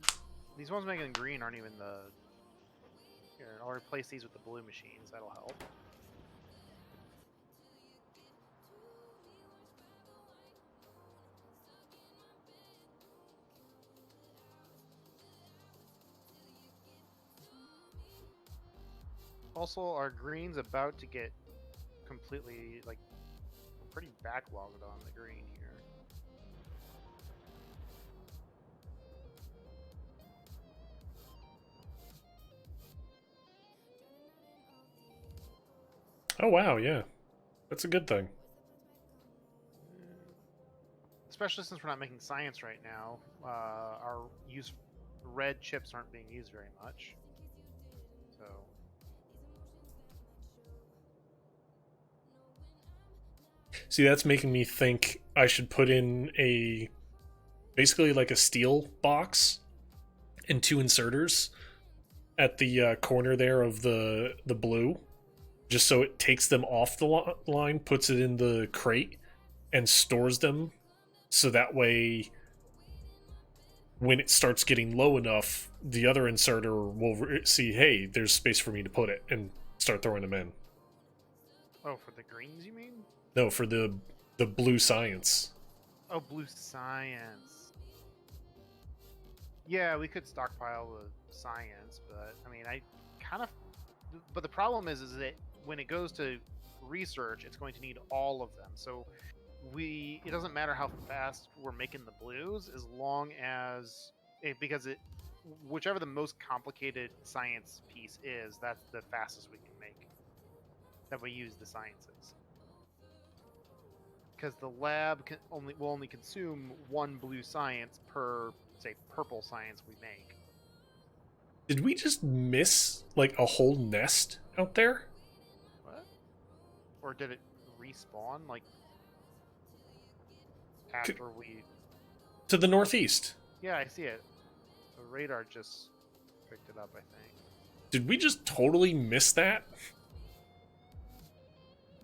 These ones making green aren't even the. Here, I'll replace these with the blue machines. That'll help. Also, our green's about to get completely like pretty backlogged on the green here. Oh wow, yeah. That's a good thing. Especially since we're not making science right now, our red chips aren't being used very much. So See, that's making me think I should put in a basically like a steel box and 2 inserters at the corner there of the blue, just so it takes them off the line, puts it in the crate, and stores them. So that way, when it starts getting low enough, the other inserter will see, hey, there's space for me to put it, and start throwing them in. oh, for the greens, you mean? No, for the blue science. Oh, blue science. Yeah, we could stockpile the science, but I mean, I kind of. But the problem is that when it goes to research, it's going to need all of them. So it doesn't matter how fast we're making the blues, as long as whichever the most complicated science piece is, that's the fastest we can make. That we use the sciences. Because the lab will only consume 1 blue science per, say, purple science we make. Did we just miss like a whole nest out there? What? Or did it respawn like after we? To the northeast. Yeah, I see it. The radar just picked it up, I think. Did we just totally miss that?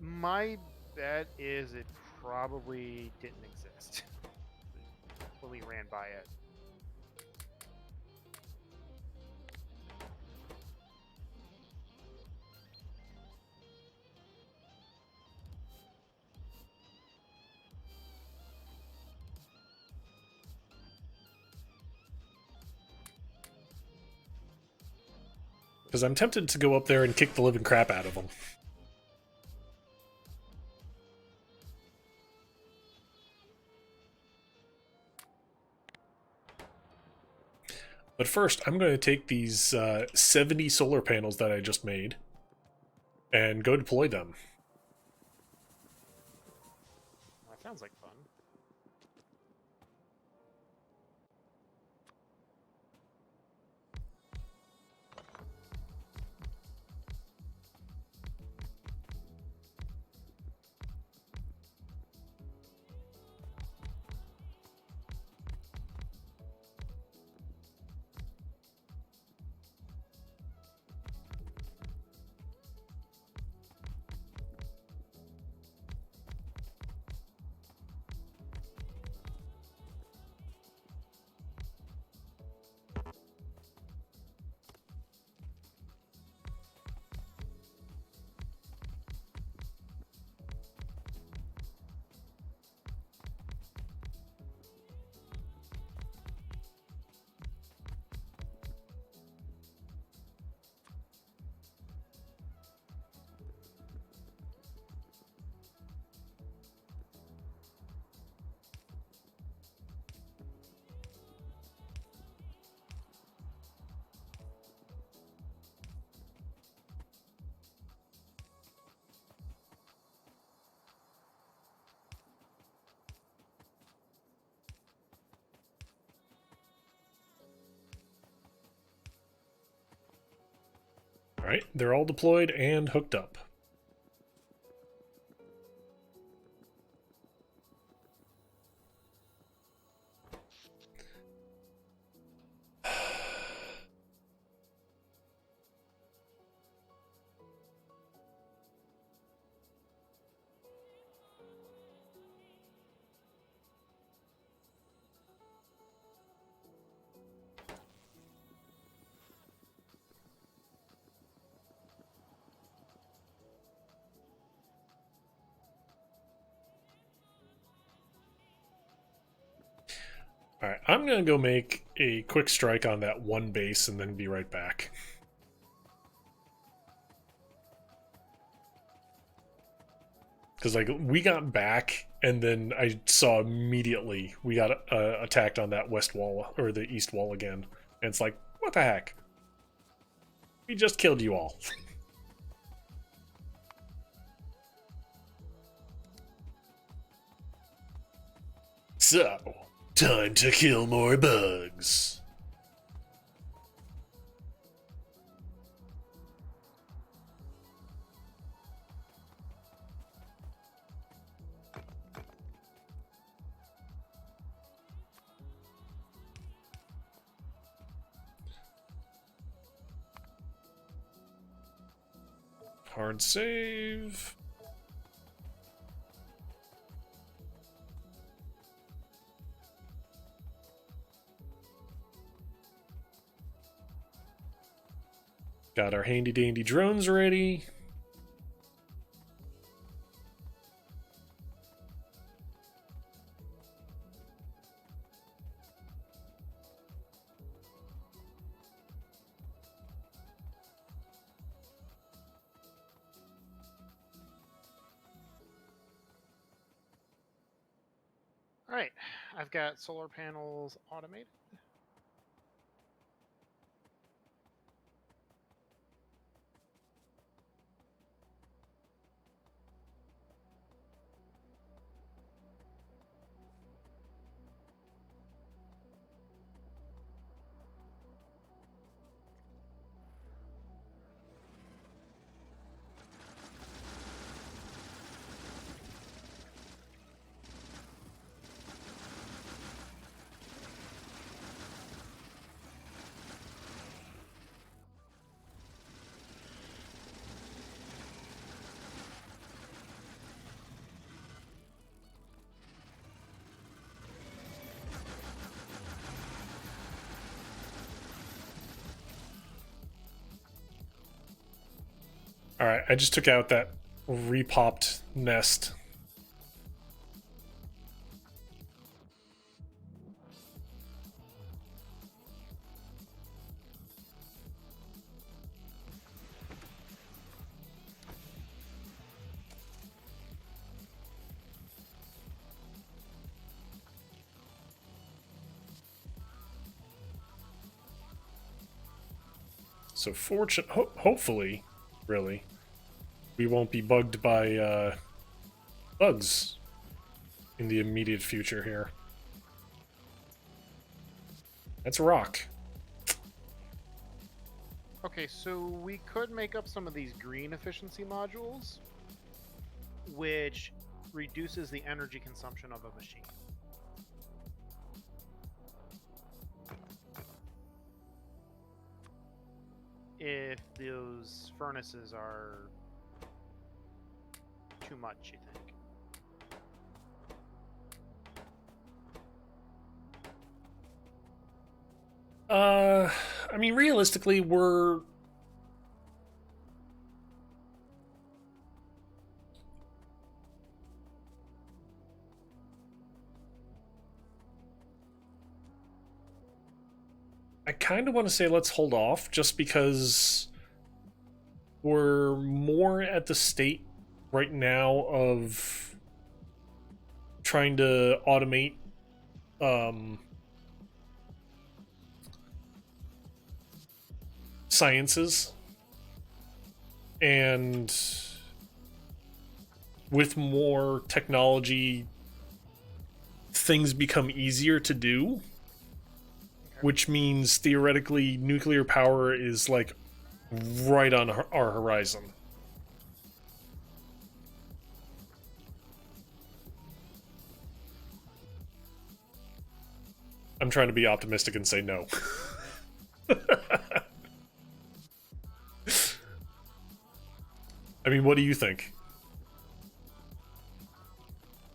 My bet is it probably didn't exist when we ran by it. Because I'm tempted to go up there and kick the living crap out of them. But first, I'm going to take these 70 solar panels that I just made and go deploy them. That sounds like fun. Alright, they're all deployed and hooked up. Alright, I'm gonna go make a quick strike on that one base and then be right back. Because, like, we got back, and then I saw immediately we got attacked on that west wall, or the east wall again. And it's like, what the heck? We just killed you all. So, time to kill more bugs. Hard save. Got our handy dandy drones ready. All right, I've got solar panels automated. Alright, I just took out that repopped nest. So hopefully, really, we won't be bugged by bugs in the immediate future here. That's a rock. Okay, so we could make up some of these green efficiency modules, which reduces the energy consumption of a machine. If those furnaces are too much, you think? I mean, realistically, we're... I kind of want to say let's hold off, just because we're more at the state right now of trying to automate sciences, and with more technology things become easier to do, which means theoretically nuclear power is like right on our horizon. I'm trying to be optimistic and say no. I mean, what do you think?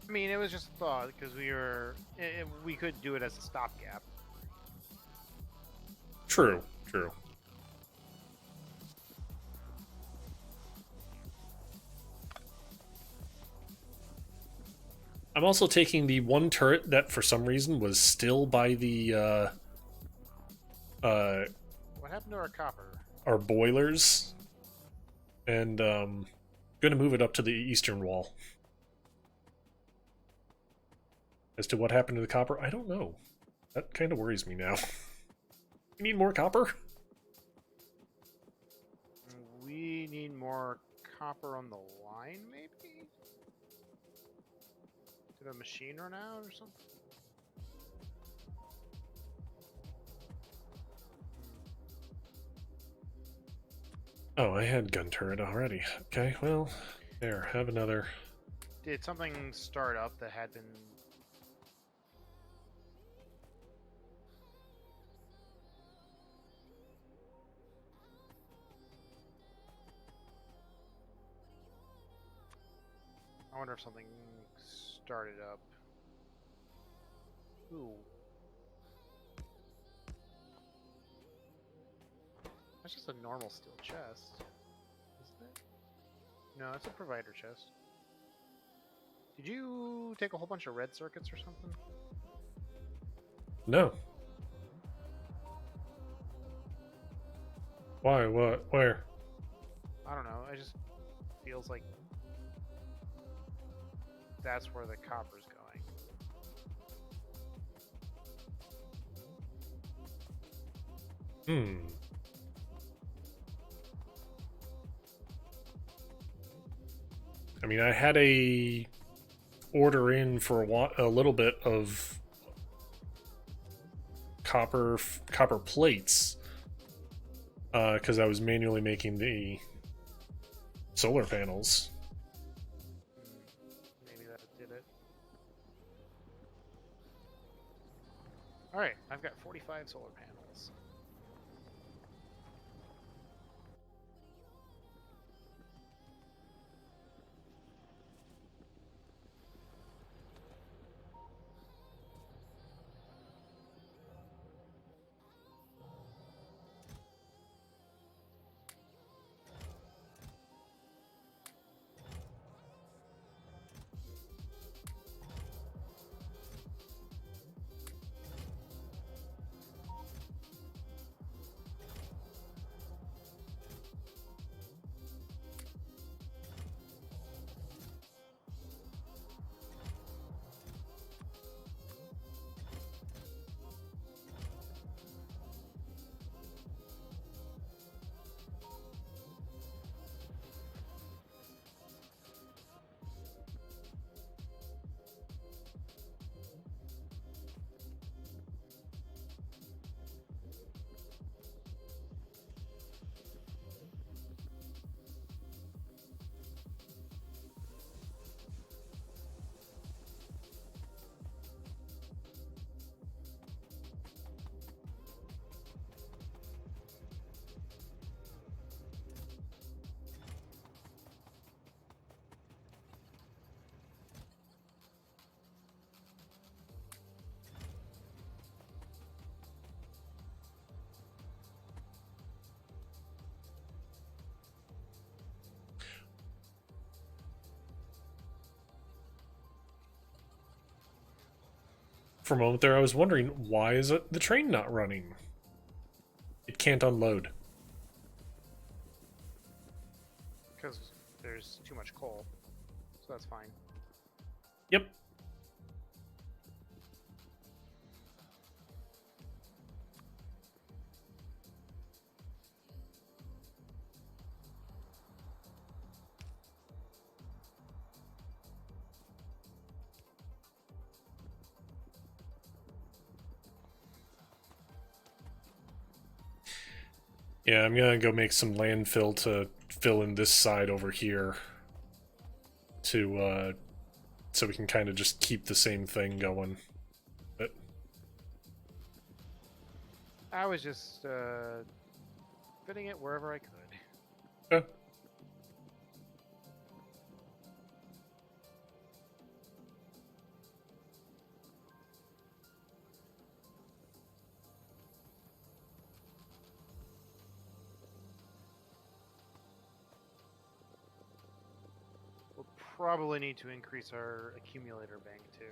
I mean, it was just a thought because we could do it as a stopgap. True, true. I'm also taking the one turret that for some reason was still by the What happened to our copper? our boilers, and gonna move it up to the eastern wall. As to what happened to the copper, I don't know. That kind of worries me now. You need more copper? We need more copper on the line, maybe? Did a machine run out or something? Oh, I had gun turret already. Okay, well, there, have another. Did something start up that had been... I wonder if something started up. Ooh. That's just a normal steel chest, isn't it? No, it's a provider chest. Did you take a whole bunch of red circuits or something? No. Why? What? Where? I don't know. It just feels like that's where the copper's going. Hmm. I mean, I had a order in for a little bit of copper plates because I was manually making the solar panels. Maybe that did it. Alright, I've got 45 solar panels. For a moment there, I was wondering, why is the train not running? It can't unload. Because there's too much coal. So that's fine. Yep. Yeah, I'm gonna go make some landfill to fill in this side over here to so we can kind of just keep the same thing going. But I was just fitting it wherever I could. yeah. We'll probably need to increase our accumulator bank too.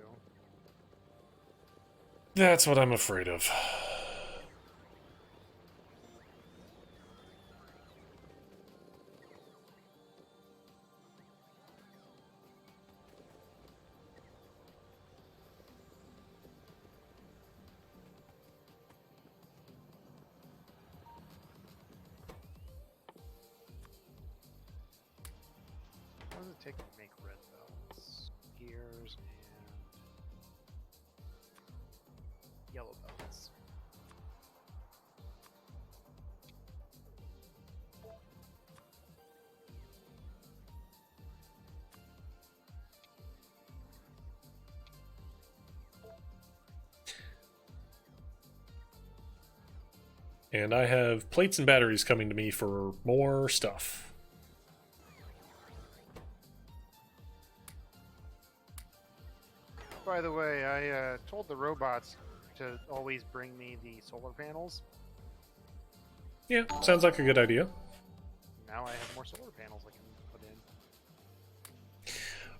That's what I'm afraid of. What does it take to make red belts? Gears and yellow belts. And I have plates and batteries coming to me for more stuff. By the way, I told the robots to always bring me the solar panels. Yeah, sounds like a good idea. Now I have more solar panels I can put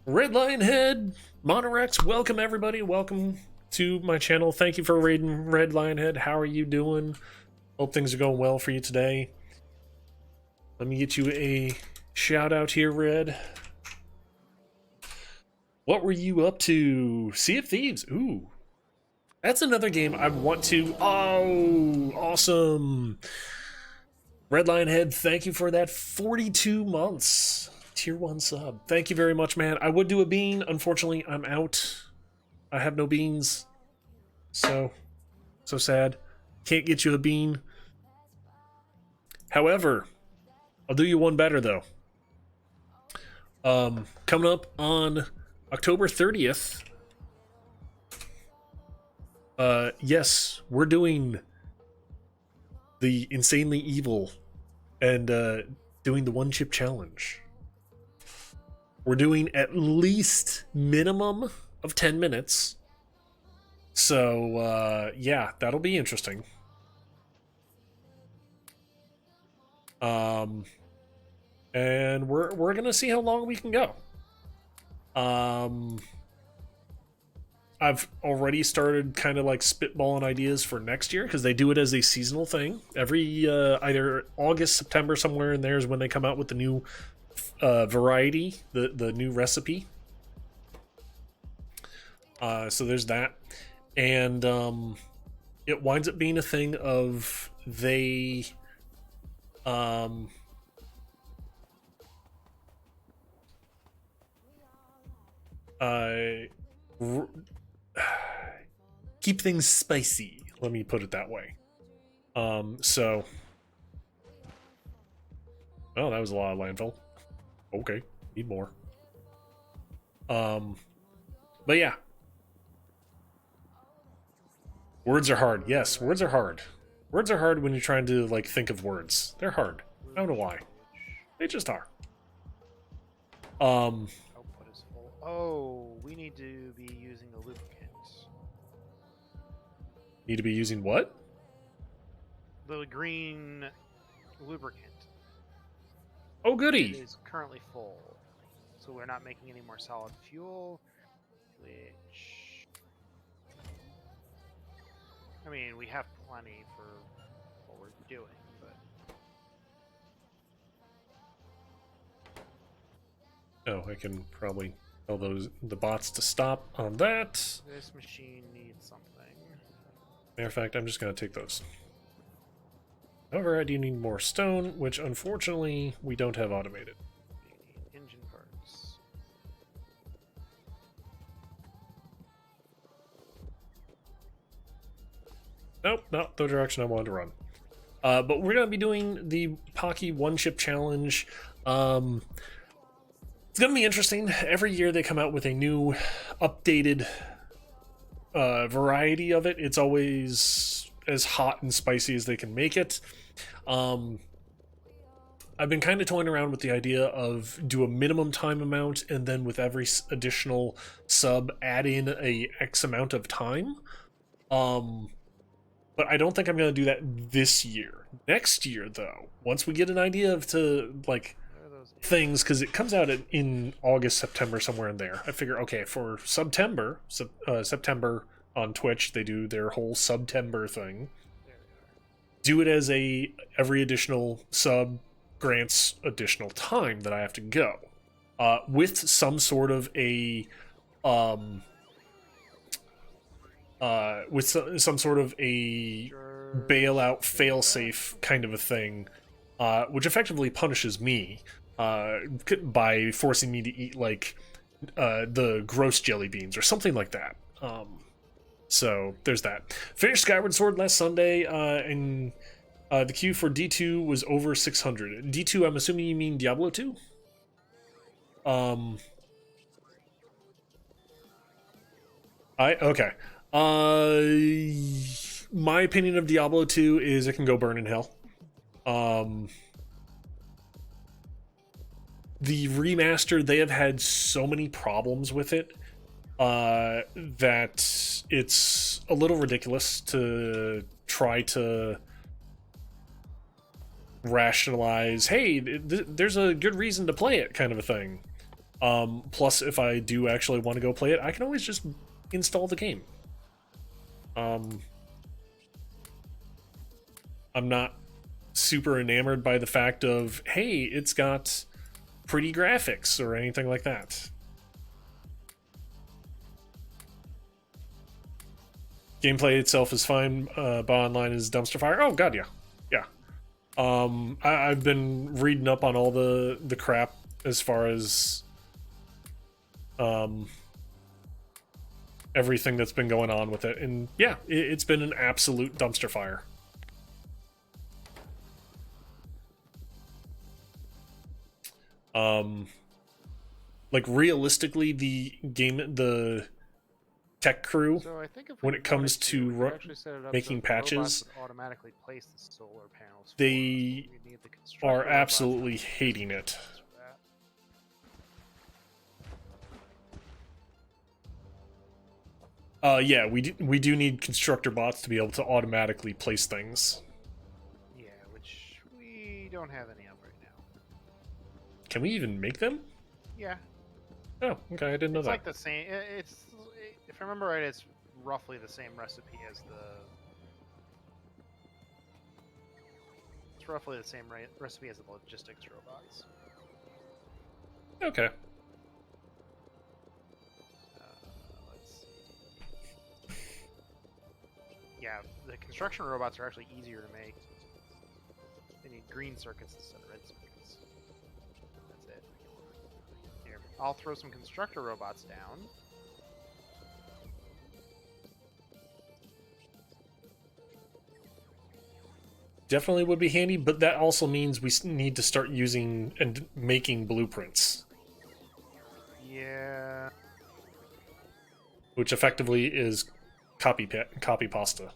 in. Red Lion Head, Monorex, welcome everybody. Welcome to my channel. Thank you for raiding Red Lion Head. How are you doing? Hope things are going well for you today. Let me get you a shout out here, Red. What were you up to? Sea of Thieves. Ooh. That's another game I want to... Oh, awesome. Red Lion Head, thank you for that 42 months. Tier 1 sub. Thank you very much, man. I would do a bean. Unfortunately, I'm out. I have no beans. So sad. Can't get you a bean. However, I'll do you one better, though. Coming up on October 30th, yes, we're doing the Insanely Evil and doing the one chip challenge. We're doing at least minimum of 10 minutes. So, yeah, that'll be interesting. And we're gonna see how long we can go. I've already started kind of like spitballing ideas for next year because they do it as a seasonal thing. Every either August, September, somewhere in there is when they come out with the new variety, the new recipe. So there's that, and it winds up being a thing of they keep things spicy, let me put it that way. So oh, that was a lot of landfill. Okay, need more. But yeah, words are hard. Yes, words are hard. Words are hard when you're trying to like think of words. They're hard. I don't know why. They just are. Output is full. Oh, we need to be using the lubricant. Need to be using what? The green lubricant. Oh, It goody. is currently full, so we're not making any more solid fuel. Which, I mean, we have plenty for what we're doing, but Oh, I can probably tell the bots to stop on that. this machine needs something. Matter of fact, I'm just going to take those. However, I do need more stone, which unfortunately we don't have automated. We need engine parts. Nope, not the direction I wanted to run. But we're gonna be doing the Pocky One Chip Challenge. It's gonna be interesting. Every year they come out with a new, updated variety of it. It's always as hot and spicy as they can make it. Um, I've been kind of toying around with the idea of do a minimum time amount and then with every additional sub add in a X amount of time. Um, but I don't think I'm going to do that this year. Next year, though, once we get an idea of to like What are those things, because it comes out in August, September, somewhere in there. I figure, okay, for September, September on Twitch, they do their whole September thing. There they are. Do it as a every additional sub grants additional time that I have to go, with some sort of a um some sort of a Sure. bailout failsafe kind of a thing, which effectively punishes me by forcing me to eat like the gross jelly beans or something like that. So there's that. Finished Skyward Sword last Sunday, and the queue for D2 was over 600. D2, I'm assuming you mean Diablo 2? Okay. My opinion of Diablo 2 is it can go burn in hell. The remaster, they have had so many problems with it that it's a little ridiculous to try to rationalize, hey, there's a good reason to play it, kind of a thing. Plus, if I do actually want to go play it, I can always just install the game. I'm not super enamored by the fact of, hey, it's got pretty graphics or anything like that. Gameplay itself is fine, but online is dumpster fire. Oh god, yeah, yeah. I've been reading up on all the crap as far as everything that's been going on with it, and yeah, it's been an absolute dumpster fire. Like realistically, the tech crew, So I think if we when it comes wanted to, we could to actually set it up making so the robots patches, would automatically place the solar panels for us, they but we need the constructor are robots absolutely to hating it. for that. Yeah, we do need constructor bots to be able to automatically place things. Yeah, which we don't have any of right now. Can we even make them? Yeah, Oh, okay, I didn't know it's that. like the same. If I remember right, it's roughly the same recipe as the. It's roughly the same recipe as the logistics robots. Okay. Let's see. Yeah, the construction robots are actually easier to make. They need green circuits instead of red circuits. That's it. Here, I'll throw some constructor robots down. Definitely would be handy, but that also means we need to start using and making blueprints, Yeah. which effectively is copy pasta.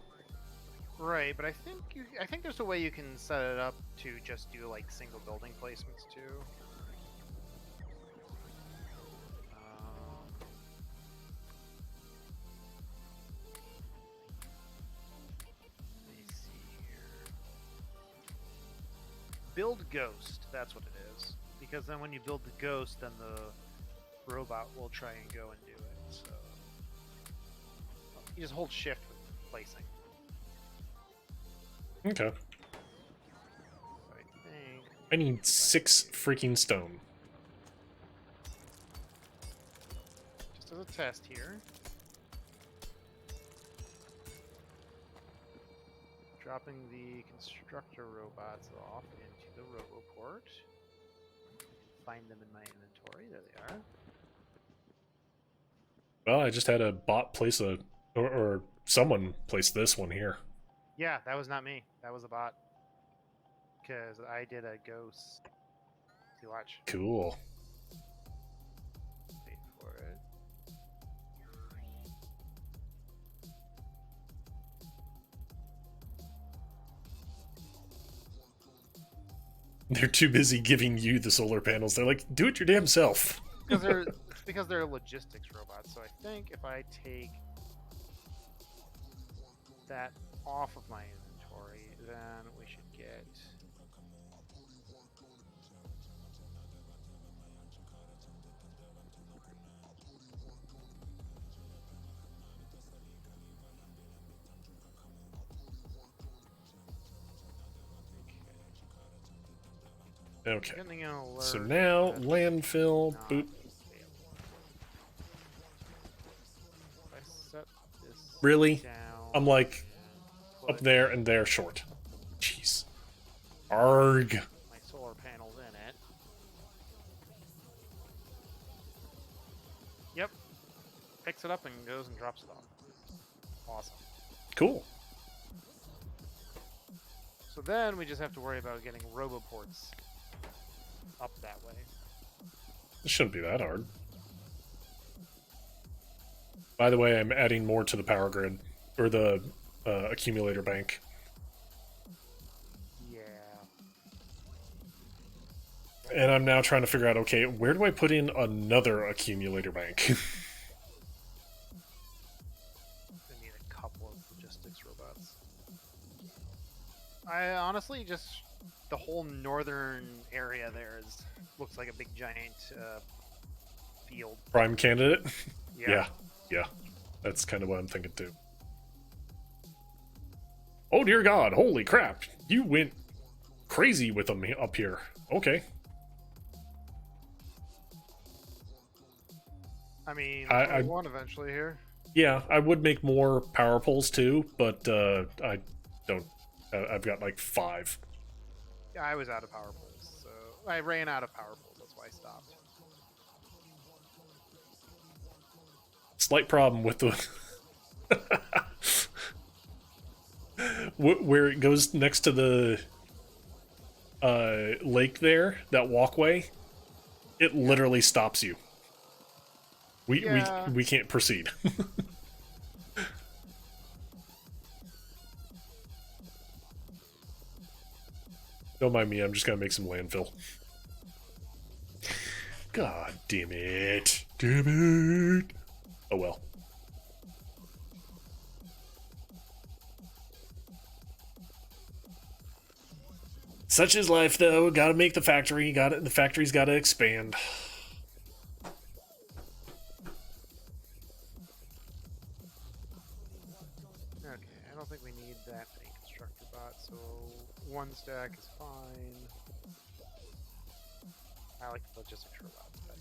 Right, but I think there's a way you can set it up to just do like single building placements too. Let me see here. Build ghost. That's what it is. Because then when you build the ghost, then the robot will try and go and do it. So you just hold shift with placing. Okay. So I think. I need 6 freaking stone. Just as a test here. Dropping the constructor robots off into the roboport. Find them in my inventory. There they are. Well, I just had a bot place or someone place this one here. Yeah, that was not me. That was a bot. because I did a ghost. See, watch. Cool. Wait for it. They're too busy giving you the solar panels. They're like, do it your damn self. Because they're logistics robots. So I think if I take that off of my inventory, then we should get. Okay. Getting an alert So now, that's landfill, not boop. available. If I set this Really? down I'm like, and up put there and there short. Jeez. Arg. my solar panels in it. Yep. Picks it up and goes and drops it off. Awesome. Cool. So then we just have to worry about getting roboports up that way. It shouldn't be that hard. By the way, I'm adding more to the power grid. Or the accumulator bank. Yeah. And I'm now trying to figure out, okay, where do I put in another accumulator bank? I need a couple of logistics robots. I honestly just the whole northern area there looks like a big giant field. Prime candidate? Yeah. Yeah. That's kind of what I'm thinking too. Oh dear God, holy crap. You went crazy with them up here. Okay. I mean, I one eventually here. Yeah, I would make more power poles too, but I don't. I've got like 5. Yeah, I was out of power poles, so I ran out of power poles. That's why I stopped. Slight problem with the where it goes next to the lake there, that walkway. It literally stops you. We can't proceed. Don't mind me, I'm just gonna make some landfill. God damn it. Damn it. Oh well. Such is life, though. Gotta make the factory. The factory's gotta expand. Okay, I don't think we need that many constructor bots, so 1 stack is fine. I like the logistics robots better.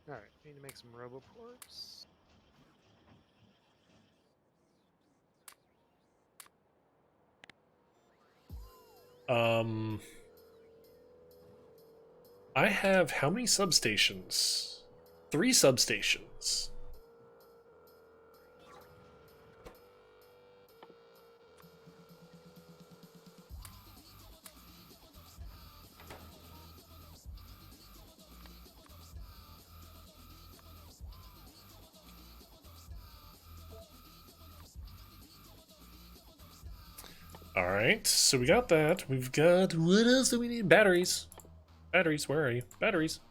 Alright, need to make some roboports. Um, I have how many substations? 3 substations. Alright, so we got that. We've got... What else do we need? Batteries. Batteries, where are you? Batteries.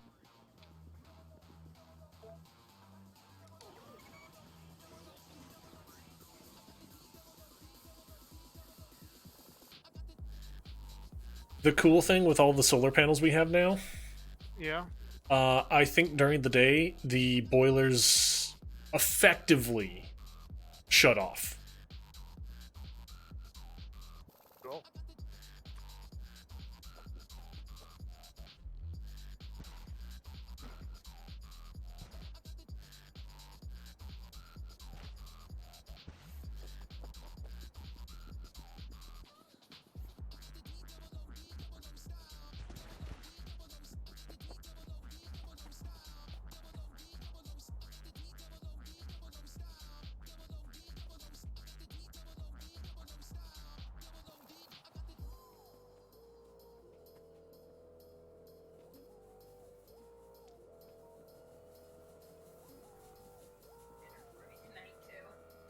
The cool thing with all the solar panels we have now, Yeah. I think during the day, the boilers effectively shut off. Cool.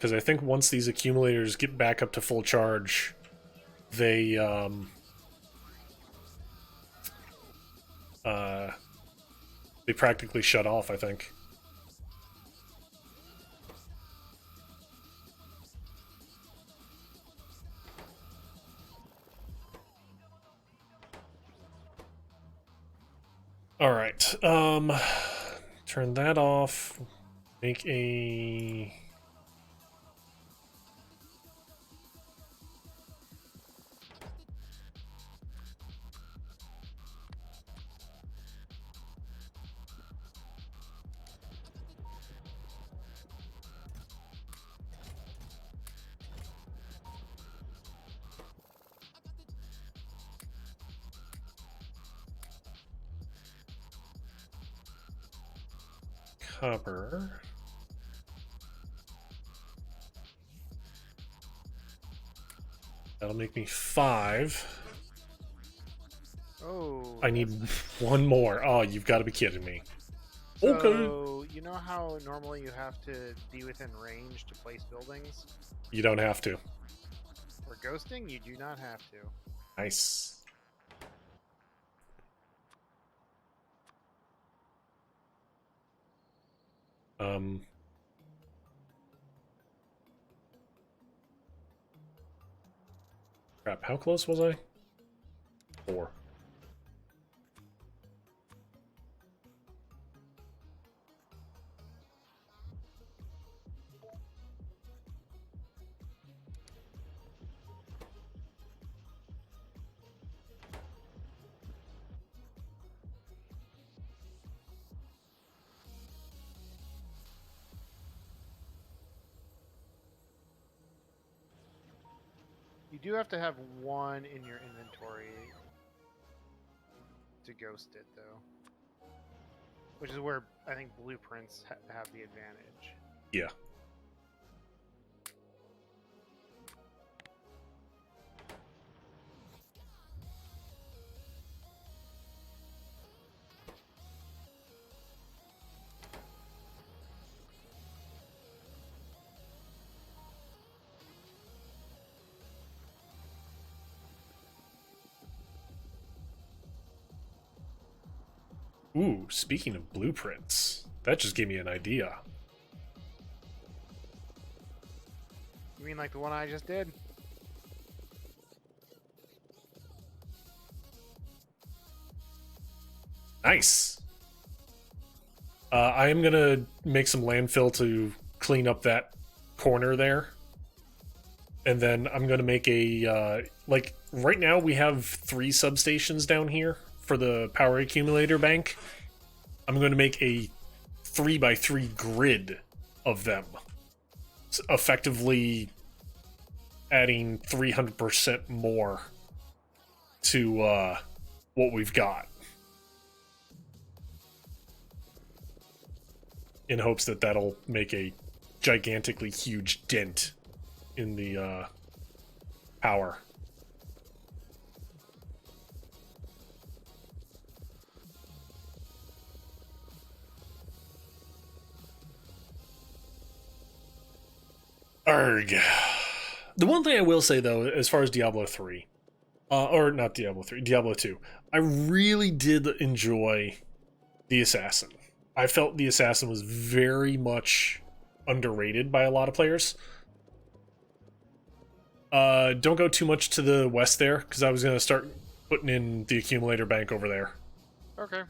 because I think once these accumulators get back up to full charge, they practically shut off, I think. All right. Turn that off. Make a copper. That'll make me 5. Oh, I need one more. Oh, you've got to be kidding me. Okay. So, you know how normally you have to be within range to place buildings? You don't have to. For ghosting, you do not have to. Nice. Crap, how close was I? 4. You do have to have one in your inventory to ghost it, though. Which is where I think blueprints have the advantage. Yeah. Ooh, speaking of blueprints, that just gave me an idea. You mean like the one I just did? Nice. I am gonna make some landfill to clean up that corner there. And then I'm gonna make a, like, right now we have 3 substations down here for the power accumulator bank. I'm gonna make a 3x3 grid of them. Effectively adding 300% more to what we've got, in hopes that that'll make a gigantically huge dent in the power. Arg. The one thing I will say, though, as far as Diablo 3, or not Diablo 3, Diablo 2, I really did enjoy the Assassin. I felt the Assassin was very much underrated by a lot of players. Don't go too much to the west there, because I was going to start putting in the accumulator bank over there. Okay.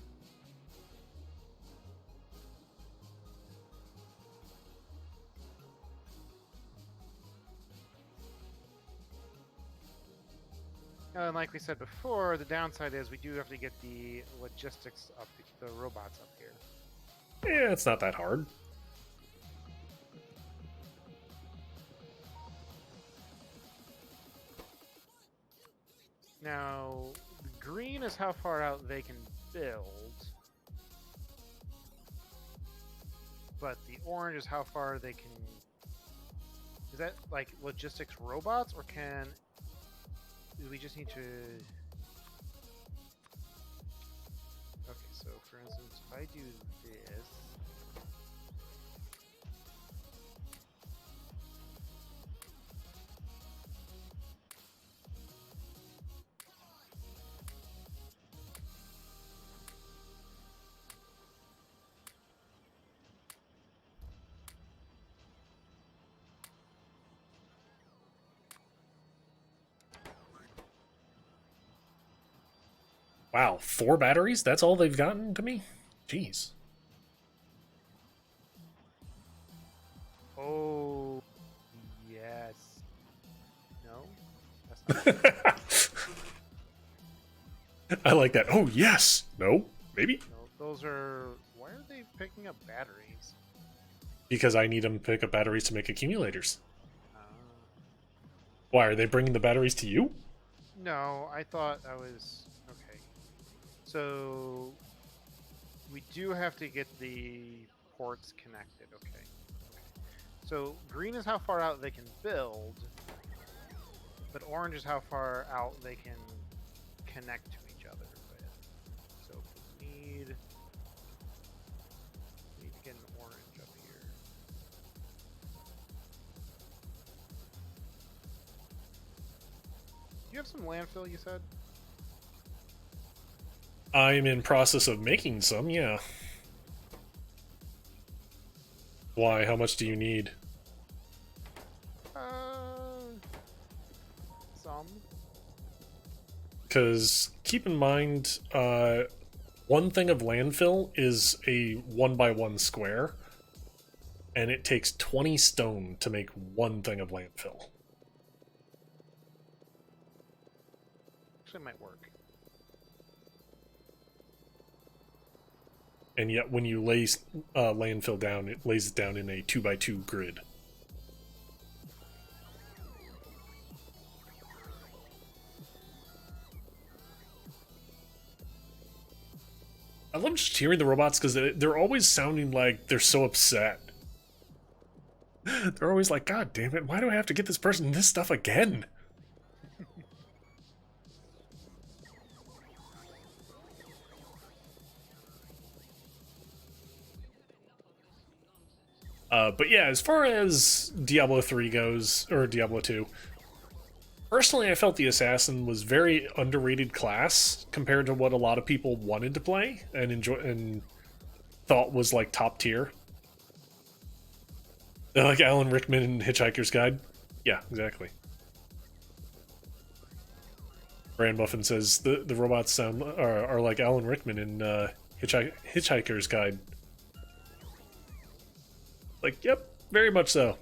And like we said before, the downside is we do have to get the logistics up, the robots up here. Yeah, it's not that hard. Now, green is how far out they can build. But the orange is how far they can... Is that, like, logistics robots, or can... Do we just need to... Okay, so, for instance, if I do this... Wow, 4 batteries? That's all they've gotten to me? Jeez. Oh, yes. No, that's not it. I like that. Oh, yes. No, maybe? No, those are. Why are they picking up batteries? Because I need them to pick up batteries to make accumulators. Uh, Why, are they bringing the batteries to you? no, I thought I was okay. So we do have to get the ports connected. Okay. So green is how far out they can build, but orange is how far out they can connect to each other with. So we need to get an orange up here. Do you have some landfill? You said. I'm in process of making some, yeah. Why? How much do you need? Some. Because keep in mind, one thing of landfill is a 1x1 square, and it takes 20 stone to make one thing of landfill. Actually, might work. And yet, when you lay landfill down, it lays it down in a 2x2 grid. I love just hearing the robots because they're always sounding like they're so upset. They're always like, God damn it, why do I have to get this person this stuff again? But yeah, as far as Diablo 3 goes, or Diablo 2, personally I felt the Assassin was very underrated class compared to what a lot of people wanted to play and enjoy and thought was like top tier. Like Alan Rickman in Hitchhiker's Guide. Yeah, exactly. Brand Buffin says the robots sound are like Alan Rickman in Hitchhiker's Guide. Like, yep, very much so.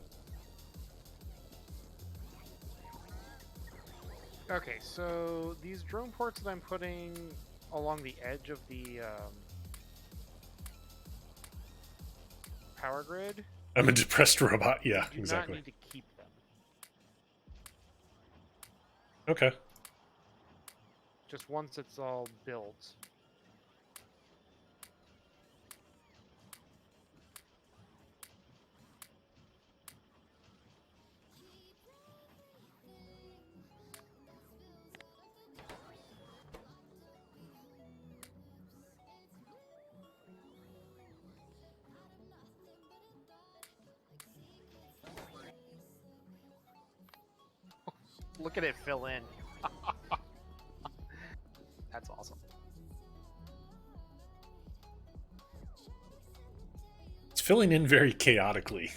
Okay, so these drone ports that I'm putting along the edge of the power grid, I'm a depressed robot. Yeah, you do exactly. not need to keep them. Okay. Just once it's all built. Look at it fill in. That's awesome. It's filling in very chaotically.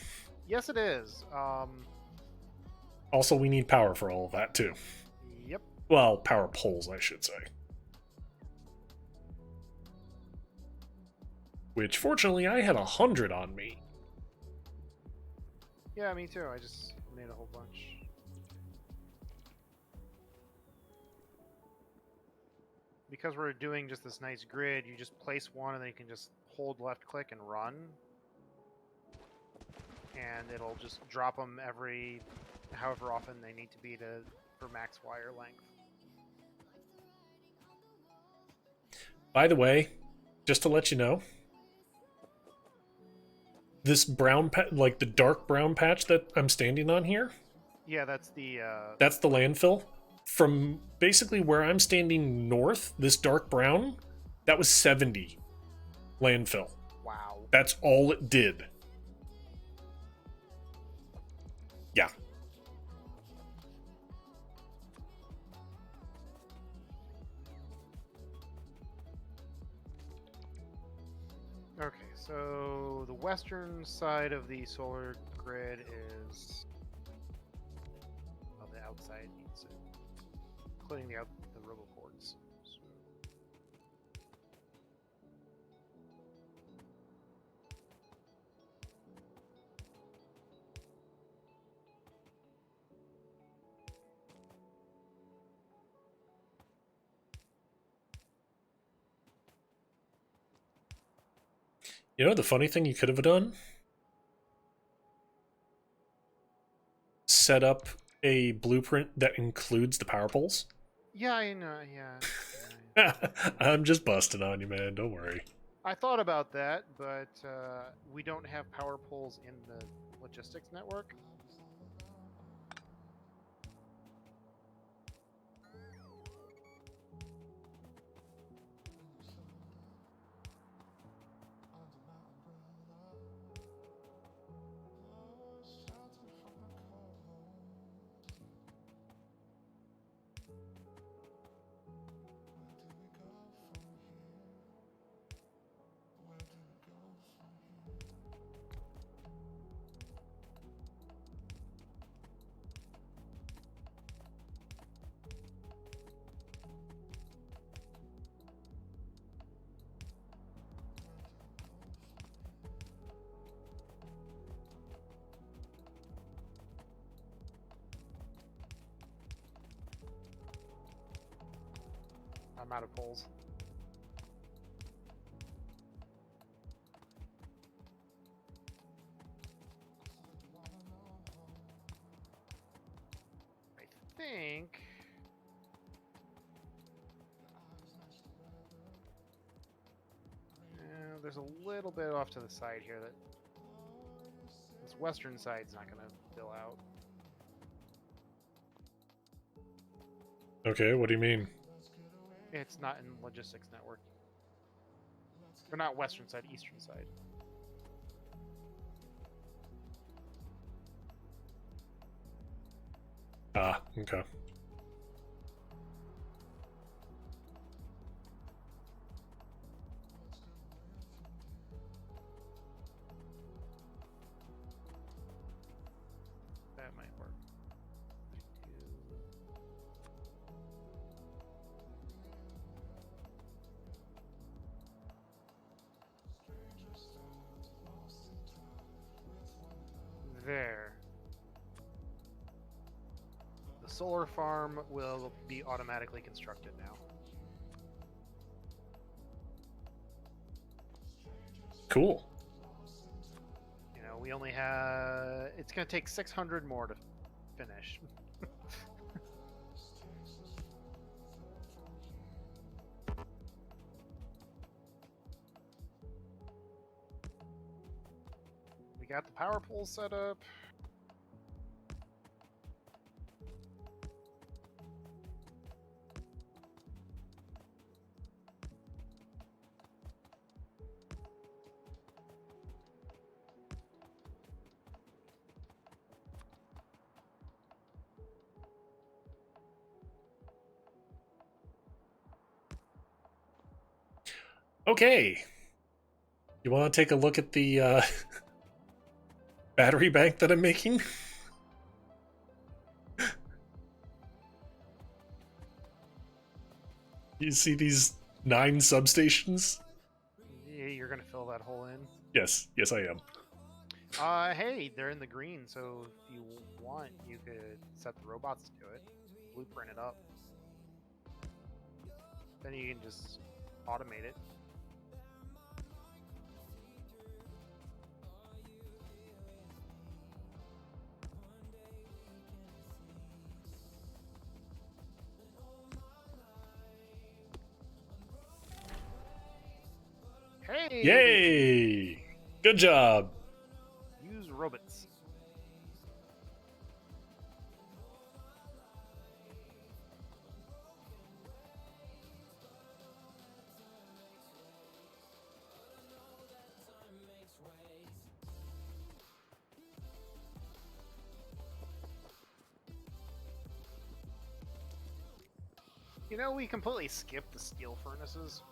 Yes, it is. Also, we need power for all of that, too. Yep. Well, power poles, I should say. Which, fortunately, I had 100 on me. Yeah, me too. I just made a whole bunch. Because we're doing just this nice grid, you just place one and then you can just hold left click and run. And it'll just drop them every however often they need to be for max wire length. By the way, just to let you know, this brown like the dark brown patch that I'm standing on here, Yeah, that's the landfill. From basically where I'm standing north, this dark brown, that was 70 landfill. wow. That's all it did. Yeah. Okay, so the western side of the solar grid is the outside needs it, including the roboports. So You know the funny thing you could have done? Set up a blueprint that includes the power poles. Yeah, I know. Yeah, I'm just busting on you, man. Don't worry. I thought about that, but we don't have power poles in the logistics network. I'm out of poles. I think. There's a little bit off to the side here that this western side's not going to fill out. Okay, what do you mean? It's not in logistics network. Or not western side, eastern side. Ah, okay. That might work. There. The solar farm will be automatically constructed now. Cool. You know, we only have. It's going to take 600 more to finish. We got the power poles set up. Okay. You want to take a look at the battery bank that I'm making? You see these 9 substations? Yeah, you're going to fill that hole in. Yes, yes, I am. Hey, they're in the green, so if you want, you could set the robots to do it, blueprint it up. Then you can just automate it. Hey! Yay! Good job. Use robots. You know, we completely skipped the steel furnaces.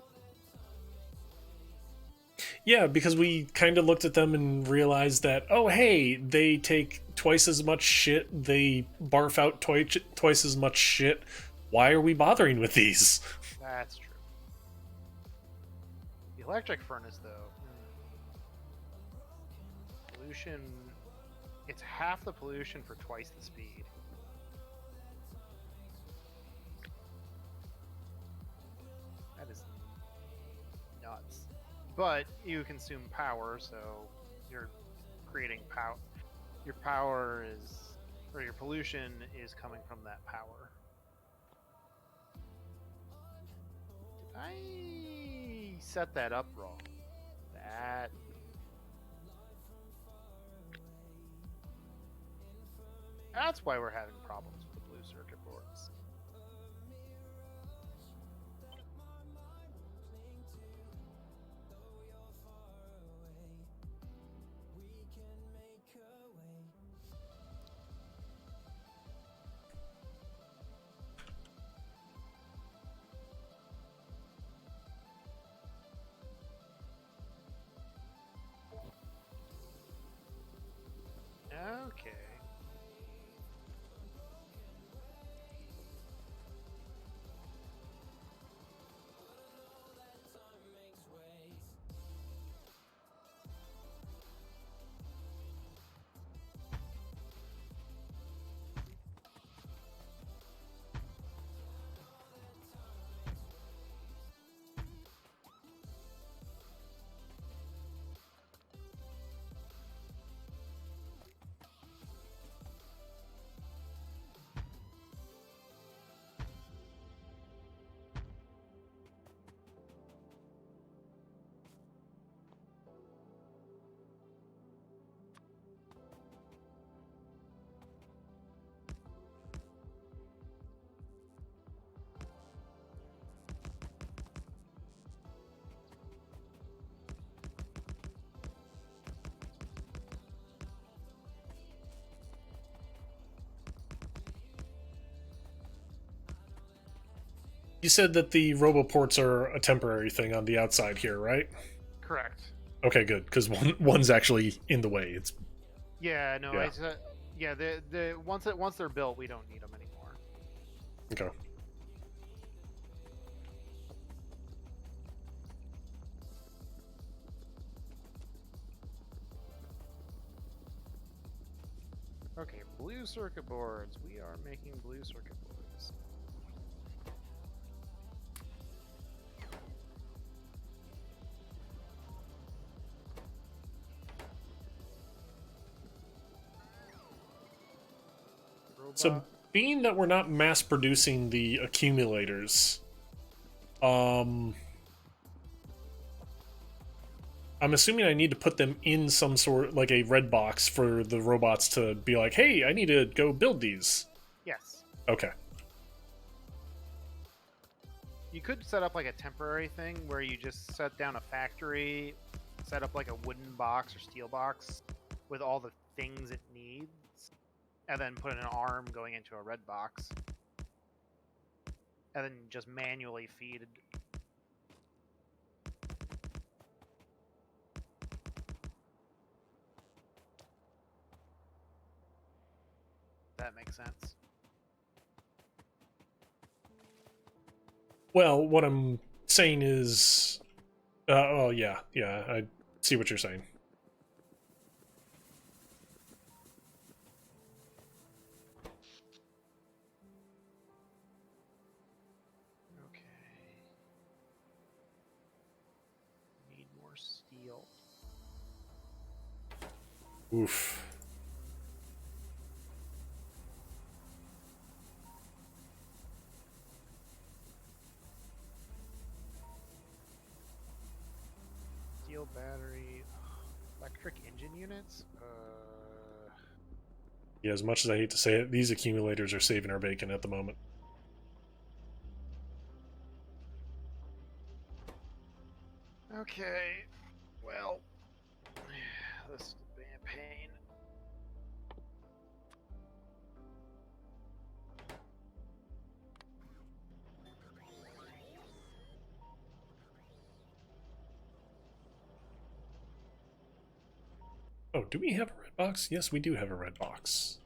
Yeah, because we kind of looked at them and realized that, oh, hey, they take twice as much shit, they barf out twice as much shit. Why are we bothering with these? That's true. The electric furnace, though. Pollution. It's half the pollution for twice the speed. That is nuts. but you consume power, so you're creating power. Your power is, or your pollution is coming from that power. Did I set that up wrong? That. That's why we're having problems with the blue circuit boards. Okay. You said that the roboports are a temporary thing on the outside here, right? Correct. Okay, good, because one's actually in the way. It's Yeah, no, yeah. yeah, once they're built, we don't need them anymore. Okay. Okay, blue circuit boards. We are making blue circuit boards. So, Robot. being that we're not mass producing the accumulators, um, I'm assuming I need to put them in some sort, like a red box for the robots to be like, "Hey, I need to go build these." Yes. Okay. You could set up like a temporary thing where you just set down a factory, set up like a wooden box or steel box with all the things it needs, and then put an arm going into a red box. And then just manually feed. That makes sense. Well, what I'm saying is, oh yeah, I see what you're saying. Okay. Need more steel. Oof. Steel battery. Electric engine units? Yeah, as much as I hate to say it, these accumulators are saving our bacon at the moment. Okay. Well, this is a pain. Oh, do we have a red box? Yes, we do have a red box.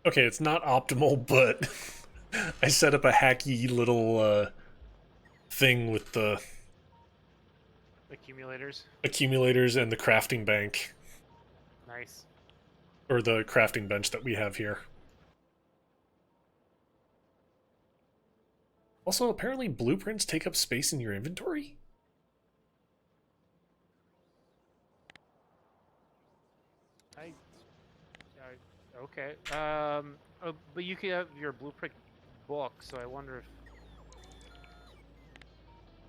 Okay, it's not optimal, but I set up a hacky little thing with the Accumulators. accumulators and the crafting bank, Nice. or the crafting bench that we have here. Also, apparently blueprints take up space in your inventory? I, okay. But you could have your blueprint book, so I wonder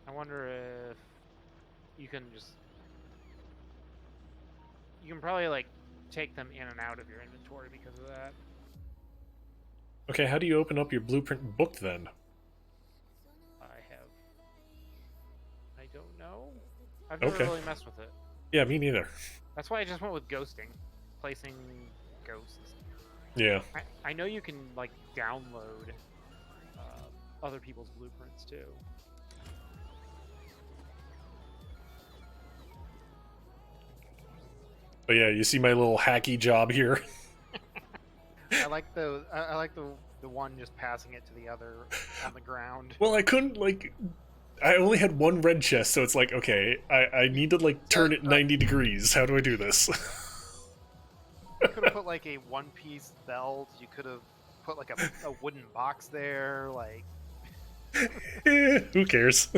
if you can just you can probably like take them in and out of your inventory because of that. Okay, how do you open up your blueprint book then? I don't know. I've never Okay. really messed with it. Yeah, me neither. That's why I just went with ghosting, placing ghosts. Yeah. I know you can like download other people's blueprints too. But yeah, you see my little hacky job here? I like the one just passing it to the other on the ground. Well, I couldn't, like... I only had one red chest, so it's like, okay, I need to, like, turn it 90 degrees. How do I do this? You could have put like a one-piece belt. You could have put like a wooden box there. Like, Who cares?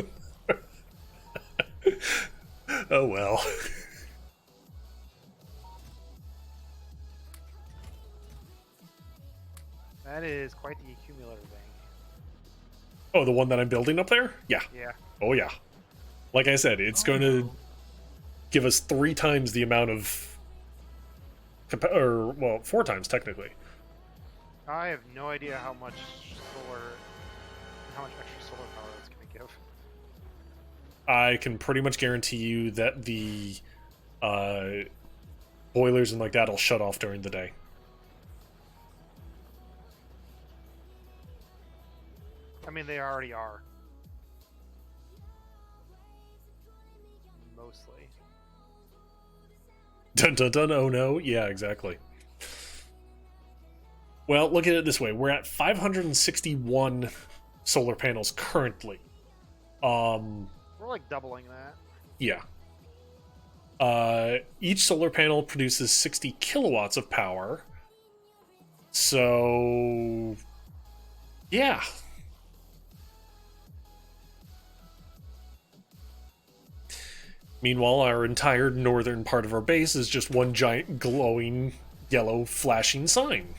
Oh well. that is quite the accumulator thing. Oh, the one that I'm building up there? Yeah. Yeah. Oh yeah. Like I said, it's going to give us 3 times the amount of... or, well, 4 times, technically. I have no idea how much extra solar power that's going to give. I can pretty much guarantee you that the boilers and like that will shut off during the day. I mean, they already are. Mostly. Dun dun dun, oh no. Yeah, exactly. Well, look at it this way. We're at 561 solar panels currently. We're like doubling that. Yeah. Each solar panel produces 60 kilowatts of power. So... yeah. Meanwhile, our entire northern part of our base is just one giant glowing yellow flashing sign.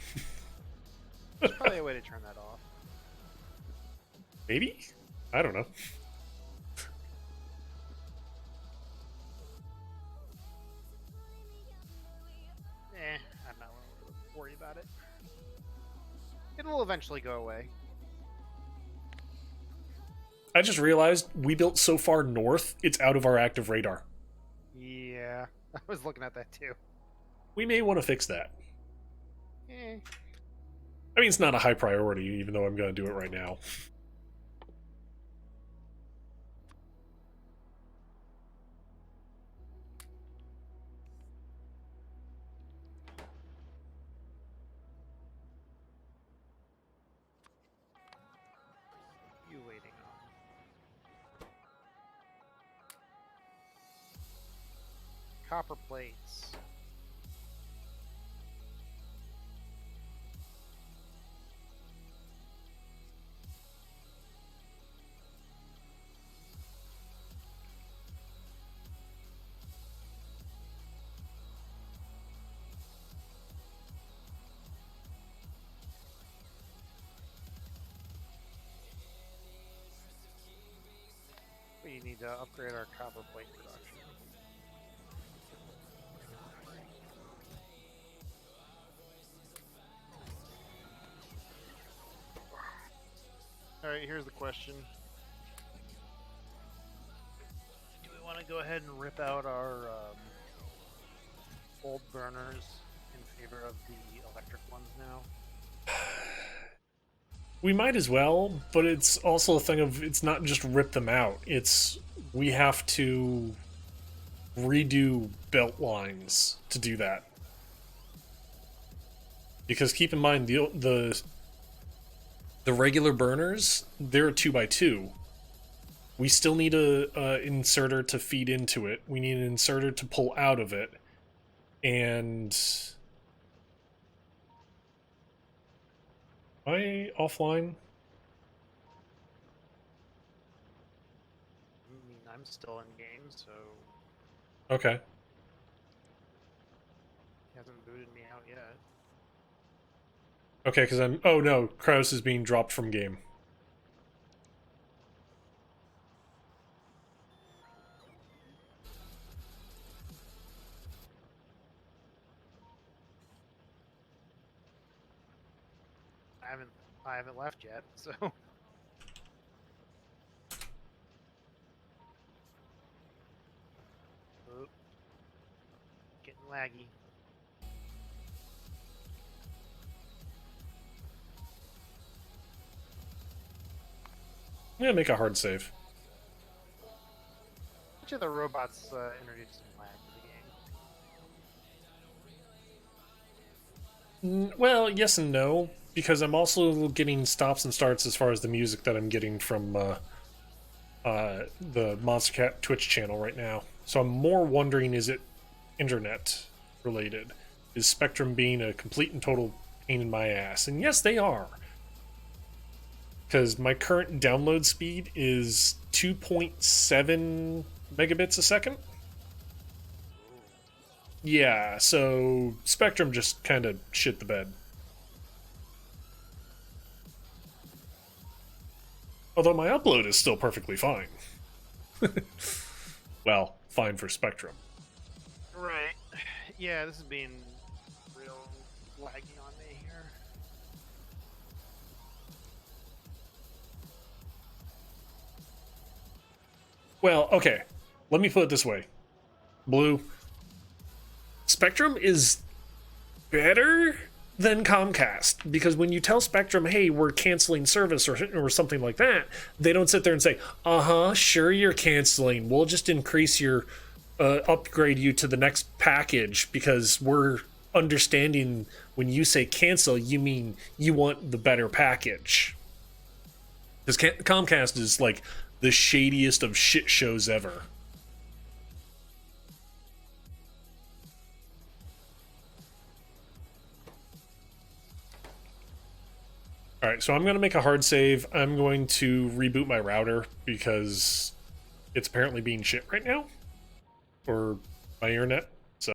There's probably a way to turn that off. Maybe? I don't know. I'm not really worried about it. It will eventually go away. I just realized we built so far north, it's out of our active radar. Yeah, I was looking at that too. We may want to fix that. Eh. I mean, it's not a high priority, even though I'm going to do it right now. You waiting on copper plates. We need to upgrade our copper plate production. Alright, here's the question. Do we want to go ahead and rip out our old burners in favor of the electric ones now? We might as well, but it's also a thing of, it's not just rip them out. It's, we have to redo belt lines to do that. Because keep in mind the regular burners, they're a 2x2. We still need a inserter to feed into it. We need an inserter to pull out of it. And am I offline? I mean, I'm still in game, so Okay. he hasn't booted me out yet. Okay, because I'm... Oh no, Kraus is being dropped from game. I haven't left yet, so Oop. Getting laggy. I'm gonna make a hard save. Which of the robots introduced some lag to the game? Well, yes and no, because I'm also getting stops and starts as far as the music that I'm getting from the Monster Cat Twitch channel right now. So I'm more wondering, is it internet related? Is Spectrum being a complete and total pain in my ass? And yes, they are. Because my current download speed is 2.7 megabits a second. Yeah, so Spectrum just kind of shit the bed. Although my upload is still perfectly fine. Well, fine for Spectrum. Right. Yeah, this is being real laggy on me here. Well, okay. Let me put it this way. Blue, Spectrum is better than Comcast, because when you tell Spectrum, hey, we're canceling service or something like that, they don't sit there and say, sure, you're canceling. We'll just increase your upgrade you to the next package because we're understanding when you say cancel, you mean you want the better package. Because Comcast is like the shadiest of shit shows ever. All right, so I'm going to make a hard save. I'm going to reboot my router because it's apparently being shit right now. Or my internet. So